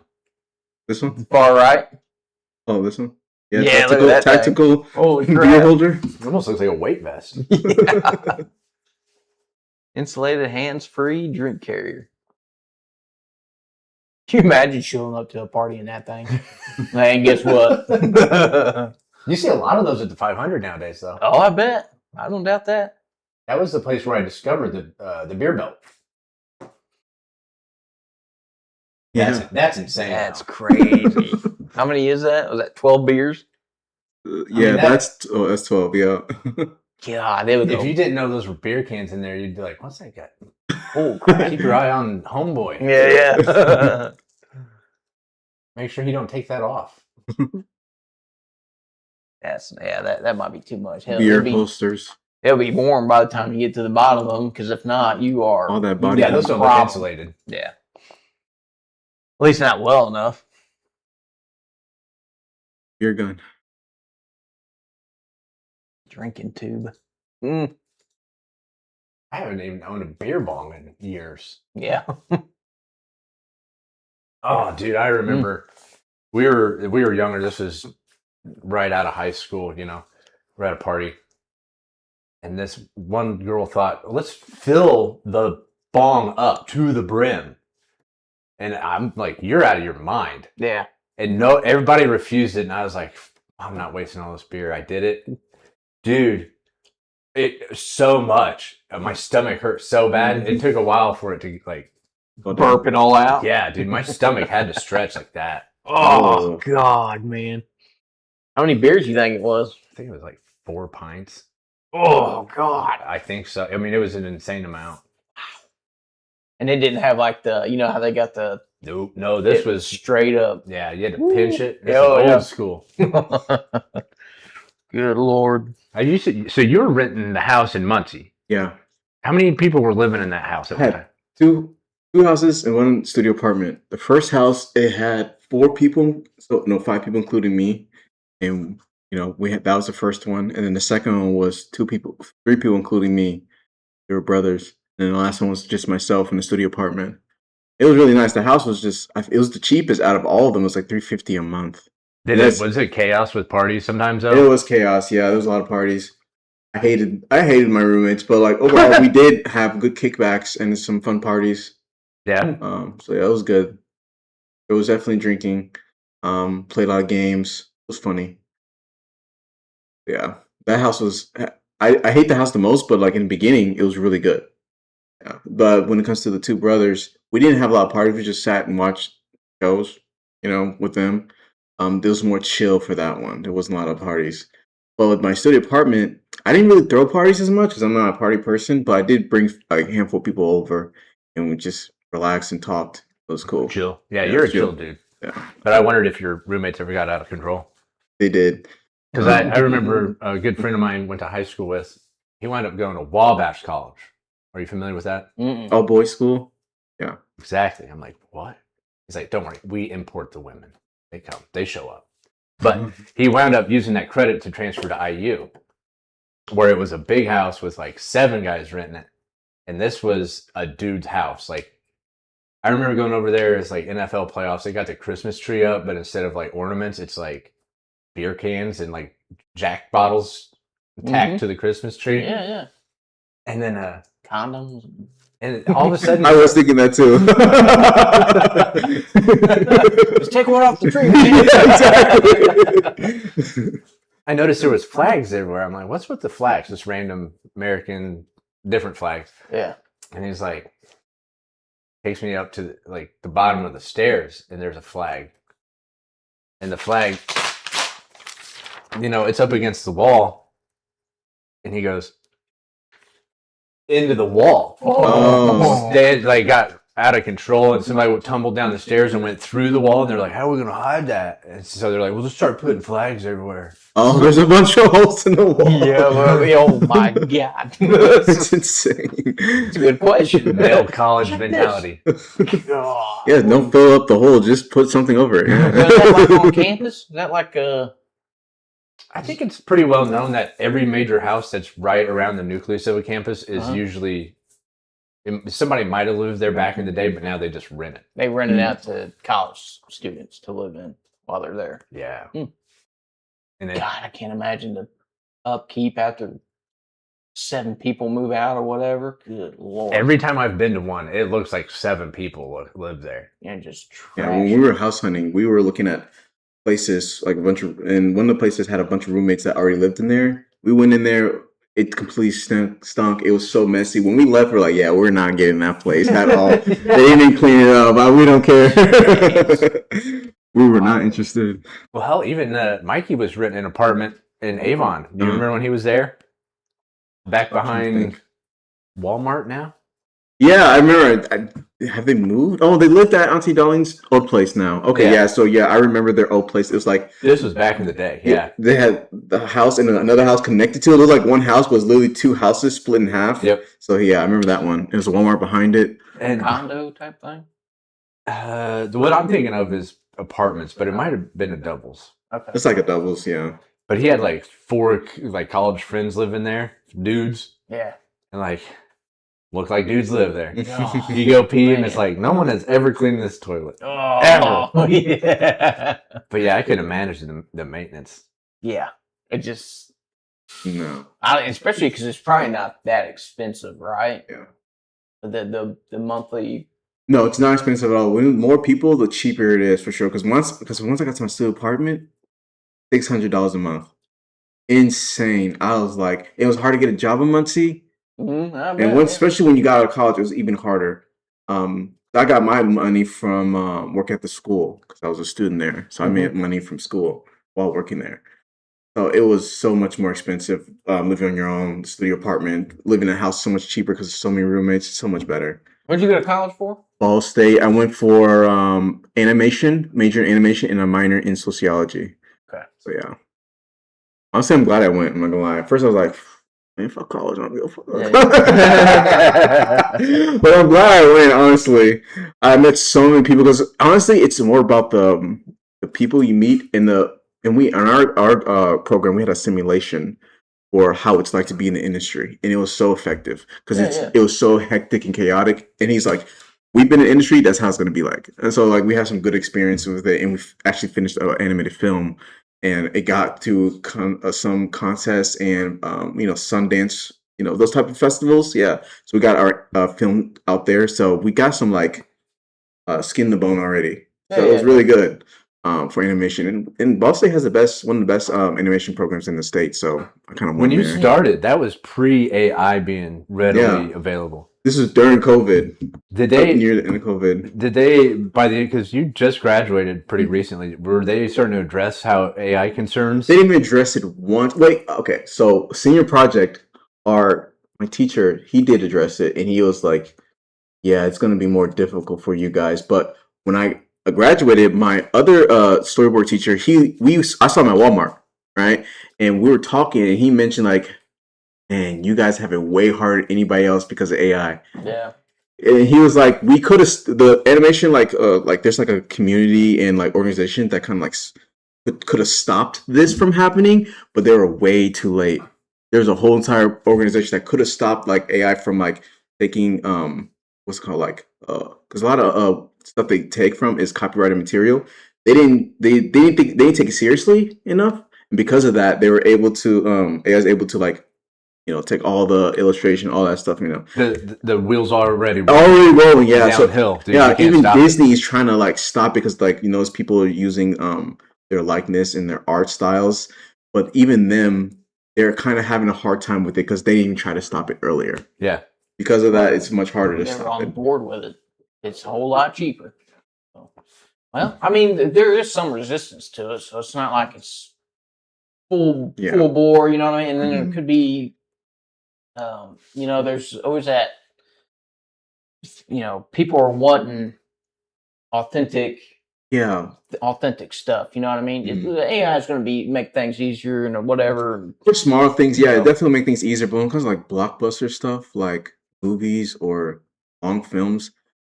Speaker 1: This one?
Speaker 3: Far right.
Speaker 1: Oh, this one?
Speaker 3: Yeah,
Speaker 1: tactical,
Speaker 3: look at that thing.
Speaker 1: tactical
Speaker 3: Holy
Speaker 1: beer
Speaker 3: crap.
Speaker 1: holder.
Speaker 2: It almost looks like a weight vest.
Speaker 3: Yeah. Insulated hands-free drink carrier. Can you imagine showing up to a party in that thing? And guess what?
Speaker 2: You see a lot of those at the 500 nowadays, though.
Speaker 3: Oh, I bet. I don't doubt that.
Speaker 2: That was the place where I discovered the beer belt.
Speaker 1: Yeah.
Speaker 2: That's insane.
Speaker 3: That's
Speaker 2: now.
Speaker 3: crazy. How many is that? Was that 12 beers?
Speaker 1: Yeah,
Speaker 2: mean,
Speaker 1: that's 12. Yeah.
Speaker 3: God, they would go.
Speaker 2: If you didn't know those were beer cans in there, you'd be like, "What's that guy?"
Speaker 3: Oh, crap.
Speaker 2: Keep your eye on Homeboy.
Speaker 3: Yeah.
Speaker 2: Make sure you don't take that off.
Speaker 3: That might be too much. Hell,
Speaker 1: Beer holsters.
Speaker 3: it'll be warm by the time you get to the bottom of them, because if not, you are
Speaker 1: All that body
Speaker 2: Yeah,
Speaker 1: heat.
Speaker 2: those don't look insulated.
Speaker 3: Yeah, at least not well enough.
Speaker 1: Beer gun.
Speaker 3: Drinking tube.
Speaker 2: I haven't even owned a beer bong in years.
Speaker 3: Yeah.
Speaker 2: Oh, dude, I remember we were younger. This was right out of high school. You know, we're at a party, and this one girl thought, "Let's fill the bong up to the brim," and I'm like, "You're out of your mind."
Speaker 3: Yeah.
Speaker 2: And no, everybody refused it, and I was like, "I'm not wasting all this beer." I did it, dude. It so much. My stomach hurt so bad. It took a while for it to like
Speaker 3: Burp it all out.
Speaker 2: Yeah, dude, my stomach had to stretch like that.
Speaker 3: Oh, God, man. How many beers do you think it was?
Speaker 2: I think it was like 4 pints.
Speaker 3: Oh, God.
Speaker 2: I think so. I mean, it was an insane amount.
Speaker 3: And it didn't have like the, you know how they got the
Speaker 2: Nope. No, this was
Speaker 3: straight up.
Speaker 2: Yeah, you had to pinch it. This
Speaker 3: Oh,
Speaker 2: is
Speaker 3: yeah.
Speaker 2: old school.
Speaker 3: Good Lord.
Speaker 2: So you were renting the house in Muncie.
Speaker 1: Yeah.
Speaker 2: How many people were living in that house at the time?
Speaker 1: Two houses and one studio apartment. The first house, it had 4 people, 5 people including me, and that was the first one, and then the second one was 3 people including me. They were brothers, and then the last one was just myself in the studio apartment. It was really nice. The house was it was the cheapest out of all of them. It was like $350 a month.
Speaker 2: Was it chaos with parties sometimes though?
Speaker 1: It was chaos. Yeah, there was a lot of parties. I hated my roommates, but like overall, we did have good kickbacks and some fun parties.
Speaker 2: Yeah.
Speaker 1: So yeah, it was good. It was definitely drinking. Played a lot of games. It was funny. Yeah, that house was. I hate the house the most, but like in the beginning, it was really good. Yeah. But when it comes to the 2 brothers, we didn't have a lot of parties. We just sat and watched shows, with them. There was more chill for that one. There wasn't a lot of parties. But with my studio apartment, I didn't really throw parties as much because I'm not a party person. But I did bring like a handful of people over, and we just relaxed and talked. It was cool.
Speaker 2: Chill. Yeah, you're a chill dude.
Speaker 1: Yeah.
Speaker 2: But I wondered if your roommates ever got out of control.
Speaker 1: They did.
Speaker 2: Because I remember a good friend of mine went to high school with. He wound up going to Wabash College. Are you familiar with that?
Speaker 1: All boys school? Yeah.
Speaker 2: Exactly. I'm like, what? He's like, don't worry. We import the women. They come. They show up. But he wound up using that credit to transfer to IU, where it was a big house with like 7 guys renting it. And this was a dude's house. Like, I remember going over there. It's like NFL playoffs. They got the Christmas tree up, but instead of like ornaments, it's like beer cans and like Jack bottles tacked to the Christmas tree.
Speaker 3: Yeah, yeah.
Speaker 2: And then
Speaker 3: Condoms.
Speaker 2: and all of a sudden,
Speaker 1: I was thinking that too.
Speaker 3: Just take one off the tree.
Speaker 1: Yeah, exactly.
Speaker 2: I noticed there was flags everywhere. I'm like, what's with the flags? Just random American, different flags.
Speaker 3: Yeah.
Speaker 2: And he's like, takes me up to the bottom of the stairs, and there's a flag. And the flag, it's up against the wall. And he goes, into the wall.
Speaker 1: Oh.
Speaker 2: They had, got out of control, and somebody tumbled down the stairs and went through the wall, and they're like, how are we going to hide that? And so they're like, well, let's start putting flags everywhere.
Speaker 1: Oh, there's a bunch of holes in the wall.
Speaker 3: Yeah, oh my God.
Speaker 1: That's insane.
Speaker 3: It's a good question.
Speaker 2: Male college mentality.
Speaker 1: Yeah, don't fill up the hole. Just put something over it.
Speaker 3: Is that like on campus? Is that like
Speaker 2: I think it's pretty well known that every major house that's right around the nucleus of a campus is usually somebody might have lived there back in the day, but now they just rent it.
Speaker 3: they rent it out to college students to live in while they're there?
Speaker 2: Yeah. And
Speaker 3: God, I can't imagine the upkeep after 7 people move out or whatever. Good Lord.
Speaker 2: every time I've been to one, it looks like 7 people live there.
Speaker 3: And just trash.
Speaker 1: Yeah, when we were house hunting, we were looking at places like and one of the places had a bunch of roommates that already lived in there. We went in there, it completely stunk. It was so messy. When we left, we're like, yeah, we're not getting that place at all. They didn't even clean it up. We don't care. We were not interested.
Speaker 2: Well, hell, even Mikey was renting an apartment in Avon. Do you remember when he was there? Back behind Walmart now?
Speaker 1: Yeah, I remember. Have they moved? Oh, they lived at Auntie Darlene's old place now. Okay,
Speaker 2: Yeah.
Speaker 1: yeah. So yeah, I remember their old place. It was like
Speaker 2: This was back in the day. Yeah.
Speaker 1: they had the house and another house connected to it. It was like one house was literally two houses split in half.
Speaker 2: Yep.
Speaker 1: So yeah, I remember that one. It was a Walmart behind it.
Speaker 2: And
Speaker 3: Condo type thing.
Speaker 2: what I'm thinking of is apartments, but it might have been a doubles.
Speaker 3: Okay.
Speaker 1: It's like a doubles, yeah.
Speaker 2: But he had like 4 like college friends living there, dudes,
Speaker 3: Yeah.
Speaker 2: and like look like dudes live there.
Speaker 3: Oh,
Speaker 2: You go pee, and it's
Speaker 3: man.
Speaker 2: like no one has ever cleaned this toilet.
Speaker 3: Oh, yeah.
Speaker 2: But yeah, I couldn't manage the maintenance.
Speaker 3: Yeah. It just,
Speaker 1: No.
Speaker 3: especially because it's probably not that expensive, right?
Speaker 1: Yeah.
Speaker 3: The monthly.
Speaker 1: No, it's not expensive at all. When more people, the cheaper it is for sure. Because once I got to my studio apartment, $600 a month, insane. I was like, it was hard to get a job in Muncie, and especially when you got out of college, it was even harder. I got my money from work at the school because I was a student there, so I made money from school while working there. So it was so much more expensive living on your own studio apartment, living in a house so much cheaper because so many roommates, so much better.
Speaker 3: What'd you go to college for?
Speaker 1: Ball State. I went for animation, major in animation, and a minor in sociology.
Speaker 3: Okay.
Speaker 1: So yeah. Honestly, I'm glad I went. I'm not gonna lie. At first, I was like, "Man, fuck college, I'm gonna go fuck."
Speaker 3: Yeah.
Speaker 1: But I'm glad I went. Honestly, I met so many people because honestly, it's more about the people you meet in our program. We had a simulation for how it's like to be in the industry, and it was so effective because it was so hectic and chaotic. And he's like, we've been in the industry, that's how it's going to be like. And so like we have some good experience with it, and we've actually finished an animated film, and it got to some contests and Sundance, those type of festivals. Yeah, so we got our film out there, so we got some like skin in the bone already. So it was really good for animation, and Ball State has one of the best animation programs in the state. So I kind of
Speaker 2: When
Speaker 1: went
Speaker 2: you
Speaker 1: there.
Speaker 2: started, that was pre-AI being readily available.
Speaker 1: This was during COVID.
Speaker 2: Did they
Speaker 1: near the end of COVID?
Speaker 2: Did they because you just graduated pretty recently? Were they starting to address how AI concerns?
Speaker 1: They didn't even address it once. Wait, okay. So senior project, my teacher, he did address it, and he was like, "Yeah, it's going to be more difficult for you guys." But when I graduated, my other storyboard teacher, I saw him at Walmart, right? And we were talking, and he mentioned like, "Man, you guys have it way harder than anybody else because of AI."
Speaker 3: Yeah.
Speaker 1: And he was like, "We could have the animation like there's like a community and like organization that kind of like could have stopped this from happening, but they were way too late. There's a whole entire organization that could have stopped like AI from like taking what's it called like because a lot of stuff they take from is copyrighted material. They didn't take it seriously enough, and because of that, they were able to AI was able to like." Take all the illustration, all that stuff.
Speaker 2: The wheels already
Speaker 1: rolling, yeah.
Speaker 2: Downhill.
Speaker 1: So, yeah, even Disney is trying to like stop because like those people are using their likeness and their art styles, but even them, they're kind of having a hard time with it because they didn't even try to stop it earlier.
Speaker 2: Yeah.
Speaker 1: Because of that, it's much harder to
Speaker 3: They're
Speaker 1: stop
Speaker 3: on
Speaker 1: it.
Speaker 3: board with it. It's a whole lot cheaper. Well, I mean, there is some resistance to it, so it's not like it's full bore. You know what I mean? And then there could be. There's always that, people are wanting authentic stuff. You know what I mean? The AI is going to make things easier and whatever.
Speaker 1: For small things, it definitely make things easier. But when it comes to like blockbuster stuff, like movies or long films,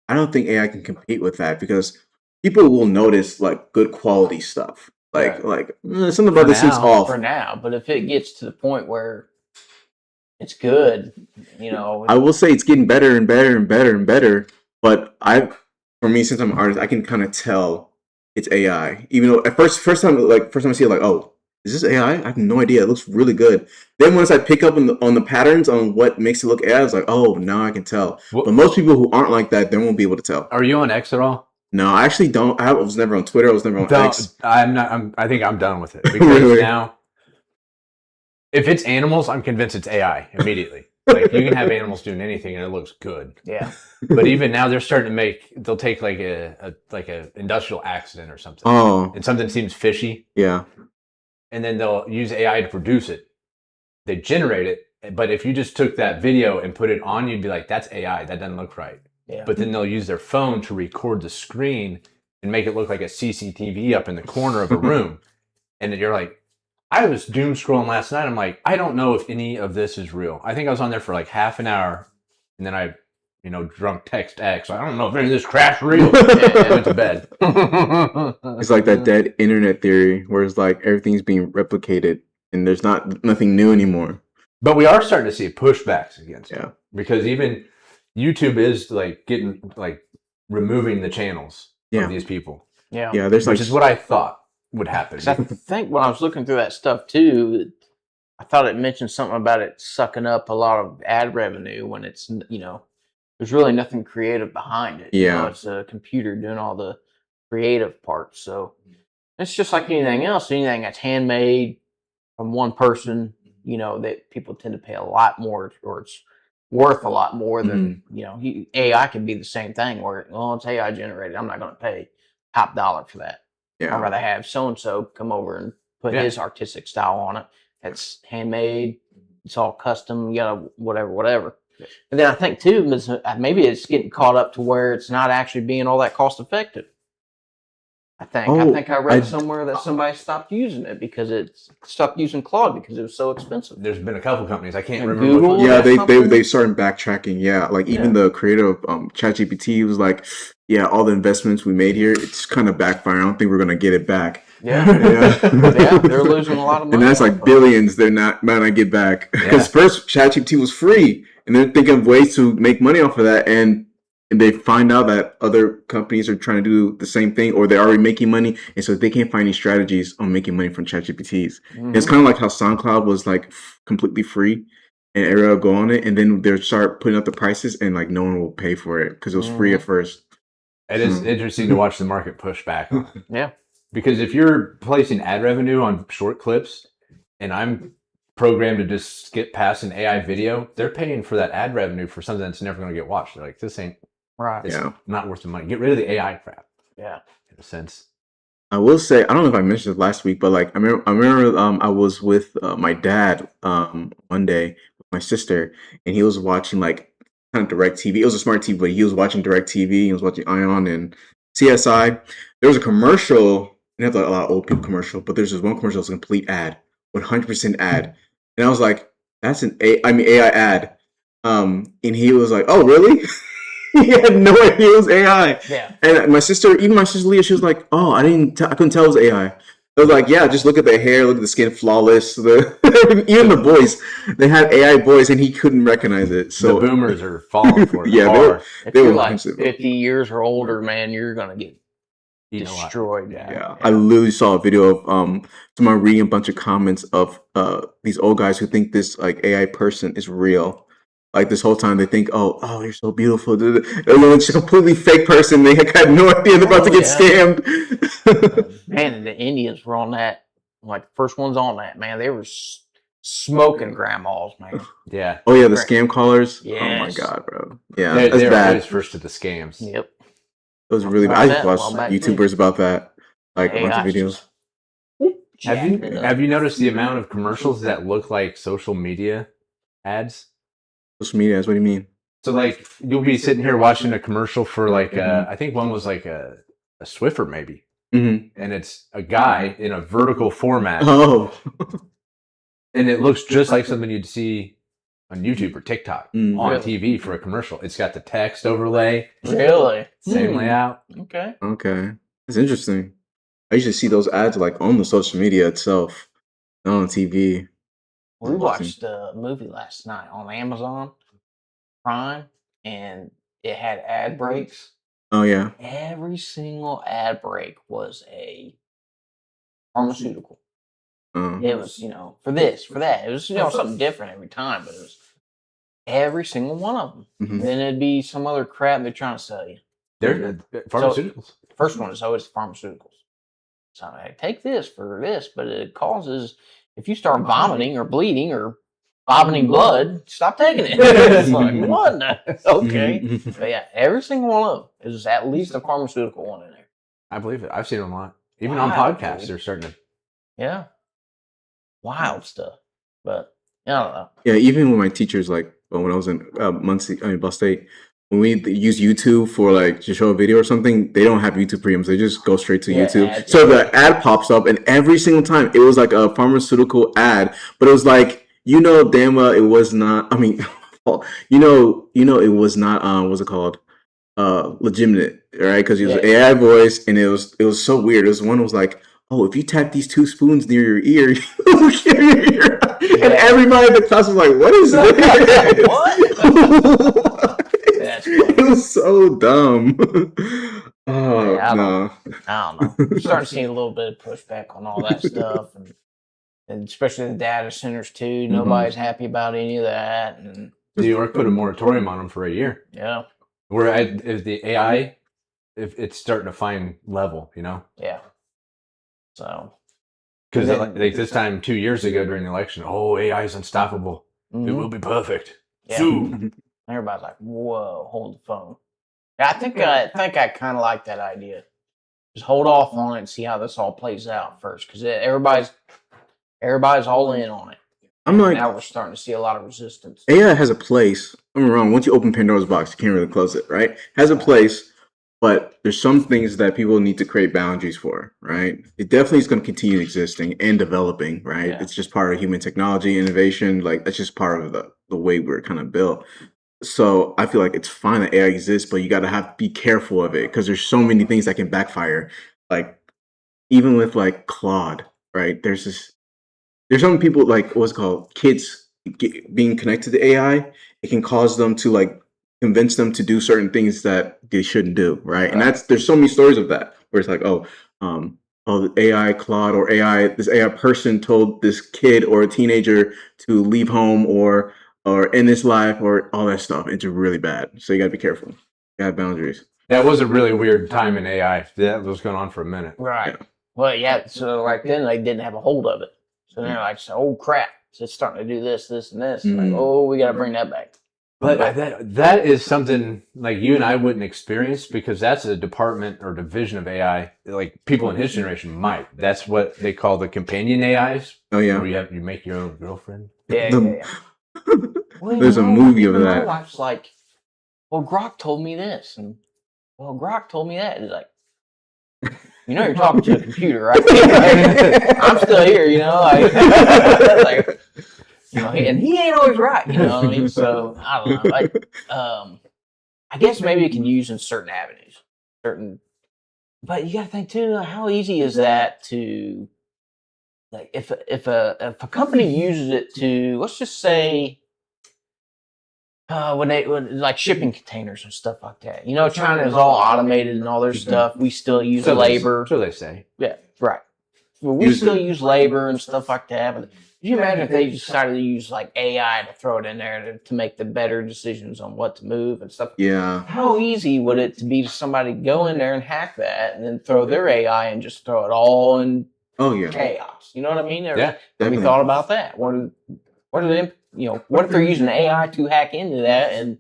Speaker 1: I don't think AI can compete with that because people will notice like good quality stuff. Something about this seems off
Speaker 3: for now. But if it gets to the point where it's good,
Speaker 1: I will say it's getting better and better and better and better. But for me, since I'm an artist, I can kind of tell it's AI. Even though at first time I see it, like, oh, is this AI? I have no idea. It looks really good. Then once I pick up on the patterns on what makes it look AI, I was like, oh, now I can tell. But most people who aren't like that, they won't be able to tell.
Speaker 2: Are you on X at all?
Speaker 1: No, I actually don't. I was never on Twitter. I was never on X.
Speaker 2: I'm not. I think I'm done with it because now. If it's animals, I'm convinced it's AI immediately. Like you can have animals doing anything and it looks good.
Speaker 3: Yeah.
Speaker 2: But even now they're starting to they'll take like a industrial accident or something.
Speaker 1: Oh.
Speaker 2: And something seems fishy.
Speaker 1: Yeah.
Speaker 2: And then they'll use AI to produce it. They generate it But if you just took that video and put it on, you'd be like, that's AI. That doesn't look right.
Speaker 3: Yeah.
Speaker 2: But then they'll use their phone to record the screen and make it look like a CCTV up in the corner of a room. And then you're like, I was doom scrolling last night. I'm like, I don't know if any of this is real. I think I was on there for like half an hour, and then I, drunk text X. I don't know if any of this crap's real. And I went to bed.
Speaker 1: It's like that dead internet theory, where it's like everything's being replicated and there's nothing new anymore.
Speaker 2: But we are starting to see pushbacks against it.
Speaker 1: Yeah.
Speaker 2: Because even YouTube is like removing the channels of these people.
Speaker 3: Yeah.
Speaker 1: Yeah, there's
Speaker 2: which is what I thought would happen.
Speaker 3: 'Cause I think when I was looking through that stuff too, I thought it mentioned something about it sucking up a lot of ad revenue when it's, there's really nothing creative behind it.
Speaker 1: Yeah.
Speaker 3: It's a computer doing all the creative parts. So it's just like anything else. Anything that's handmade from one person, that people tend to pay a lot more, or it's worth a lot more than, AI can be the same thing where, it's AI generated. I'm not going to pay top dollar for that.
Speaker 1: Yeah.
Speaker 3: I'd rather have so-and-so come over and put his artistic style on it. It's handmade. It's all custom, whatever. And then I think too, maybe it's getting caught up to where it's not actually being all that cost effective. I think I read somewhere that somebody stopped using it because it stopped using Claude because it was so expensive.
Speaker 2: There's been a couple companies, I can't remember.
Speaker 3: Google,
Speaker 1: yeah, they started backtracking. Yeah, like even the creator of ChatGPT was like, yeah, all the investments we made here, it's kind of backfiring. I don't think we're gonna get it back.
Speaker 3: Yeah, they're losing a lot of money.
Speaker 1: And that's like billions they're might not get back. Because first ChatGPT was free, and they're thinking of ways to make money off of that, and they find out that other companies are trying to do the same thing, or they're already making money, and so they can't find any strategies on making money from ChatGPTs. Mm-hmm. It's kind of like how SoundCloud was like completely free, and everyone will go on it, and then they'll start putting up the prices, and like no one will pay for it because it was free at first.
Speaker 2: It is interesting to watch the market push back on it.
Speaker 3: Yeah.
Speaker 2: Because if you're placing ad revenue on short clips, and I'm programmed to just skip past an AI video, they're paying for that ad revenue for something that's never going to get watched. They're like, this ain't not worth the money. Get rid of the AI crap.
Speaker 3: Yeah,
Speaker 2: in a sense.
Speaker 1: I will say, I don't know if I mentioned it last week, but like I remember I was with my dad one day with my sister, and he was watching like kind of Direct TV. It was a smart TV, but he was watching Direct TV. He was watching Ion and CSI. There was a commercial. And have a lot of old people commercial, but there's this one commercial that's a complete ad, 100% ad, and I was like, "That's an AI ad." And he was like, "Oh, really?" He had no idea it was AI.
Speaker 3: Yeah.
Speaker 1: And my sister Leah, she was like, "Oh, I couldn't tell it was AI." I was like, "Yeah, just look at the hair, look at the skin, flawless." Even the voice, they had AI voice, and he couldn't recognize it. So
Speaker 2: the boomers are falling for it.
Speaker 1: Yeah,
Speaker 3: if you're like 50 years or older, man, you're gonna get destroyed.
Speaker 1: Yeah. I literally saw a video of someone reading a bunch of comments of these old guys who think this like AI person is real. Like this whole time they think, oh, you're so beautiful. And it's just a completely fake person. They had no idea they're about to get scammed.
Speaker 3: Man, the Indians were on that, like the first ones on that, man. They were smoking grandmas, man.
Speaker 2: Yeah.
Speaker 1: Oh yeah, the scam callers.
Speaker 3: Yes.
Speaker 1: Oh my god, bro. Yeah,
Speaker 2: that's
Speaker 1: bad.
Speaker 2: Always first to the scams.
Speaker 3: Yep.
Speaker 1: It was really bad. I watched YouTubers about that, like a bunch of videos.
Speaker 2: Have you noticed the amount of commercials that look like social media ads?
Speaker 1: Social media ads? What do you mean?
Speaker 2: So like you'll be sitting here watching a commercial for like I think one was like a Swiffer maybe, and it's a guy in a vertical format.
Speaker 1: Oh,
Speaker 2: and it looks just like something you'd see on YouTube or TikTok on TV for a commercial. It's got the text overlay.
Speaker 3: Really?
Speaker 2: Same layout.
Speaker 3: Okay.
Speaker 1: It's interesting. I usually see those ads like on the social media itself, not on TV.
Speaker 3: We watched a movie last night on Amazon Prime, and it had ad breaks.
Speaker 1: Oh yeah.
Speaker 3: Every single ad break was a pharmaceutical. It was, for this, for that. It was, something different every time, but it was every single one of them. Mm-hmm. Then it'd be some other crap they're trying to sell you.
Speaker 2: They're pharmaceuticals.
Speaker 3: So, the first one is always pharmaceuticals. So I take this for this, but it causes, if you start vomiting or bleeding or vomiting blood, stop taking it. It's like, what? Okay. But yeah, every single one of them is at least a pharmaceutical one in there.
Speaker 2: I believe it. I've seen them a lot. Even on podcasts, they're starting to.
Speaker 3: Yeah. Wild stuff. But I don't know.
Speaker 1: Yeah, even with my teachers, like when I was in Ball State, when we use YouTube for like to show a video or something, they don't have YouTube Premiums. They just go straight to YouTube.
Speaker 3: ads.
Speaker 1: So the ad pops up, and every single time it was like a pharmaceutical ad, but it was like damn well it was not. I mean, it was not. What's it called? Legitimate, right? Because it was an AI voice, and it was so weird. It was one was like, oh, if you tap these 2 spoons near your ear, you'll hear your ear. And everybody in the class was like, what is this?
Speaker 3: What? That's funny.
Speaker 1: It was so dumb. Oh,
Speaker 3: Yeah,
Speaker 1: no.
Speaker 3: I don't know. I'm starting to see a little bit of pushback on all that stuff, and especially the data centers too. Nobody's happy about any of that. And
Speaker 2: New York put a moratorium on them for a year.
Speaker 3: yeah,
Speaker 2: If the AI, if it's starting to find level,
Speaker 3: yeah. So
Speaker 2: because like this time 2 years ago during the election, AI is unstoppable. It will be perfect.
Speaker 3: Yeah.
Speaker 2: Soon.
Speaker 3: Everybody's like, "Whoa, hold the phone." Yeah, I think I kind of like that idea. Just hold off on it and see how this all plays out first, because everybody's all in on it.
Speaker 1: I'm like,
Speaker 3: now we're starting to see a lot of resistance.
Speaker 1: AI has a place. I'm wrong. Once you open Pandora's box, you can't really close it, right? Has a place, but there's some things that people need to create boundaries for, right? It definitely is going to continue existing and developing, right?
Speaker 3: Yeah.
Speaker 1: It's just part of human technology, innovation. Like that's just part of the way we're kind of built. So I feel like it's fine that AI exists, but you got to be careful of it because there's so many things that can backfire. Like even with like Claude, right? There's some people like what's it called kids being connected to AI. It can cause them to like convince them to do certain things that they shouldn't do, right? And there's so many stories of that where it's like, the AI Claude or this AI person told this kid or a teenager to leave home or end his life or all that stuff. It's really bad. So you gotta be careful. You gotta have boundaries.
Speaker 2: That was a really weird time in AI. That was going on for a minute.
Speaker 3: Right. Yeah. Well, yeah. So like then they didn't have a hold of it. So they're like, oh crap! So it's starting to do this, and this. Like, oh, we got to bring that back.
Speaker 2: But that is something like you and I wouldn't experience because that's a department or division of AI. Like people in his generation might. That's what they call the companion AIs.
Speaker 1: Oh yeah.
Speaker 2: Where you make your own girlfriend.
Speaker 3: Yeah. Well,
Speaker 1: there's a movie of that.
Speaker 3: My wife's like, well, Grok told me this, and well, Grok told me that. It's like, you're talking to a computer, right? I'm still here, like, and he ain't always right, what I mean? So I don't know. Like, I guess maybe it can use in certain avenues, but you got to think too, how easy is that to, like, if a company uses it to, let's just say, when like shipping containers and stuff like that. China is all automated and all their stuff. We still use labor.
Speaker 2: So they say.
Speaker 3: Yeah, right. Well, we still use labor and stuff like that. But could you imagine if they decided to use like AI to throw it in there to make the better decisions on what to move and stuff?
Speaker 1: Yeah.
Speaker 3: How easy would it to be to somebody go in there and hack that and then throw their AI and just throw it all in chaos? You know what I mean?
Speaker 2: Yeah.
Speaker 3: Have you thought about that? What are them? What if they're using AI to hack into that and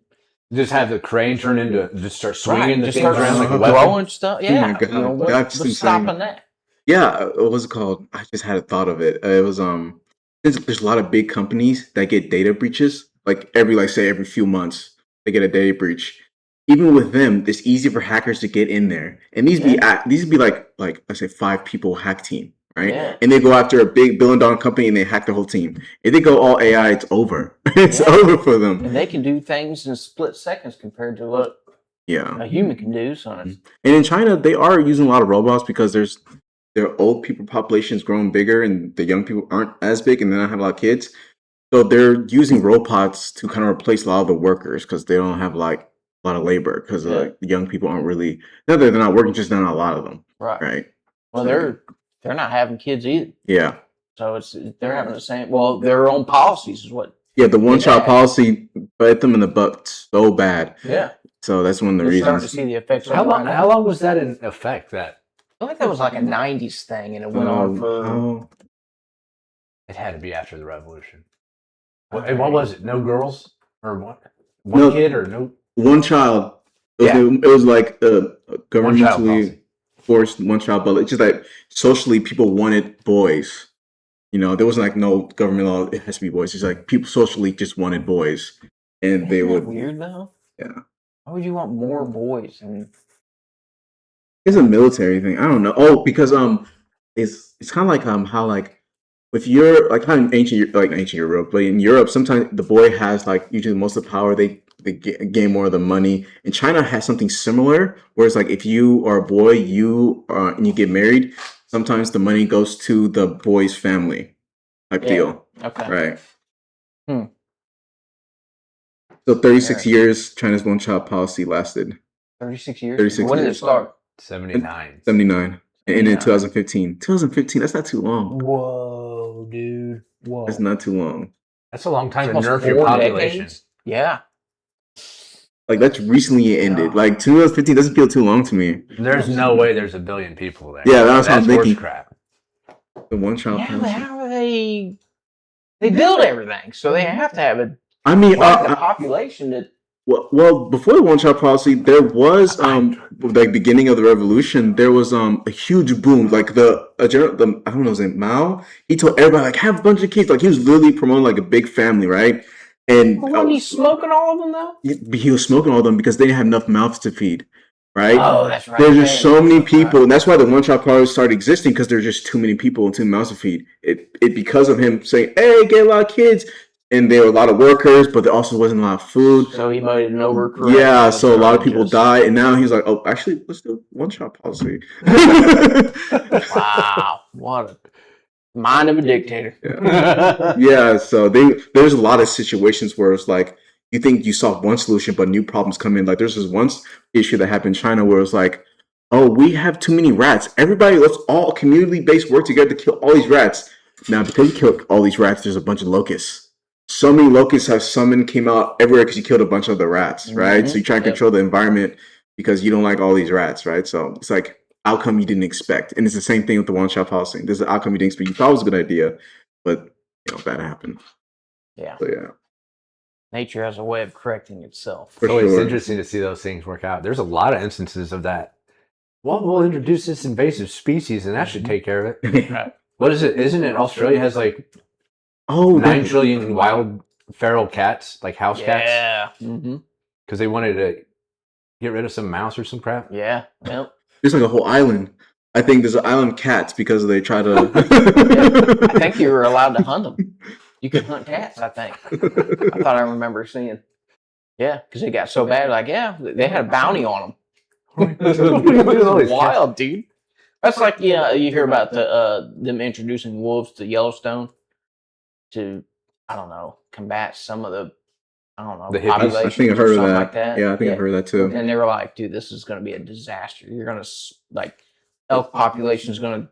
Speaker 2: just have the crane turn into just start swinging the things
Speaker 3: start
Speaker 2: around like a
Speaker 3: throwing
Speaker 2: weapon?
Speaker 3: stuff? Yeah,
Speaker 1: oh my God.
Speaker 3: What's stopping that?
Speaker 1: Yeah, what was it called? I just had a thought of it. It was since there's a lot of big companies that get data breaches, like every few months they get a data breach. Even with them, it's easy for hackers to get in there, and these be like let's say 5 people hack team. Right? Yeah. And they go after a big billion-dollar company and they hack the whole team. If they go all AI, it's over. It's over for them.
Speaker 3: And they can do things in split seconds compared to what a human can do. So
Speaker 1: and in China, they are using a lot of robots because their old people population is growing bigger and the young people aren't as big and they don't have a lot of kids. So they're using robots to kind of replace a lot of the workers because they don't have like a lot of labor because the young people aren't really, not that they're not working, just not a lot of them. Right.
Speaker 3: Well, they're not having kids either.
Speaker 1: Yeah.
Speaker 3: So they're having the same. Well, their own policies is what.
Speaker 1: Yeah, the one-child policy bit them in the butt so bad.
Speaker 3: Yeah.
Speaker 1: So that's one of the reasons.
Speaker 3: Starting to see the effects.
Speaker 2: How long was that in effect?
Speaker 3: I feel like that was like a '90s thing, and it went on for.
Speaker 2: It had to be after the revolution. What was it? No girls or what? One kid or no?
Speaker 1: One child. It was like governmentally forced one child, but it's just like socially people wanted boys. there wasn't like no government law. It has to be boys. It's like people socially just wanted boys, and they
Speaker 3: Isn't that
Speaker 1: would.
Speaker 3: weird though?
Speaker 1: Yeah.
Speaker 3: Why would you want more boys? And
Speaker 1: It's a military thing. I don't know. Oh, because it's kind of like how like if you're like kind of ancient Europe, but in Europe sometimes the boy has like usually most of the power. They gain more of the money. And China has something similar, whereas like if you are a boy, and you get married, sometimes the money goes to the boy's family type deal.
Speaker 3: Okay.
Speaker 1: Right.
Speaker 3: Hmm.
Speaker 1: So 36 years, China's one-child policy lasted.
Speaker 3: 36 years.
Speaker 1: 36
Speaker 3: When did it
Speaker 1: years.
Speaker 3: start?
Speaker 2: 79.
Speaker 1: 79. And in
Speaker 3: 79.
Speaker 1: 2015. 2015, that's not too long.
Speaker 3: Whoa, dude. Whoa.
Speaker 1: That's not too long.
Speaker 2: That's a long time to
Speaker 3: Almost
Speaker 2: nerf your
Speaker 3: 4
Speaker 2: population.
Speaker 3: decades? Yeah.
Speaker 1: Like that's recently ended. Like 2015 doesn't feel too long to me.
Speaker 2: There's no way there's a billion people there.
Speaker 1: Yeah, that's what I'm
Speaker 2: horse
Speaker 1: thinking.
Speaker 2: crap.
Speaker 1: The one-child
Speaker 3: Yeah, but
Speaker 1: policy.
Speaker 3: how are they? They build everything, so they have to have
Speaker 1: I mean,
Speaker 3: the population that.
Speaker 1: well, before the one-child policy, there was like beginning of the revolution, there was a huge boom. Like I don't know his name, Mao. He told everybody like have a bunch of kids. Like he was literally promoting like a big family, right? And
Speaker 3: Wasn't he smoking all of them though?
Speaker 1: he was smoking all of them because they didn't have enough mouths to feed, right?
Speaker 3: Oh, that's right.
Speaker 1: There's just so many people, and that's why the one-child policy started existing because there's just too many people and too many mouths to feed. It because of him saying, "Hey, get a lot of kids." And there were a lot of workers, but there also wasn't a lot of food.
Speaker 3: So he made an overcorrection.
Speaker 1: Yeah, so a lot of people died, and now he's like, "Oh, actually, let's do one-child policy."
Speaker 3: Wow, what a mind of a dictator.
Speaker 1: Yeah, so there's a lot of situations where it's like you think you solve one solution, but new problems come in. Like there's this one issue that happened in China where it's like, "Oh, we have too many rats. Everybody, let's all community-based work together to kill all these rats." Now, because you killed all these rats, there's a bunch of locusts. So many locusts came out everywhere because you killed a bunch of the rats, right? So you try to control the environment because you don't like all these rats, right? So it's like outcome you didn't expect. And it's the same thing with the one-child policy. There's an outcome you didn't expect. You thought it was a good idea, but bad happened.
Speaker 3: Yeah.
Speaker 1: So yeah.
Speaker 3: Nature has a way of correcting itself.
Speaker 1: For
Speaker 2: So it's
Speaker 1: sure.
Speaker 2: interesting to see those things work out. There's a lot of instances of that. Well, we'll introduce this invasive species and that should take care of it. What is it? Isn't it Australia has like 9 trillion wild feral cats, like house cats?
Speaker 3: Yeah. Mm-hmm.
Speaker 2: Because they wanted to get rid of some mouse or some crap.
Speaker 3: Yeah. Well,
Speaker 1: there's like a whole island. I think there's an island of cats because they try to.
Speaker 3: I think you were allowed to hunt them. You could hunt cats, I think. I thought I remember seeing. Yeah, because it got so bad. Like, yeah, they had a bounty on them. Wild, dude. That's like, you hear about them introducing wolves to Yellowstone to, I don't know, combat some of the population.
Speaker 1: I think I heard of that.
Speaker 3: Like that.
Speaker 1: Yeah, I think I heard that too.
Speaker 3: And they were like, dude, this is going to be a disaster. You're going to, like, elk population is going to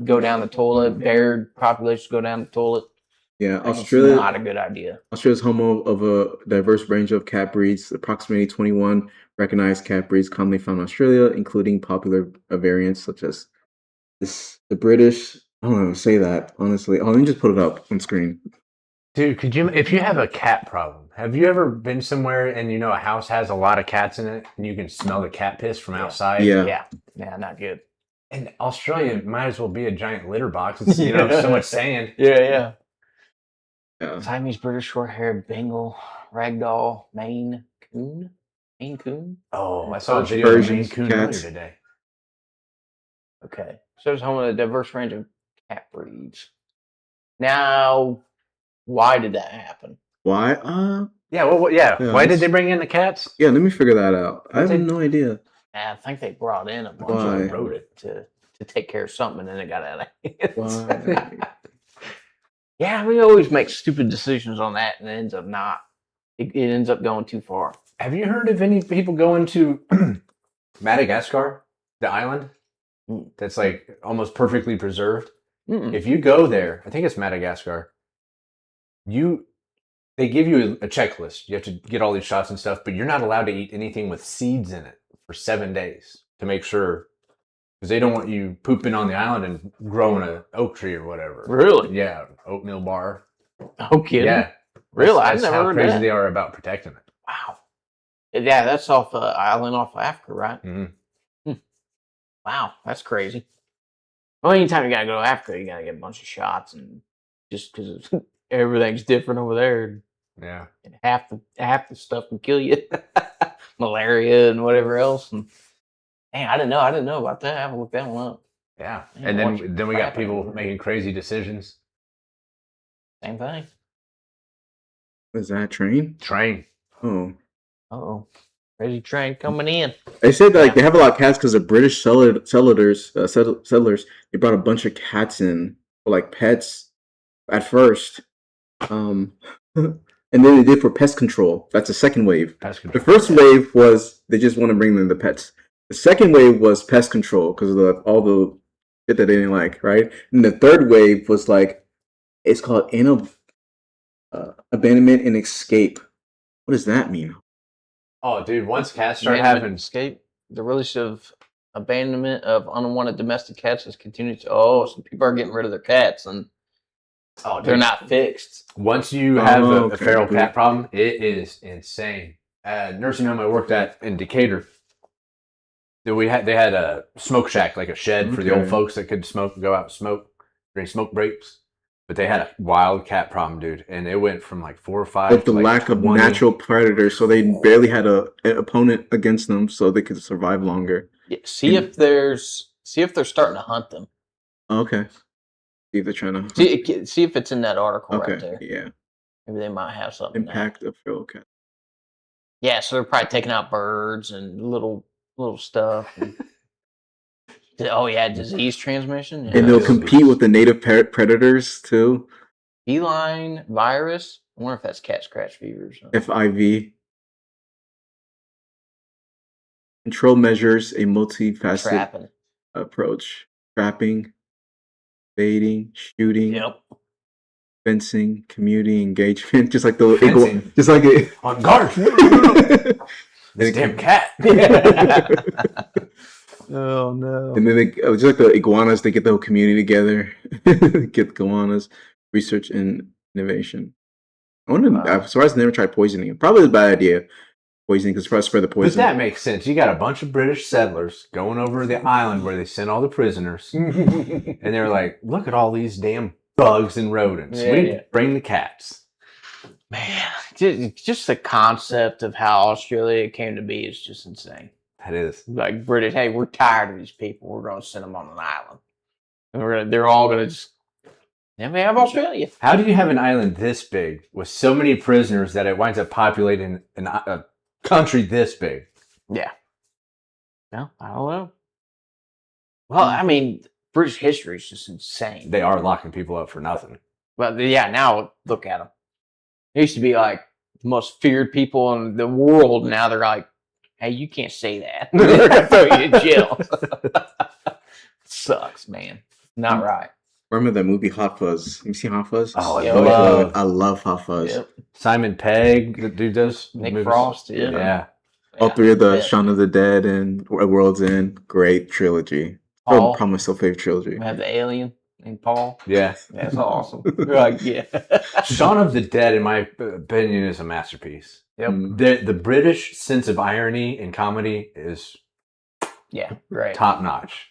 Speaker 3: go down the toilet. Bear population go down the toilet.
Speaker 1: Yeah,
Speaker 3: Australia. Not a good idea.
Speaker 1: Australia's home of a diverse range of cat breeds. Approximately 21 recognized cat breeds commonly found in Australia, including popular variants such as the British. I don't know how to say that, honestly. Oh, let me just put it up on screen.
Speaker 2: Dude, if you have a cat problem, have you ever been somewhere and a house has a lot of cats in it and you can smell the cat piss from outside?
Speaker 3: Yeah, not good.
Speaker 2: And Australia might as well be a giant litter box. It's so much sand.
Speaker 3: Yeah. Siamese, British, short-haired, Bengal, Ragdoll, Maine Coon.
Speaker 2: Oh, I saw a video of Maine Coon earlier today.
Speaker 3: Okay, so it's home of a diverse range of cat breeds. Now, why did that happen?
Speaker 1: Why?
Speaker 2: Why did they bring in the cats?
Speaker 1: Yeah, let me figure that out. I have no idea.
Speaker 3: I think they brought in a bunch of rodent to take care of something, and then it got out of hands.
Speaker 1: Why?
Speaker 3: Yeah, we always make stupid decisions on that, and it ends up not. It ends up going too far.
Speaker 2: Have you heard of any people going to Madagascar, the island that's like almost perfectly preserved?
Speaker 3: Mm-mm.
Speaker 2: If you go there, I think it's Madagascar. They give you a checklist. You have to get all these shots and stuff, but you're not allowed to eat anything with seeds in it for 7 days to make sure, because they don't want you pooping on the island and growing an oak tree or whatever.
Speaker 3: Really?
Speaker 2: Yeah, oatmeal bar.
Speaker 3: No kidding.
Speaker 2: Yeah,
Speaker 3: really.
Speaker 2: That's
Speaker 3: I've never
Speaker 2: how
Speaker 3: heard
Speaker 2: crazy
Speaker 3: that.
Speaker 2: they are about protecting it.
Speaker 3: Wow. Yeah, that's off island off Africa, right?
Speaker 2: Mm-hmm.
Speaker 3: Wow, that's crazy. Well, anytime you gotta go to Africa, you gotta get a bunch of shots and just because everything's different over there.
Speaker 2: Yeah.
Speaker 3: And half the stuff can kill you, malaria and whatever else. And man, I didn't know about that. I haven't looked that one up.
Speaker 2: Yeah.
Speaker 3: Man,
Speaker 2: And
Speaker 3: watch
Speaker 2: then we got
Speaker 3: crap out
Speaker 2: people
Speaker 3: of it.
Speaker 2: making crazy decisions.
Speaker 3: Same thing.
Speaker 1: Was that train?
Speaker 2: Train.
Speaker 1: Oh.
Speaker 3: Oh, crazy train coming in.
Speaker 1: They said like they have a lot of cats because the British settlers, they brought a bunch of cats in for like pets at first, and then they did for pest control. That's the second wave.
Speaker 2: Pest
Speaker 1: The
Speaker 2: control.
Speaker 1: first wave was they just want to bring in the pets. The second wave was pest control because of all the shit that they didn't like, right? And the third wave was like it's called abandonment and escape. What does that mean?
Speaker 2: Oh, dude, once cats start
Speaker 3: Abandonment
Speaker 2: having...
Speaker 3: escape, the release of abandonment of unwanted domestic cats has continued to. Oh, so people are getting rid of their cats and
Speaker 2: Oh,
Speaker 3: they're
Speaker 2: dude.
Speaker 3: not fixed.
Speaker 2: Once you have a
Speaker 1: okay.
Speaker 2: feral cat problem, it is insane. Nursing home I worked at in Decatur, they had a smoke shack, like a shed for the old
Speaker 1: Okay.
Speaker 2: folks that could go out and smoke during smoke breaks. But they had a wild cat problem, dude, and it went from like 4 or 5
Speaker 1: With
Speaker 2: to
Speaker 1: the
Speaker 2: like
Speaker 1: lack of
Speaker 2: 20.
Speaker 1: natural predators, so they barely had an opponent against them, so they could survive longer.
Speaker 3: Yeah, see if they're starting to hunt them.
Speaker 1: Okay. See if they're trying to.
Speaker 3: See if it's in that article right
Speaker 1: Okay.
Speaker 3: there.
Speaker 1: Yeah.
Speaker 3: Maybe they might have something.
Speaker 1: Impact of feral cat.
Speaker 3: Yeah, so they're probably taking out birds and little stuff. And, oh yeah, disease transmission. Yeah.
Speaker 1: And they'll compete with the native predators too.
Speaker 3: Feline virus. I wonder if that's cat scratch fever or something.
Speaker 1: FIV. Control measures a multifaceted
Speaker 3: Trapping.
Speaker 1: approach. Trapping, baiting, shooting,
Speaker 3: Yep.
Speaker 1: fencing, community engagement, just like the
Speaker 2: Fencing?
Speaker 1: just like it.
Speaker 2: On guard. This damn cat.
Speaker 3: Oh no.
Speaker 1: And then they just like the iguanas, they get the whole community together, get the iguanas, research and innovation. I'm surprised they never tried poisoning. Probably a bad idea. Poisoning because probably spread the
Speaker 2: But
Speaker 1: poison.
Speaker 2: that makes sense. You got a bunch of British settlers going over to the island where they sent all the prisoners. And they're like, look at all these damn bugs and rodents.
Speaker 3: Yeah,
Speaker 2: We
Speaker 3: yeah.
Speaker 2: bring the cats.
Speaker 3: Man, just the concept of how Australia came to be is just insane.
Speaker 2: That is.
Speaker 3: Like British, hey, we're tired of these people. We're going to send them on an island, and they're all going to just. Then we have Australia.
Speaker 2: How do you have an island this big with so many prisoners that it winds up populating a country this big?
Speaker 3: Yeah. No, I don't know. Well, I mean, British history is just insane.
Speaker 2: They are locking people up for nothing.
Speaker 3: But yeah, now look at them. They used to be like the most feared people in the world. Now they're like, hey, you can't say that. They're gonna throw you in jail. Sucks, man. Not right.
Speaker 1: Remember that movie Hot Fuzz? You see Hot Fuzz?
Speaker 2: Oh,
Speaker 3: yeah.
Speaker 1: I love Hot Fuzz.
Speaker 3: Yep.
Speaker 2: Simon Pegg, the dude does
Speaker 3: Nick
Speaker 2: movies.
Speaker 3: Frost, yeah.
Speaker 2: Yeah.
Speaker 1: All three of the
Speaker 3: Yeah.
Speaker 1: Shaun of the Dead and World's End, great trilogy.
Speaker 3: Paul.
Speaker 1: Probably my still favorite trilogy.
Speaker 3: We have the alien named Paul.
Speaker 2: Yeah.
Speaker 3: That's awesome. You're like, yeah.
Speaker 2: Shaun of the Dead, in my opinion, is a masterpiece.
Speaker 3: Yep.
Speaker 2: The British sense of irony and comedy is
Speaker 3: Yeah, great.
Speaker 2: top notch.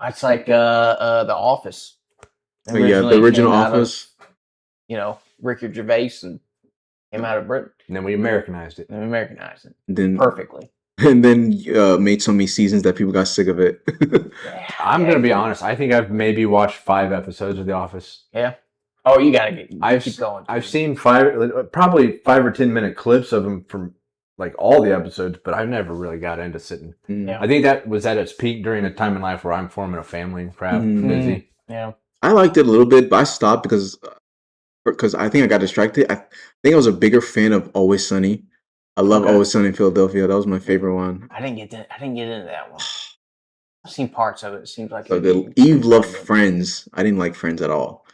Speaker 3: It's like The Office.
Speaker 1: Oh, yeah, the original
Speaker 3: came out of,
Speaker 1: Office.
Speaker 3: Ricky Gervais and came out of Britain
Speaker 2: And then we Americanized it.
Speaker 3: and Americanized it
Speaker 1: Then
Speaker 3: perfectly.
Speaker 1: and then made so many seasons that people got sick of it.
Speaker 2: I'm going to be honest. I think I've maybe watched 5 episodes of The Office.
Speaker 3: Yeah. Oh, you gotta keep going.
Speaker 2: I've seen probably 5 or 10 minute clips of them from like all the episodes, but I've never really got into sitting.
Speaker 3: Yeah.
Speaker 2: I think that was at its peak during a time in life where I'm forming a family and crap, busy.
Speaker 3: Yeah.
Speaker 1: I liked it a little bit, but I stopped because I think I got distracted. I think I was a bigger fan of Always Sunny. I love
Speaker 3: Okay.
Speaker 1: Always Sunny in Philadelphia. That was my favorite one.
Speaker 3: I didn't get into that one. I've seen parts of it. It seems like
Speaker 1: So
Speaker 3: it'd
Speaker 1: good.
Speaker 3: be
Speaker 1: Eve loved
Speaker 3: so good.
Speaker 1: Friends. I didn't like Friends at all.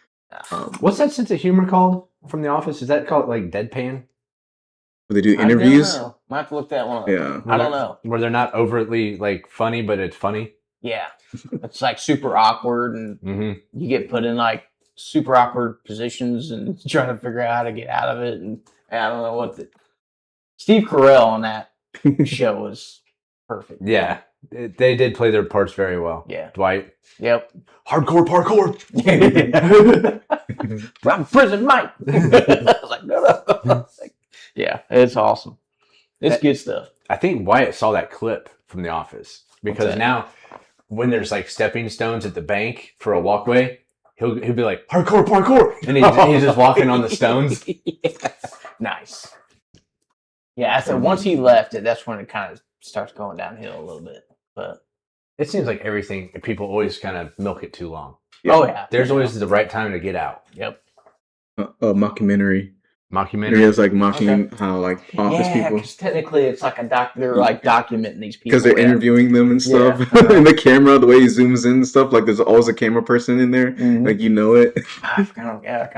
Speaker 2: What's that sense of humor called from The Office? Is that called like deadpan?
Speaker 1: Where they do
Speaker 3: I don't
Speaker 1: interviews.
Speaker 3: know. Might have to look that one up.
Speaker 1: Yeah.
Speaker 3: I don't know.
Speaker 2: Where they're not overtly like funny, but it's funny.
Speaker 3: Yeah. It's like super awkward and
Speaker 2: Mm-hmm.
Speaker 3: you get put in like super awkward positions and trying to figure out how to get out of it. And I don't know Steve Carell on that show was perfect.
Speaker 2: Yeah. They did play their parts very well.
Speaker 3: Yeah.
Speaker 2: Dwight.
Speaker 3: Yep.
Speaker 2: Hardcore parkour.
Speaker 3: I'm prison Mike. I was like, no. Like, yeah, it's awesome. It's good stuff.
Speaker 2: I think Wyatt saw that clip from The Office because now when there's like stepping stones at the bank for a walkway, he'll be like hardcore parkour, and he's just walking on the stones.
Speaker 3: Yeah. Nice. Yeah, so once he left it, that's when it kind of starts going downhill a little bit. But
Speaker 2: it seems like everything people always kind of milk it too long.
Speaker 1: Yeah.
Speaker 3: Oh yeah,
Speaker 2: there's always the right time to get out.
Speaker 3: Yep.
Speaker 1: Mockumentary.
Speaker 2: Mockumentary.
Speaker 1: It's like mocking how like office people.
Speaker 3: Because technically it's like they're like documenting these people
Speaker 1: Because they're interviewing them and stuff. And the camera, the way he zooms in and stuff, like there's always a camera person in there.
Speaker 3: Mm-hmm.
Speaker 1: Like you know it.
Speaker 3: I kind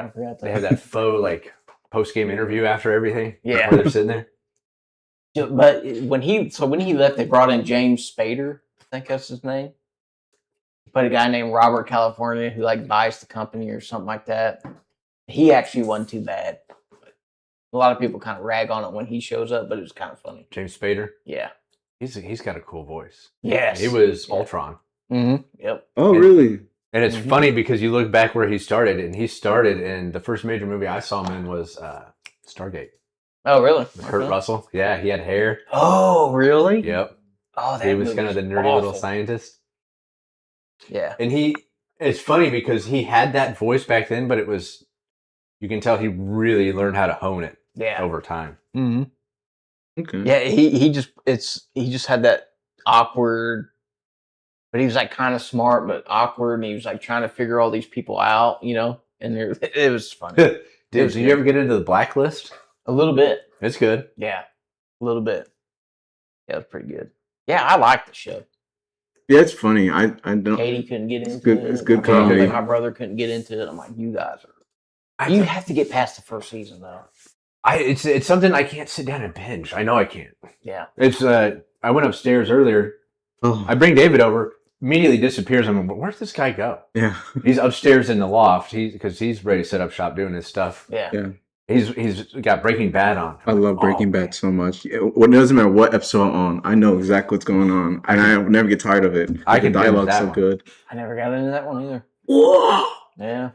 Speaker 3: of forgot that.
Speaker 2: They have that faux like post game interview after everything.
Speaker 3: Yeah.
Speaker 2: Where they're sitting there.
Speaker 3: But when he left, they brought in James Spader. I think that's his name. But a guy named Robert California who like buys the company or something like that. He actually wasn't too bad. A lot of people kind of rag on it when he shows up, but it was kind of funny.
Speaker 2: James Spader.
Speaker 3: Yeah.
Speaker 2: He's got a cool voice.
Speaker 3: Yes.
Speaker 2: He was Ultron.
Speaker 3: Mm-hmm. Yep.
Speaker 1: Oh, really?
Speaker 2: And it's funny because you look back where he started, and the first major movie I saw him in was Stargate.
Speaker 3: Oh, really?
Speaker 2: With Kurt Russell. Yeah, he had hair.
Speaker 3: Oh, really?
Speaker 2: Yep.
Speaker 3: Oh, that
Speaker 2: he was kind of the nerdy little scientist.
Speaker 3: Yeah.
Speaker 2: And it's funny because he had that voice back then, but you can tell he really learned how to hone it over time.
Speaker 3: Mm-hmm.
Speaker 1: Okay.
Speaker 3: Yeah, he just had that awkward, but he was like kind of smart but awkward, and he was like trying to figure all these people out, you know. And it was funny.
Speaker 2: Dude, did you ever get into the Blacklist?
Speaker 3: A little bit.
Speaker 2: It's good.
Speaker 3: Yeah, a little bit. Yeah, it was pretty good. Yeah, I like the show.
Speaker 1: Yeah, it's funny. I don't.
Speaker 3: Katie couldn't get into it.
Speaker 1: It's good comedy.
Speaker 3: My brother couldn't get into it. I'm like, you guys are. You have to get past the first season though.
Speaker 2: It's something I can't sit down and binge. I know I can't.
Speaker 3: Yeah.
Speaker 2: It's I went upstairs earlier.
Speaker 1: Oh.
Speaker 2: I bring David over. Immediately disappears. I'm like, where's this guy go?
Speaker 1: Yeah.
Speaker 2: He's upstairs in the loft. Because he's ready to set up shop doing his stuff.
Speaker 3: Yeah.
Speaker 1: Yeah.
Speaker 2: He's got Breaking Bad on.
Speaker 1: I love Breaking Bad so much. It doesn't matter what episode I'm on. I know exactly what's going on, and I never get tired of it.
Speaker 2: I can
Speaker 1: the dialogue's so good.
Speaker 3: I never got into that one either.
Speaker 1: Whoa!
Speaker 3: Yeah.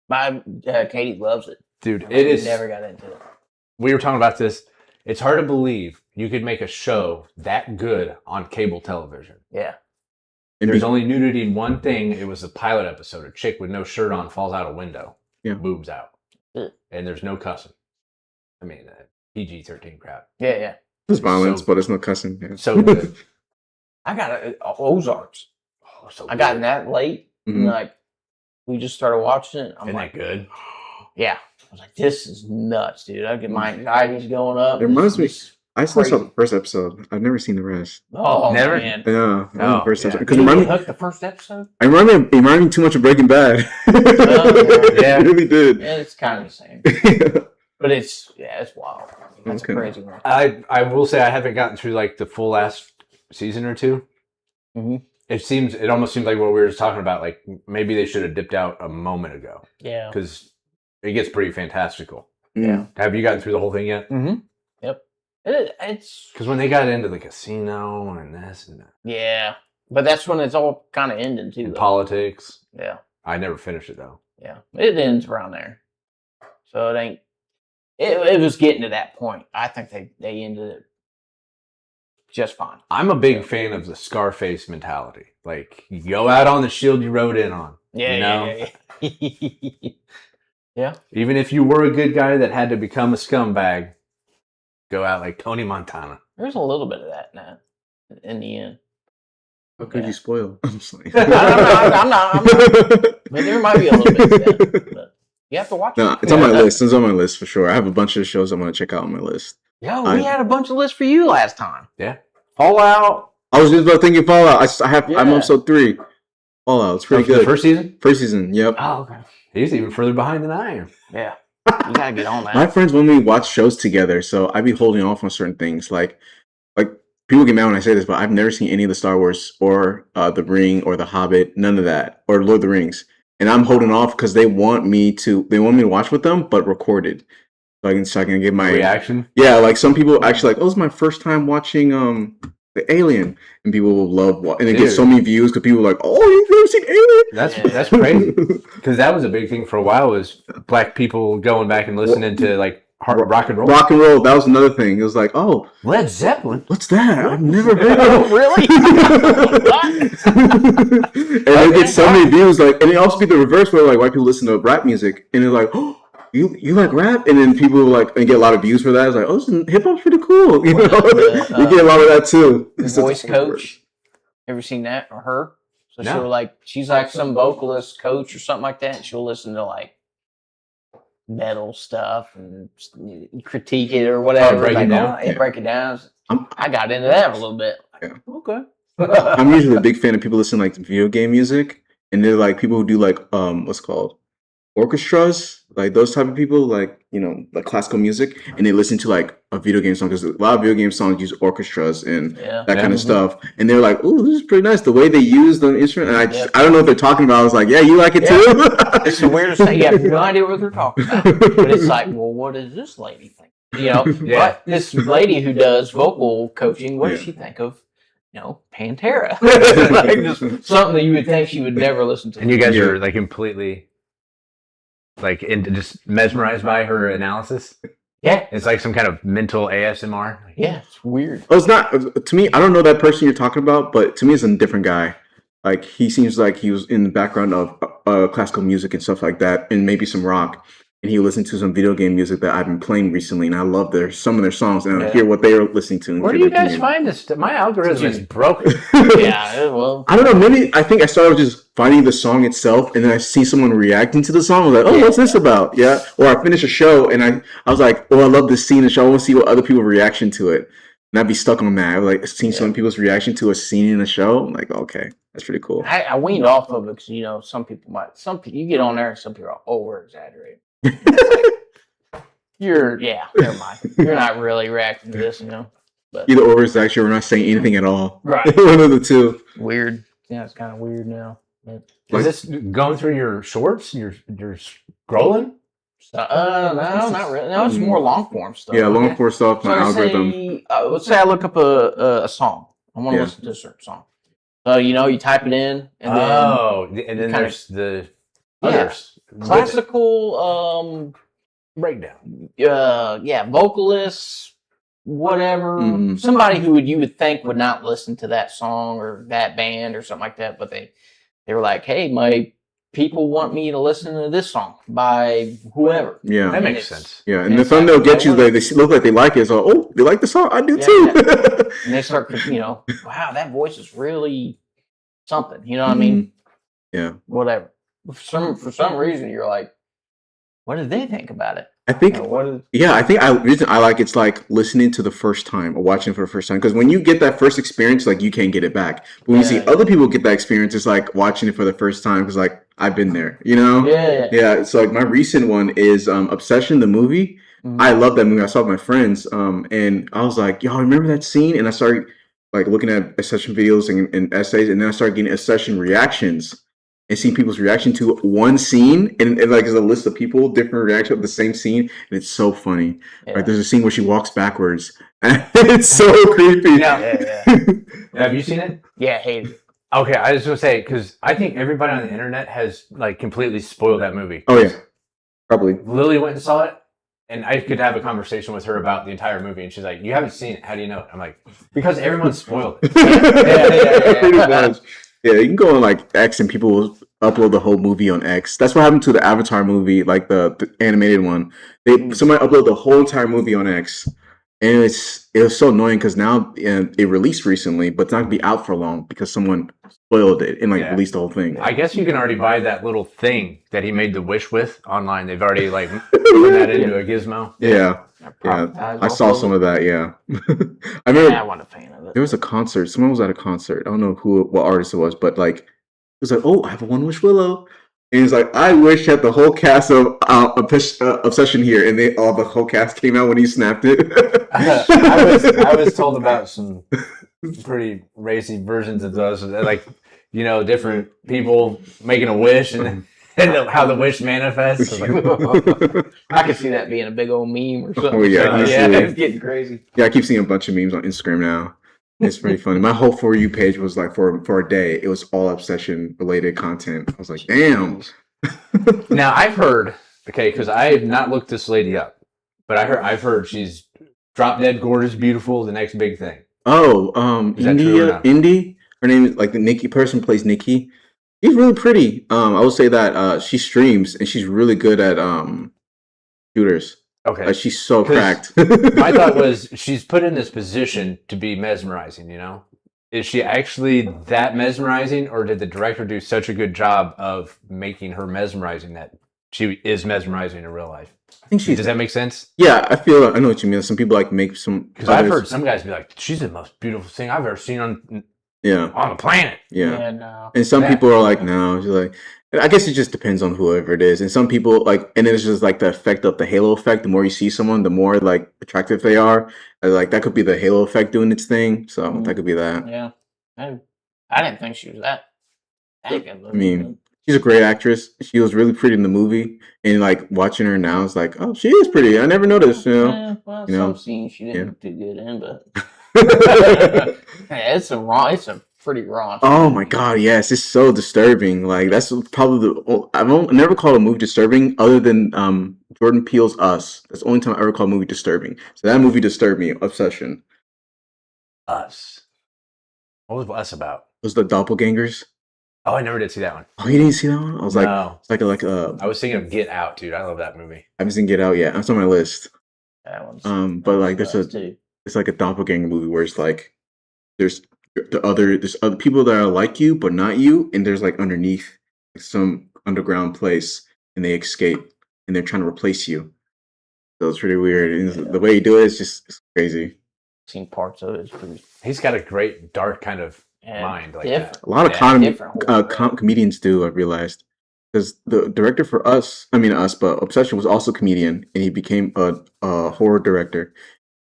Speaker 3: My Katie loves it.
Speaker 2: Dude, it is.
Speaker 3: Never got into it.
Speaker 2: We were talking about this. It's hard to believe you could make a show that good on cable television.
Speaker 3: Yeah.
Speaker 2: There's only nudity in one thing. It was a pilot episode. A chick with no shirt on falls out a window.
Speaker 1: Yeah.
Speaker 2: Boobs out.
Speaker 3: Yeah.
Speaker 2: And there's no cussing. I mean, PG-13 crap.
Speaker 3: Yeah.
Speaker 1: There's violence, but there's no cussing. Yeah.
Speaker 2: So good.
Speaker 3: I got Ozarks.
Speaker 2: Oh, so
Speaker 3: I got in that late.
Speaker 1: Mm-hmm.
Speaker 3: And like, we just started watching it. I'm
Speaker 2: Isn't
Speaker 3: like,
Speaker 2: that good?
Speaker 3: Yeah. I was like, this is nuts, dude. I get my anxiety's going up.
Speaker 1: It reminds me.
Speaker 3: It's
Speaker 1: I still saw
Speaker 3: crazy.
Speaker 1: the first episode. I've never seen the rest.
Speaker 3: Oh,
Speaker 2: Never?
Speaker 3: man.
Speaker 1: Yeah, the first episode. Because
Speaker 3: Did
Speaker 1: it
Speaker 3: you
Speaker 1: reminded
Speaker 3: get hooked the first episode?
Speaker 1: it reminded me too much of Breaking Bad.
Speaker 3: Yeah.
Speaker 2: Yeah.
Speaker 1: It really did.
Speaker 3: Yeah, it's kind of the same. But it's wild. That's
Speaker 1: Okay.
Speaker 3: a crazy one.
Speaker 2: I will say I haven't gotten through like the full last season or two.
Speaker 3: Mm-hmm.
Speaker 2: It almost seems like what we were just talking about. Like maybe they should have dipped out a moment ago
Speaker 3: Yeah.
Speaker 2: because it gets pretty fantastical.
Speaker 1: Yeah.
Speaker 2: Have you gotten through the whole thing yet?
Speaker 3: Mm-hmm. Yep. It's
Speaker 2: Because when they got into the casino and this and that,
Speaker 3: yeah. But that's when it's all kind of ending too.
Speaker 2: and
Speaker 3: though.
Speaker 2: politics,
Speaker 3: Yeah.
Speaker 2: I never finished it though.
Speaker 3: Yeah. It ends around there. So it ain't. It was getting to that point. I think they ended it just fine.
Speaker 2: I'm a big fan of the Scarface mentality. Like you go out on the shield you rode in on.
Speaker 3: Yeah.
Speaker 2: You know?
Speaker 3: Yeah. Yeah.
Speaker 2: Even if you were a good guy that had to become a scumbag, go out like Tony Montana.
Speaker 3: There's a little bit of that now in the end.
Speaker 1: How could you spoil? I'm sorry.
Speaker 3: I'm not. But there might be a little bit of that. But you have to watch
Speaker 1: No,
Speaker 3: it.
Speaker 1: it's on my list. It's on my list for sure. I have a bunch of shows I'm going to check out on my list.
Speaker 3: Yo, we had a bunch of lists for you last time.
Speaker 2: Yeah.
Speaker 3: Fallout.
Speaker 1: I was just about thinking Fallout. I'm
Speaker 3: Yeah.
Speaker 1: episode 3. Fallout. It's pretty
Speaker 2: The
Speaker 1: good.
Speaker 2: first season?
Speaker 1: First season. Yep.
Speaker 3: Oh, okay.
Speaker 2: He's even further behind than I am.
Speaker 3: Yeah. You gotta get on that.
Speaker 1: My friends when we watch shows together, so I be holding off on certain things. Like people get mad when I say this, but I've never seen any of the Star Wars or The Ring or The Hobbit, none of that, or Lord of the Rings. And I'm holding off because they want me to watch with them, but recorded. So I can give my
Speaker 2: Reaction?
Speaker 1: Yeah, like some people actually like, oh, it's my first time watching the Alien, and people will love and it gets
Speaker 2: Dude.
Speaker 1: so many views because people are like, oh, you've never seen Alien?
Speaker 2: That's crazy. Because that was a big thing for a while, was black people going back and listening to like rock and roll.
Speaker 1: Rock and roll, that was another thing. It was like, oh,
Speaker 2: Led Zeppelin.
Speaker 1: what's that? I've never heard of
Speaker 3: Really?
Speaker 1: And it gets so many views, like, and it also be the reverse where like white people listen to rap music and they're like, oh, you like rap, and then people like and get a lot of views for that. It's like, oh, hip hop's pretty cool, you know. You get a lot of that too.
Speaker 3: The voice coach. Ever seen that or her? So
Speaker 2: No.
Speaker 3: she's like some vocalist coach or something like that. And she'll listen to like metal stuff and critique it or whatever.
Speaker 2: break it
Speaker 3: like,
Speaker 2: down?
Speaker 3: Yeah, break it down. I got into that a little bit.
Speaker 1: Yeah.
Speaker 2: Okay.
Speaker 1: I'm usually a big fan of people listen like to video game music, and they're like people who do like what's it called orchestras, like those type of people, like, you know, like classical music, and they listen to like a video game song because a lot of video game songs use orchestras and that kind of stuff, and they're like, oh, this is pretty nice the way they use the instrument, and I don't know what they're talking about. I was like, yeah, you like it too?
Speaker 3: It's the weirdest thing. You have no idea what they're talking about, but it's like, well, what does this lady think? You know, but this lady who does vocal coaching, what does she think of, you know, Pantera? Like just something that you would think she would never listen to.
Speaker 2: And you guys are like completely like into just mesmerized by her analysis.
Speaker 3: Yeah,
Speaker 2: It's like some kind of mental ASMR.
Speaker 3: yeah, it's weird.
Speaker 1: Oh, it's not to me. I don't know that person you're talking about, but to me, it's a different guy. Like he seems like he was in the background of classical music and stuff like that, and maybe some rock. And he listened to some video game music that I've been playing recently, and I love some of their songs, and I hear what they are listening to.
Speaker 2: Where do you guys find this? My algorithm is broken.
Speaker 3: Yeah, well,
Speaker 1: I don't know. Maybe I think I started with just finding the song itself, and then I see someone reacting to the song. I was like, "Oh, what's this about?" Yeah. Or I finish a show, and I was like, "Oh, I love this scene in the show. I want to see what other people's reaction to it." And I'd be stuck on that. I was like seeing some people's reaction to a scene in a show. I'm like, okay, that's pretty cool.
Speaker 3: I weaned off of it because, you know, some people you get on there and some people are over exaggerating. Never mind. You're not really reacting to this, you know. But
Speaker 1: Either or is actually we're not saying anything at all.
Speaker 3: right,
Speaker 1: One of the two.
Speaker 3: weird. Yeah, it's kind of weird now. But,
Speaker 2: Is this going through your shorts? You're scrolling?
Speaker 3: no, not really. No, it's more long form stuff.
Speaker 1: Yeah, long form stuff.
Speaker 3: So
Speaker 1: My algorithm.
Speaker 3: let's say I look up a song. I want to
Speaker 1: Yeah.
Speaker 3: listen to a certain song. So, you know, you type it in, and then
Speaker 2: And then
Speaker 3: kinda-
Speaker 2: there's the
Speaker 3: Yeah.
Speaker 2: others.
Speaker 3: classical,
Speaker 2: Breakdown.
Speaker 3: vocalists, whatever.
Speaker 1: Mhm.
Speaker 3: Somebody who you would think would not listen to that song or that band or something like that, but they were like, hey, my people want me to listen to this song by whoever.
Speaker 1: Yeah.
Speaker 2: That
Speaker 3: And
Speaker 2: makes
Speaker 3: it's-
Speaker 2: sense.
Speaker 1: Yeah, and the
Speaker 3: It's
Speaker 1: thing
Speaker 3: like,
Speaker 1: they'll get
Speaker 3: I
Speaker 1: you, they look like they like it. So, oh, they like the song. I do
Speaker 3: Yeah,
Speaker 1: too.
Speaker 3: And they start, you know, wow, that voice is really something. You know what I mean?
Speaker 1: Yeah.
Speaker 3: Whatever. For some reason, you're like, what did they think about it?
Speaker 1: I think.
Speaker 3: You know, what is,
Speaker 1: Yeah, I think the reason I like it's like listening to the first time or watching for the first time, because when you get that first experience, like you can't get it back. But when you see other people get that experience, it's like watching it for the first time because like I've been there, you know? Yeah. So like my recent one is Obsession, the movie.
Speaker 3: Mhm.
Speaker 1: I love that movie. I saw it with my friends, and I was like, y'all remember that scene? And I started like looking at Obsession videos and essays, and then I started getting Obsession reactions and seeing people's reaction to one scene, and like there's a list of people, different reaction of the same scene, and it's so funny.
Speaker 3: Yeah.
Speaker 1: Like there's a scene where she walks backwards, and it's so creepy.
Speaker 3: Yeah.
Speaker 2: Have you seen it?
Speaker 3: Yeah, I hate it.
Speaker 2: Okay, I was going to say, because I think everybody on the internet has like completely spoiled that movie.
Speaker 1: Oh yeah, probably.
Speaker 2: Lily went and saw it, and I could have a conversation with her about the entire movie, and she's like, "You haven't seen it? How do you know it?" I'm like, "Because everyone spoiled it."
Speaker 3: Yeah.
Speaker 1: Pretty much. Yeah, you can go on like X and people will upload the whole movie on X. That's what happened to the Avatar movie, like the animated one. Somebody uploaded the whole entire movie on X, and it was so annoying because now it released recently, but it's not gonna be out for long because someone spoiled it and like released the whole thing.
Speaker 2: I guess you can already buy that little thing that he made the wish with online. They've already like put that into a gizmo.
Speaker 1: Yeah. I saw some of that. Yeah, I remember.
Speaker 3: I wasn't a fan of it.
Speaker 1: There was a concert. Someone was at a concert. I don't know what artist it was, but like, it was like, oh, I have a One Wish Willow. And he's like, I wish had the whole cast of Obsession here. And the whole cast came out when he snapped it.
Speaker 2: I was told about some pretty racy versions of those. Like, you know, different people making a wish and how the wish manifests. Like,
Speaker 3: I could see that being a big old meme or something.
Speaker 1: Oh, yeah,
Speaker 3: So,
Speaker 1: easily.
Speaker 3: it's getting crazy.
Speaker 1: Yeah, I keep seeing a bunch of memes on Instagram now. It's pretty funny. My whole For You page was like for a day. It was all obsession related content. I was like, damn.
Speaker 2: Now I've heard, okay, because I have not looked this lady up, but I've heard she's drop dead gorgeous, beautiful, the next big thing.
Speaker 1: Oh,
Speaker 2: Is that true or not?
Speaker 1: Indy. Her name is like the Nikki person plays Nikki. She's really pretty. I will say that she streams and she's really good at shooters.
Speaker 2: Okay.
Speaker 1: She's so
Speaker 2: 'Cause
Speaker 1: cracked.
Speaker 2: My thought was she's put in this position to be mesmerizing, you know? Is she actually that mesmerizing, or did the director do such a good job of making her mesmerizing that she is mesmerizing in real life?
Speaker 1: I think
Speaker 2: Does that make sense?
Speaker 1: Yeah, I know what you mean. Some people like make some
Speaker 2: Because I've heard some guys be like, she's the most beautiful thing I've ever seen on the planet.
Speaker 1: Yeah.
Speaker 3: No.
Speaker 1: And some people are like, no. She's like, I guess it just depends on whoever it is. And some people like, and then it's just like the effect of the halo effect. The more you see someone, the more like attractive they are. And, like that could be the halo effect doing its thing. So that could be that.
Speaker 3: Yeah. I didn't think she was that good.
Speaker 1: I mean, she's a great actress. She was really pretty in the movie, and like watching her now, it's like, oh, she is pretty. I never noticed.
Speaker 3: Yeah, well,
Speaker 1: you know?
Speaker 3: some scenes she didn't do good in, but it's a pretty raw.
Speaker 1: Oh my god, yes, it's so disturbing. Like that's probably I've never called a movie disturbing other than Jordan Peele's Us. That's the only time I ever called a movie disturbing. So that movie disturbed me. Obsession.
Speaker 2: Us. What was Us about?
Speaker 1: It was the doppelgangers.
Speaker 2: Oh, I never did see that one.
Speaker 1: Oh, you didn't see that one? I was like,
Speaker 2: No.
Speaker 1: it's like
Speaker 2: I was thinking of Get Out, dude. I love that movie.
Speaker 1: I haven't seen Get Out yet. That's on my list.
Speaker 3: That one's
Speaker 1: But like it's like a doppelganger movie where it's like there's other people that are like you but not you, and there's like underneath some underground place, and they escape and they're trying to replace you. So it's pretty weird. And the way you do it is just crazy.
Speaker 3: seen parts of it. It's pretty.
Speaker 2: He's got a great dark kind of mind like that.
Speaker 1: A lot of comedians do, I realized. Because the director for but Obsession was also a comedian, and he became a horror director.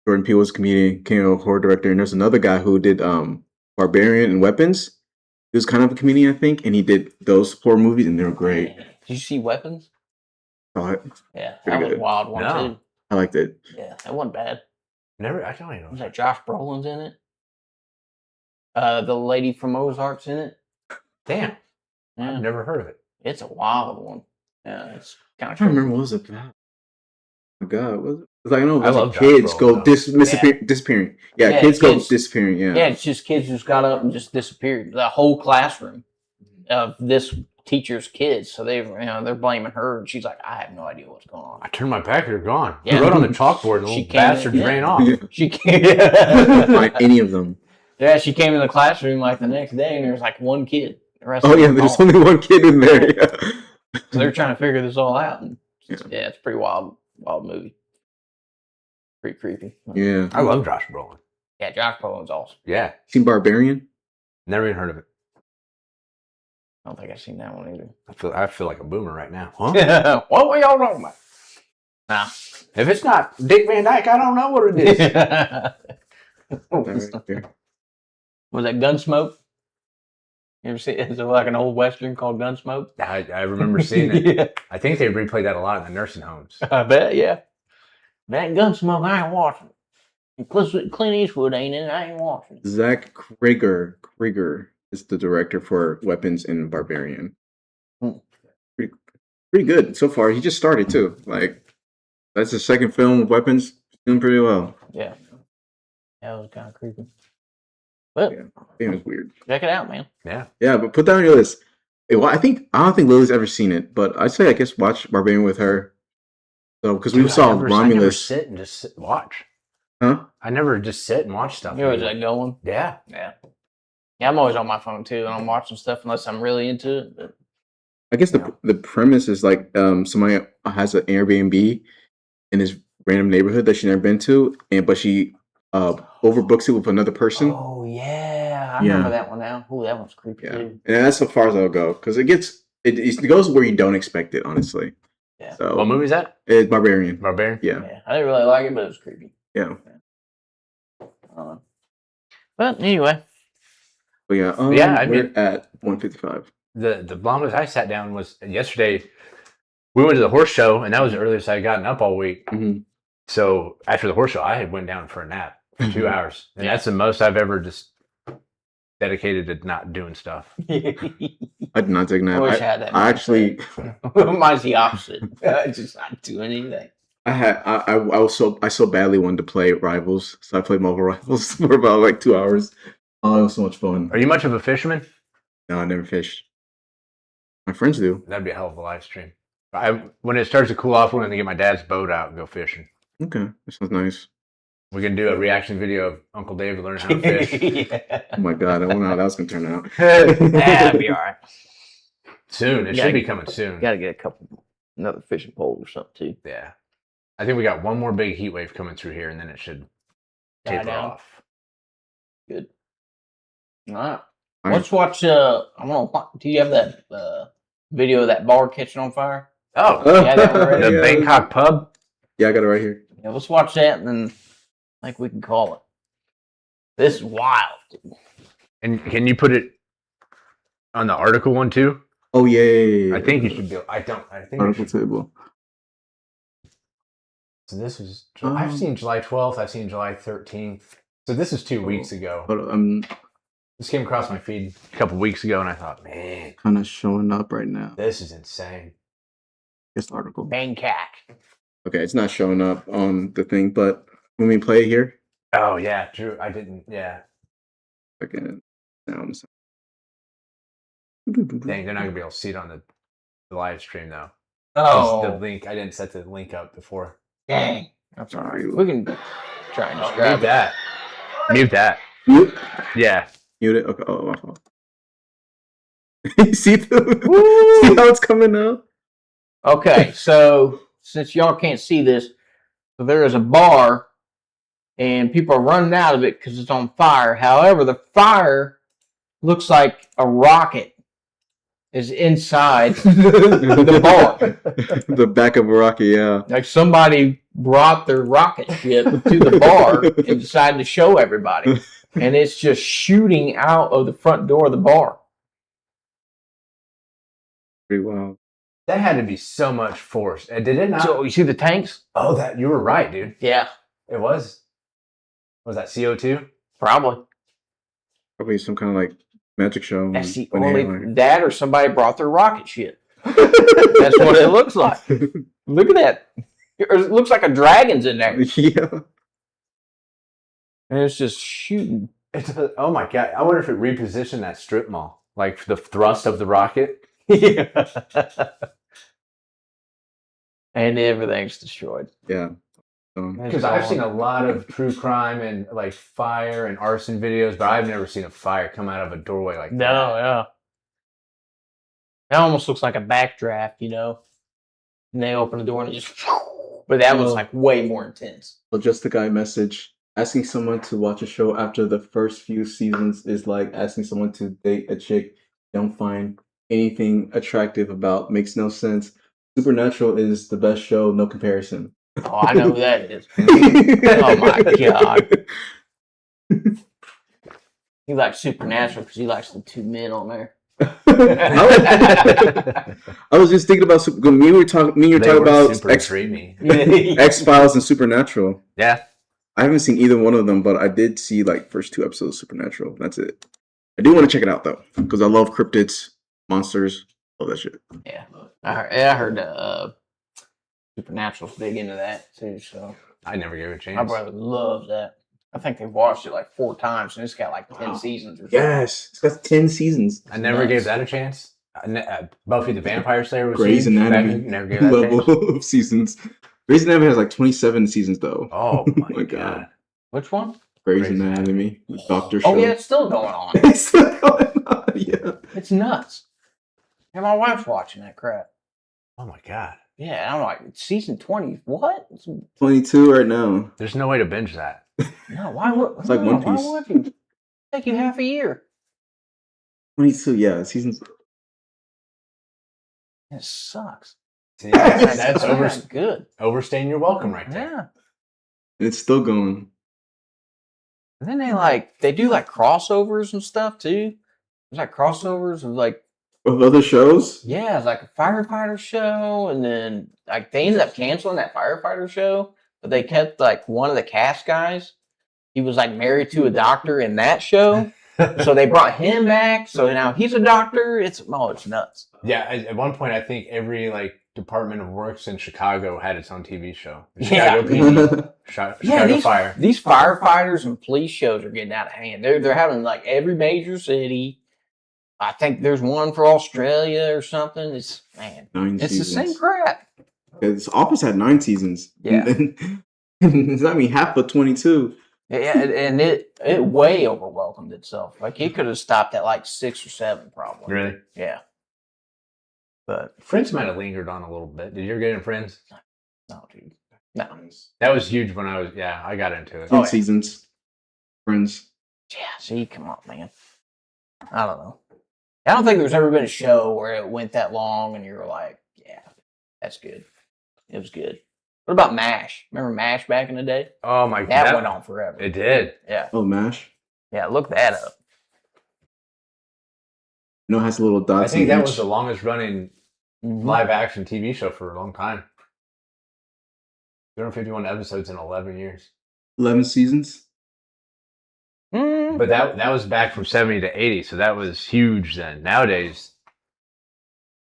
Speaker 1: Jordan Peele was a comedian, became a horror director, and there's another guy who did Barbarian and Weapons. He was kind of a comedian, I think, and he did those horror movies, and they were great.
Speaker 3: Did you see Weapons?
Speaker 1: Saw it.
Speaker 3: Yeah,
Speaker 1: Pretty
Speaker 3: that was
Speaker 1: good.
Speaker 3: a wild one too.
Speaker 1: I liked it.
Speaker 3: Yeah, that wasn't bad.
Speaker 2: I don't even know.
Speaker 3: Was that Josh Brolin's in it? The lady from Ozark's in it.
Speaker 2: Damn.
Speaker 3: Yeah.
Speaker 2: I've never heard of it.
Speaker 3: It's a wild one. Yeah, it's kind
Speaker 1: I
Speaker 3: of.
Speaker 1: don't remember what was it about. Oh my God, what was it? It's like, I know,
Speaker 2: I love
Speaker 1: kids
Speaker 2: Josh
Speaker 1: go
Speaker 2: Brolin,
Speaker 1: disappearing. Yeah, kids go disappearing. Yeah.
Speaker 3: Yeah, it's just kids who's got up and just disappeared. The whole classroom of this teacher's kids. So they're blaming her, and she's like, I have no idea what's going on.
Speaker 2: I turned my back, you're gone.
Speaker 3: Yeah.
Speaker 2: I wrote on the chalkboard, and the
Speaker 3: She
Speaker 2: little
Speaker 3: came in,
Speaker 2: bastards
Speaker 3: yeah.
Speaker 2: ran off.
Speaker 3: She came.
Speaker 1: Find any of them.
Speaker 3: Yeah, she came in the classroom like the next day, and there was like one kid. The rest
Speaker 1: Oh
Speaker 3: of
Speaker 1: yeah,
Speaker 3: them
Speaker 1: there's
Speaker 3: gone.
Speaker 1: only one kid in there. Yeah.
Speaker 3: So they're trying to figure this all out. And
Speaker 1: Yeah.
Speaker 3: it's a pretty wild movie. Pretty creepy.
Speaker 1: Yeah.
Speaker 2: I love Josh Brolin.
Speaker 3: Yeah, Josh Brolin's awesome.
Speaker 2: Yeah.
Speaker 1: Seen Barbarian?
Speaker 2: Never even heard of it.
Speaker 3: I don't think I've seen that one either.
Speaker 2: I feel like a boomer right now. Huh?
Speaker 3: What were y'all talking about? Nah.
Speaker 2: If it's not Dick Van Dyke, I don't know what it is.
Speaker 3: Was that Gunsmoke? You ever see it? Is it like an old Western called Gunsmoke?
Speaker 2: I remember seeing it.
Speaker 3: Yeah.
Speaker 2: I think they replayed that a lot in the nursing homes.
Speaker 3: I bet, yeah. That Gunsmoke, I ain't watching. And Clint Eastwood ain't in it, I ain't watching.
Speaker 1: Zach Krieger is the director for Weapons and Barbarian. Pretty good so far. He just started too. Like that's his second film with Weapons. Doing pretty well.
Speaker 3: Yeah. That was kind of creepy. But
Speaker 1: Yeah. It was weird.
Speaker 3: check it out, man.
Speaker 2: Yeah.
Speaker 1: Yeah, but put that on your list. I don't think Lily's ever seen it, but I'd say I guess watch Barbarian with her. So because we saw
Speaker 2: I never
Speaker 1: Romulus.
Speaker 2: sit and just watch.
Speaker 1: Huh?
Speaker 2: I never just sit and watch stuff.
Speaker 3: You know, is that going?
Speaker 2: Yeah.
Speaker 3: Yeah. Yeah, I'm always on my phone too, and I'm watching stuff unless I'm really into it. But
Speaker 1: I guess the premise is like somebody has an Airbnb in this random neighborhood that she never been to, but she overbooks it with another person.
Speaker 3: oh yeah, I remember that one now. Oh, that one's creepy
Speaker 1: Yeah,
Speaker 3: too.
Speaker 1: and that's so far as I'll go because it goes where you don't expect it, honestly.
Speaker 3: Yeah.
Speaker 1: So
Speaker 2: What movie is that?
Speaker 1: it's Barbarian.
Speaker 2: Barbarian?
Speaker 1: Yeah.
Speaker 3: I didn't really like it, but it was creepy.
Speaker 1: Yeah.
Speaker 3: But anyway,
Speaker 1: But yeah, we're at 155.
Speaker 2: The longest I sat down was yesterday. We went to the horse show, and that was the earliest I had gotten up all week.
Speaker 1: Mhm.
Speaker 2: So after the horse show, I had went down for a nap. 2 hours, and
Speaker 3: Yeah.
Speaker 2: that's the most I've ever just dedicated to not doing stuff.
Speaker 1: I did not take a nap.
Speaker 3: I wish I had that.
Speaker 1: I actually,
Speaker 3: Mine's the opposite. Just not doing anything.
Speaker 1: I so badly wanted to play Rivals, so I played Mobile Rivals for about like 2 hours. Oh, it was so much fun.
Speaker 2: Are you much of a fisherman?
Speaker 1: No, I never fished. My friends do.
Speaker 2: That'd be a hell of a live stream. When it starts to cool off, we're going to get my dad's boat out and go fishing.
Speaker 1: Okay, that sounds nice.
Speaker 2: We're going to do a reaction video of Uncle David learning how to fish.
Speaker 1: Oh my god, I wonder how that's gonna turn out.
Speaker 3: That'd be all right.
Speaker 2: Soon. It should be coming soon.
Speaker 3: Got to get another fishing pole or something too.
Speaker 2: Yeah. I think we got one more big heat wave coming through here, and then it should
Speaker 3: Die
Speaker 2: taper
Speaker 3: down.
Speaker 2: off.
Speaker 3: Good. All right.
Speaker 1: All right.
Speaker 3: Let's watch. I don't know. Do you have that video of that bar catching on fire?
Speaker 2: Oh,
Speaker 3: Yeah, that one right
Speaker 2: the
Speaker 3: there.
Speaker 2: Bangkok pub?
Speaker 1: Yeah, I got it right here.
Speaker 3: Yeah, let's watch that, and then I think we can call it. This is wild.
Speaker 2: And can you put it on the article one too?
Speaker 1: Oh yeah.
Speaker 2: I think you should be. I think you
Speaker 1: Article
Speaker 2: should.
Speaker 1: table.
Speaker 2: So this was. I've seen July 12th. I've seen July 13th. So this is 2 weeks ago.
Speaker 1: But I'm
Speaker 2: This came across my feed a couple weeks ago, and I thought, man,
Speaker 1: kind of showing up right now.
Speaker 2: this is insane.
Speaker 1: This article.
Speaker 3: Bangkok.
Speaker 1: Okay, it's not showing up on the thing, but when we play it here,
Speaker 2: Oh yeah, true. I didn't. Yeah.
Speaker 1: again, sounds.
Speaker 2: Dang, they're not gonna be able to see it on the live stream though.
Speaker 3: Oh,
Speaker 2: The link. I didn't set the link up before.
Speaker 3: dang. I'm sorry.
Speaker 1: Sorry.
Speaker 3: We can try and
Speaker 2: Mute
Speaker 3: describe it.
Speaker 2: that. Mute that.
Speaker 1: Mute.
Speaker 2: Yeah.
Speaker 1: Mute it. Okay. Oh, my fault. You see see how it's coming out?
Speaker 3: Okay, so since y'all can't see this, so there is a bar, and people are running out of it because it's on fire. However, the fire looks like a rocket is inside the bar.
Speaker 1: The back of a rocket, yeah.
Speaker 3: Like somebody brought their rocket ship to the bar and decided to show everybody. And it's just shooting out of the front door of the bar.
Speaker 1: Pretty wild.
Speaker 2: That had to be so much force. Did it not?
Speaker 3: So you see the tanks?
Speaker 2: Oh, that you were right, dude.
Speaker 3: Yeah,
Speaker 2: It was. Was that CO2?
Speaker 3: probably.
Speaker 1: Probably some kind of like magic show.
Speaker 3: That's the
Speaker 1: when they
Speaker 3: only
Speaker 1: had,
Speaker 3: that or somebody brought their rocket ship. That's what it looks like. Look at that. It looks like a dragon's in there.
Speaker 1: Yeah.
Speaker 3: And it's just shooting.
Speaker 2: Oh my god! I wonder if it repositioned that strip mall, like the thrust of the rocket.
Speaker 3: And everything's destroyed.
Speaker 1: Yeah.
Speaker 2: Because I've seen a lot of true crime and like fire and arson videos, but I've never seen a fire come out of a doorway like that.
Speaker 3: No, yeah. That almost looks like a backdraft, you know? And they open the door and it just... But that was like way more intense.
Speaker 1: So just the guy message. Asking someone to watch a show after the first few seasons is like asking someone to date a chick you don't find anything attractive about. Makes no sense. Supernatural is the best show, no comparison.
Speaker 3: Oh, I know who that is. Oh my god. He likes Supernatural because he likes the two men on there.
Speaker 1: I was just thinking about me and you were talking about X-Files and Supernatural.
Speaker 2: Yeah.
Speaker 1: I haven't seen either one of them, but I did see like first 2 episodes of Supernatural. That's it. I do want to check it out though, because I love cryptids, monsters, all that shit.
Speaker 3: Yeah. I heard Supernatural's big into that too, so
Speaker 2: I never gave it a chance.
Speaker 3: my brother loves that. I think they've watched it like 4 times, and it's got like 10 seasons or something.
Speaker 1: Yes, it's got 10 seasons.
Speaker 2: I never gave that a chance. Buffy the Vampire Slayer was
Speaker 1: Grey's
Speaker 2: huge.
Speaker 1: Anatomy
Speaker 2: Never gave that a chance.
Speaker 1: level of seasons. Grey's Anatomy has like 27 seasons though.
Speaker 2: Oh my god.
Speaker 3: Which one?
Speaker 1: Grey's
Speaker 2: Grey's
Speaker 1: Anatomy, Doctor Show.
Speaker 3: Oh yeah, it's still going on.
Speaker 1: It's still going on, yeah.
Speaker 3: It's nuts. And my wife's watching that crap.
Speaker 2: Oh my god.
Speaker 3: Yeah, I'm like, season 20. What?
Speaker 1: 22 right now.
Speaker 2: There's no way to binge that.
Speaker 3: No, why would?
Speaker 1: It's like
Speaker 3: no,
Speaker 1: One Piece.
Speaker 3: Why would you? Take you half a year.
Speaker 1: 22, yeah, seasons.
Speaker 3: It sucks.
Speaker 2: That's
Speaker 3: That's good.
Speaker 2: overstaying your welcome right there.
Speaker 3: Yeah.
Speaker 1: And it's still going.
Speaker 3: And then they do like crossovers and stuff too. There's like crossovers of like,
Speaker 1: Of other shows?
Speaker 3: yeah, it's like a firefighter show, and then like they ended up canceling that firefighter show, but they kept like one of the cast guys, he was like married to a doctor in that show. So they brought him back. So now he's a doctor. It's nuts.
Speaker 2: Yeah, at one point I think every like Department of Works in Chicago had its own TV show.
Speaker 3: Yeah.
Speaker 2: Chicago PD, Chicago Fire.
Speaker 3: These firefighters and police shows are getting out of hand. They're having like every major city. I think there's one for Australia or something. It's
Speaker 1: 9
Speaker 3: it's
Speaker 1: seasons.
Speaker 3: the same crap.
Speaker 1: This Office had 9 seasons.
Speaker 3: Yeah.
Speaker 1: Does that mean half of 22?
Speaker 3: Yeah, and it way overwhelmed itself. Like it could have stopped at like 6 or 7, probably.
Speaker 2: Really?
Speaker 3: Yeah. But
Speaker 2: Friends might have lingered on a little bit. Did you ever get in Friends?
Speaker 3: no, dude, no.
Speaker 2: That was huge when I got into it.
Speaker 1: 10 seasons. Friends.
Speaker 3: Yeah, see, come on, man. I don't know. I don't think there's ever been a show where it went that long and you were like, yeah, that's good. It was good. What about MASH? Remember MASH back in the day?
Speaker 2: Oh my god.
Speaker 3: That went on forever.
Speaker 2: It did.
Speaker 3: Yeah.
Speaker 1: Oh, MASH.
Speaker 3: Yeah, look that up.
Speaker 1: You know, it has a little dots.
Speaker 2: I think
Speaker 1: in
Speaker 2: that
Speaker 1: each.
Speaker 2: was the longest running
Speaker 3: Mhm.
Speaker 2: live action TV show for a long time. 251 episodes in 11 years.
Speaker 1: 11 seasons.
Speaker 3: Mhm.
Speaker 2: But that was back from 70 to 80, so that was huge then. Nowadays,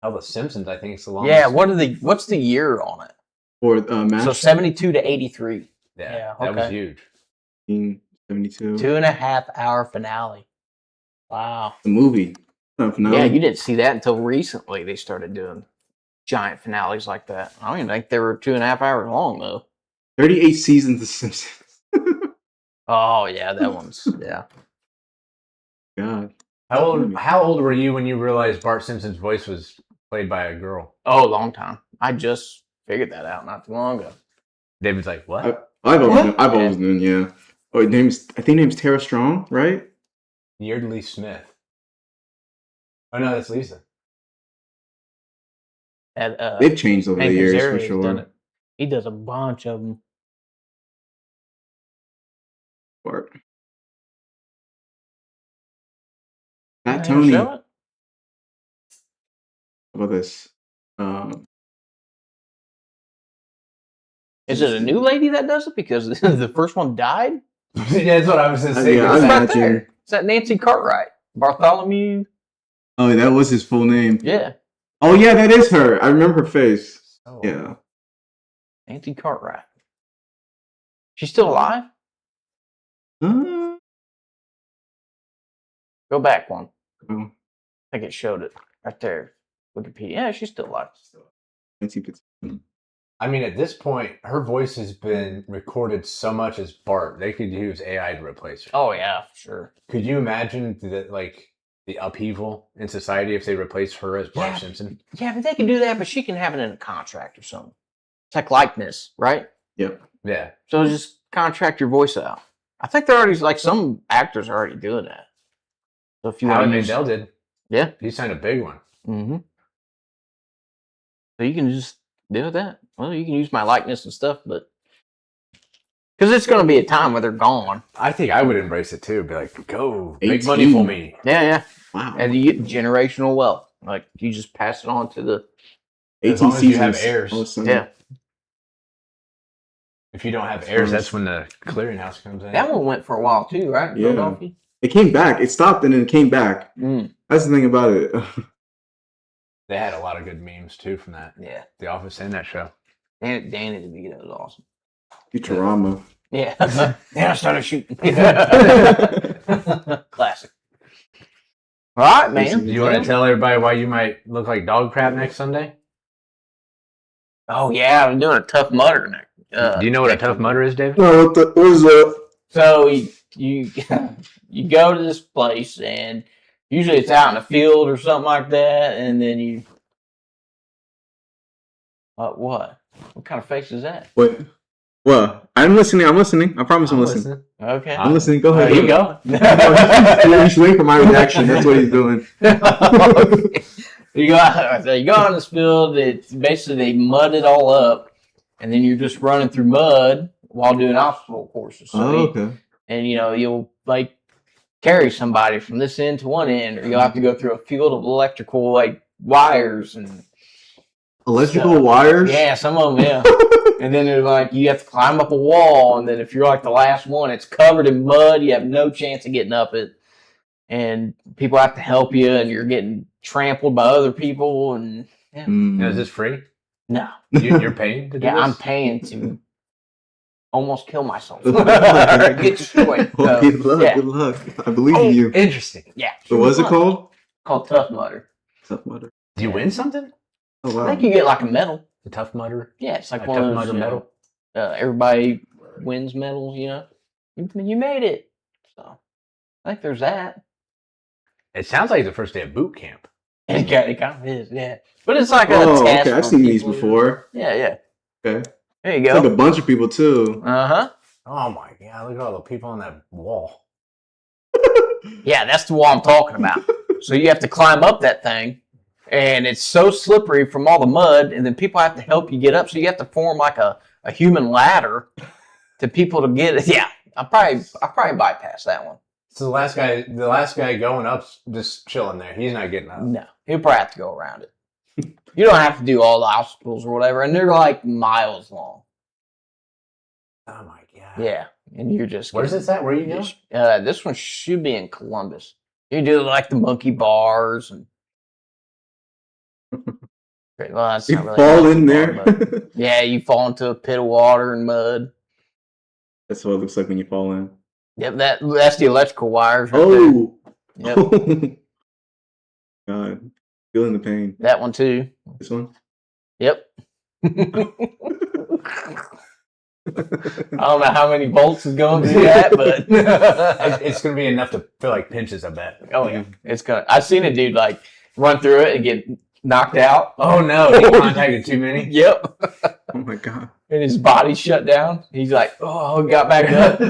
Speaker 2: The Simpsons, I think it's the longest.
Speaker 3: Yeah, what's the year on it?
Speaker 1: Or MASH.
Speaker 3: So 72 to 83.
Speaker 2: Yeah,
Speaker 3: Yeah,
Speaker 2: that was
Speaker 3: okay.
Speaker 2: huge.
Speaker 1: 72.
Speaker 3: 2.5-hour finale. Wow.
Speaker 1: The movie. Not finale.
Speaker 3: Yeah, you didn't see that until recently. They started doing giant finales like that. I don't even think they were 2.5 hours long though.
Speaker 1: 38 seasons of The Simpsons.
Speaker 3: Oh yeah, that one's yeah.
Speaker 1: God.
Speaker 2: How old were you when you realized Bart Simpson's voice was played by a girl?
Speaker 3: Oh, long time. I just figured that out not too long ago.
Speaker 2: David's like, what?
Speaker 1: I've always known, yeah. Oh, I think name's Tara Strong, right?
Speaker 2: Yeardley Smith. Oh no, that's Lisa.
Speaker 3: At,
Speaker 1: They've changed over the
Speaker 3: Hank
Speaker 1: years
Speaker 3: Azaria's
Speaker 1: for sure.
Speaker 3: done it. He does a bunch of them.
Speaker 1: Bart. Fat Tony.
Speaker 3: Show
Speaker 1: How
Speaker 3: it?
Speaker 1: about this?
Speaker 3: Is it a new lady that does it because the first one died?
Speaker 2: Yeah, that's what I was going to say.
Speaker 1: Yeah, I
Speaker 3: It's right
Speaker 1: imagine.
Speaker 3: there. Is that Nancy Cartwright? Bartholomew?
Speaker 1: Oh, that was his full name.
Speaker 3: Yeah,
Speaker 1: Oh, yeah, that is her. I remember her face.
Speaker 2: Oh.
Speaker 1: Yeah.
Speaker 3: Nancy Cartwright. She's still alive?
Speaker 1: Uh,
Speaker 3: Go back one.
Speaker 1: oh,
Speaker 3: I think it showed it right there. Wikipedia. Yeah, she's still alive.
Speaker 1: 1915.
Speaker 2: I mean, at this point, her voice has been recorded so much as Bart. They could use AI to replace her.
Speaker 3: Oh yeah, for sure.
Speaker 2: Could you imagine the upheaval in society if they replaced her as Bart
Speaker 3: Yeah.
Speaker 2: Simpson?
Speaker 3: Yeah, but they can do that, but she can have it in a contract or something. It's like likeness, right?
Speaker 1: Yep.
Speaker 2: Yeah.
Speaker 3: So just contract your voice out. I think they're already like some actors are already doing that. So if you
Speaker 2: Howie
Speaker 3: want to
Speaker 2: Mandel did.
Speaker 3: yeah.
Speaker 2: He signed a big one.
Speaker 3: Mm-hmm. So you can just do that. Well, you can use my likeness and stuff, but because it's going to be a time where they're gone.
Speaker 2: I think I would embrace it too. Be like, go make money
Speaker 1: 18.
Speaker 2: for me.
Speaker 3: Yeah, yeah.
Speaker 1: Wow.
Speaker 3: And you get generational wealth. Like you just pass it on to the
Speaker 1: 18
Speaker 2: as long as
Speaker 1: seasons.
Speaker 2: you have heirs.
Speaker 1: all of a sudden.
Speaker 3: yeah.
Speaker 2: If you don't have heirs, that's when the clearinghouse comes in.
Speaker 3: That one went for a while too, right?
Speaker 1: Yeah.
Speaker 3: Philadelphia.
Speaker 1: It came back. It stopped and then it came back.
Speaker 3: Mm.
Speaker 1: That's the thing about it.
Speaker 2: They had a lot of good memes too from that.
Speaker 3: Yeah.
Speaker 2: The Office and that show.
Speaker 3: Danny DeVito was awesome.
Speaker 1: Futurama.
Speaker 3: Yeah. Then I started shooting. Classic. All right, man.
Speaker 2: Do you want to tell everybody why you might look like dog crap next Sunday?
Speaker 3: Oh yeah, I'm doing a Tough Mudder next.
Speaker 2: Do you know what a tough mudder is, David?
Speaker 1: No, what is that?
Speaker 3: So you you go to this place and usually it's out in a field or something like that, and then you what? What kind of face is that?
Speaker 1: What? Well, I'm listening. I promise I'm listening.
Speaker 3: Okay.
Speaker 1: I'm listening. Go ahead.
Speaker 3: There you go.
Speaker 1: He's waiting for my reaction. That's what he's doing.
Speaker 3: You go on this field. It's basically they mud it all up, and then you're just running through mud while doing obstacle courses. So
Speaker 1: Oh, okay.
Speaker 3: and you'll like carry somebody from this end to one end, or you'll have to go through a field of electrical like wires and
Speaker 1: Electrical
Speaker 3: stuff.
Speaker 1: wires?
Speaker 3: Yeah, some of them, yeah. And then they're like, you have to climb up a wall, and then if you're like the last one, it's covered in mud. You have no chance of getting up it, and people have to help you, and you're getting trampled by other people. And yeah.
Speaker 2: Now, is this free?
Speaker 3: No,
Speaker 2: You're paying to do
Speaker 3: yeah,
Speaker 2: this?
Speaker 3: I'm paying to almost kill myself. Get destroyed.
Speaker 1: Well,
Speaker 3: So,
Speaker 1: good luck.
Speaker 3: yeah.
Speaker 1: Good luck. I believe in you.
Speaker 2: Interesting.
Speaker 3: Yeah.
Speaker 1: So what's it called?
Speaker 3: Called Tough Mudder.
Speaker 1: Tough Mudder.
Speaker 2: Do you win something?
Speaker 1: Oh
Speaker 3: I
Speaker 1: wow.
Speaker 3: think you get like a medal.
Speaker 2: The Tough Mudder?
Speaker 3: Yeah, it's like
Speaker 2: A
Speaker 3: one
Speaker 2: Tough
Speaker 3: of those,
Speaker 2: Mudder medal?
Speaker 3: everybody wins medals, you know. You made it. So I think there's that.
Speaker 2: It sounds like the first day of boot camp.
Speaker 3: It kind of is, yeah. But it's like a
Speaker 1: Oh,
Speaker 3: test.
Speaker 1: okay. I've
Speaker 3: for
Speaker 1: seen these
Speaker 3: people.
Speaker 1: before.
Speaker 3: Yeah, yeah.
Speaker 1: Okay.
Speaker 3: There you
Speaker 1: It's like
Speaker 3: go.
Speaker 1: a bunch of people too.
Speaker 3: Uh-huh.
Speaker 2: Oh my god, look at all the people on that wall.
Speaker 3: Yeah, that's the wall I'm talking about. So you have to climb up that thing, and it's so slippery from all the mud, and then people have to help you get up. So you have to form like a human ladder to people to get it. Yeah, I probably bypass that one.
Speaker 2: So the last guy going up's just chilling there. He's not getting up.
Speaker 3: No, he'll probably have to go around it. You don't have to do all the obstacles or whatever, and they're like miles long.
Speaker 2: Oh my god.
Speaker 3: Yeah, and you're just
Speaker 2: Where's this at? Where you go?
Speaker 3: This one should be in Columbus. You do like the monkey bars and. Well, that's
Speaker 1: You
Speaker 3: not really
Speaker 1: fall
Speaker 3: a
Speaker 1: in
Speaker 3: monkey bar,
Speaker 1: there.
Speaker 3: but yeah, you fall into a pit of water and mud.
Speaker 1: That's what it looks like when you fall in.
Speaker 3: Yep, that's the electrical wires. Right
Speaker 1: Oh.
Speaker 3: there. Yep,
Speaker 1: God. Feeling the pain.
Speaker 3: that one too.
Speaker 1: This one?
Speaker 3: Yep. I don't know how many volts is going through that, but
Speaker 2: It's gonna be enough to feel like pinches, I bet.
Speaker 3: oh yeah, it's gonna. I've seen a dude like run through it and get knocked out.
Speaker 2: Oh no, he contacted too many.
Speaker 3: Yep,
Speaker 1: Oh my god.
Speaker 3: and his body shut down. He's like, oh, got back up.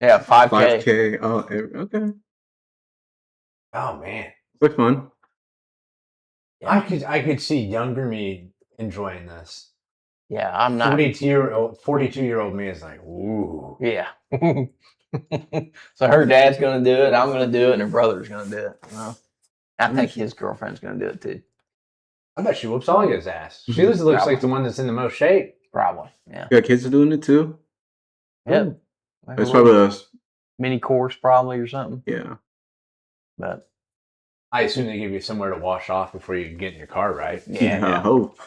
Speaker 3: Yeah, 5K.
Speaker 1: 5K. Oh, okay.
Speaker 2: Oh man.
Speaker 1: Looks fun.
Speaker 2: I could see younger me enjoying this.
Speaker 3: Yeah, I'm not.
Speaker 2: 42-year-old me is like, ooh.
Speaker 3: Yeah. So her dad's gonna do it. I'm gonna do it, and her brother's gonna do it. Well, I think his girlfriend's gonna do it too.
Speaker 2: I bet she whoops all his ass. She looks like the one that's in the most shape.
Speaker 3: Probably. Yeah.
Speaker 1: You got kids are doing it too?
Speaker 3: Yep.
Speaker 1: It's probably us.
Speaker 3: Mini course probably or something.
Speaker 1: Yeah.
Speaker 3: But
Speaker 2: I assume they give you somewhere to wash off before you get in your car, right?
Speaker 3: yeah,
Speaker 1: I hope.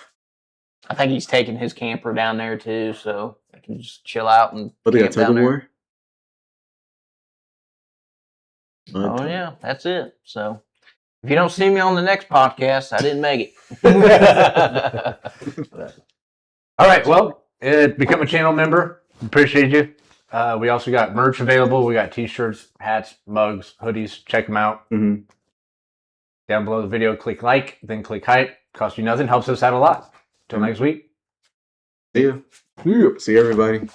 Speaker 3: I think he's taking his camper down there too, so I can just chill out and.
Speaker 1: But they got
Speaker 3: camp down
Speaker 1: tug of
Speaker 3: there.
Speaker 1: war?
Speaker 3: Oh yeah, that's it. So if you don't see me on the next podcast, I didn't make it.
Speaker 2: All right. Well, become a channel member. Appreciate you. We also got merch available. We got t-shirts, hats, mugs, hoodies. Check them out.
Speaker 1: Mm-hmm.
Speaker 2: Down below the video, click like, then click hype. Costs you nothing. Helps us out a lot. Till next week.
Speaker 1: See ya. See everybody.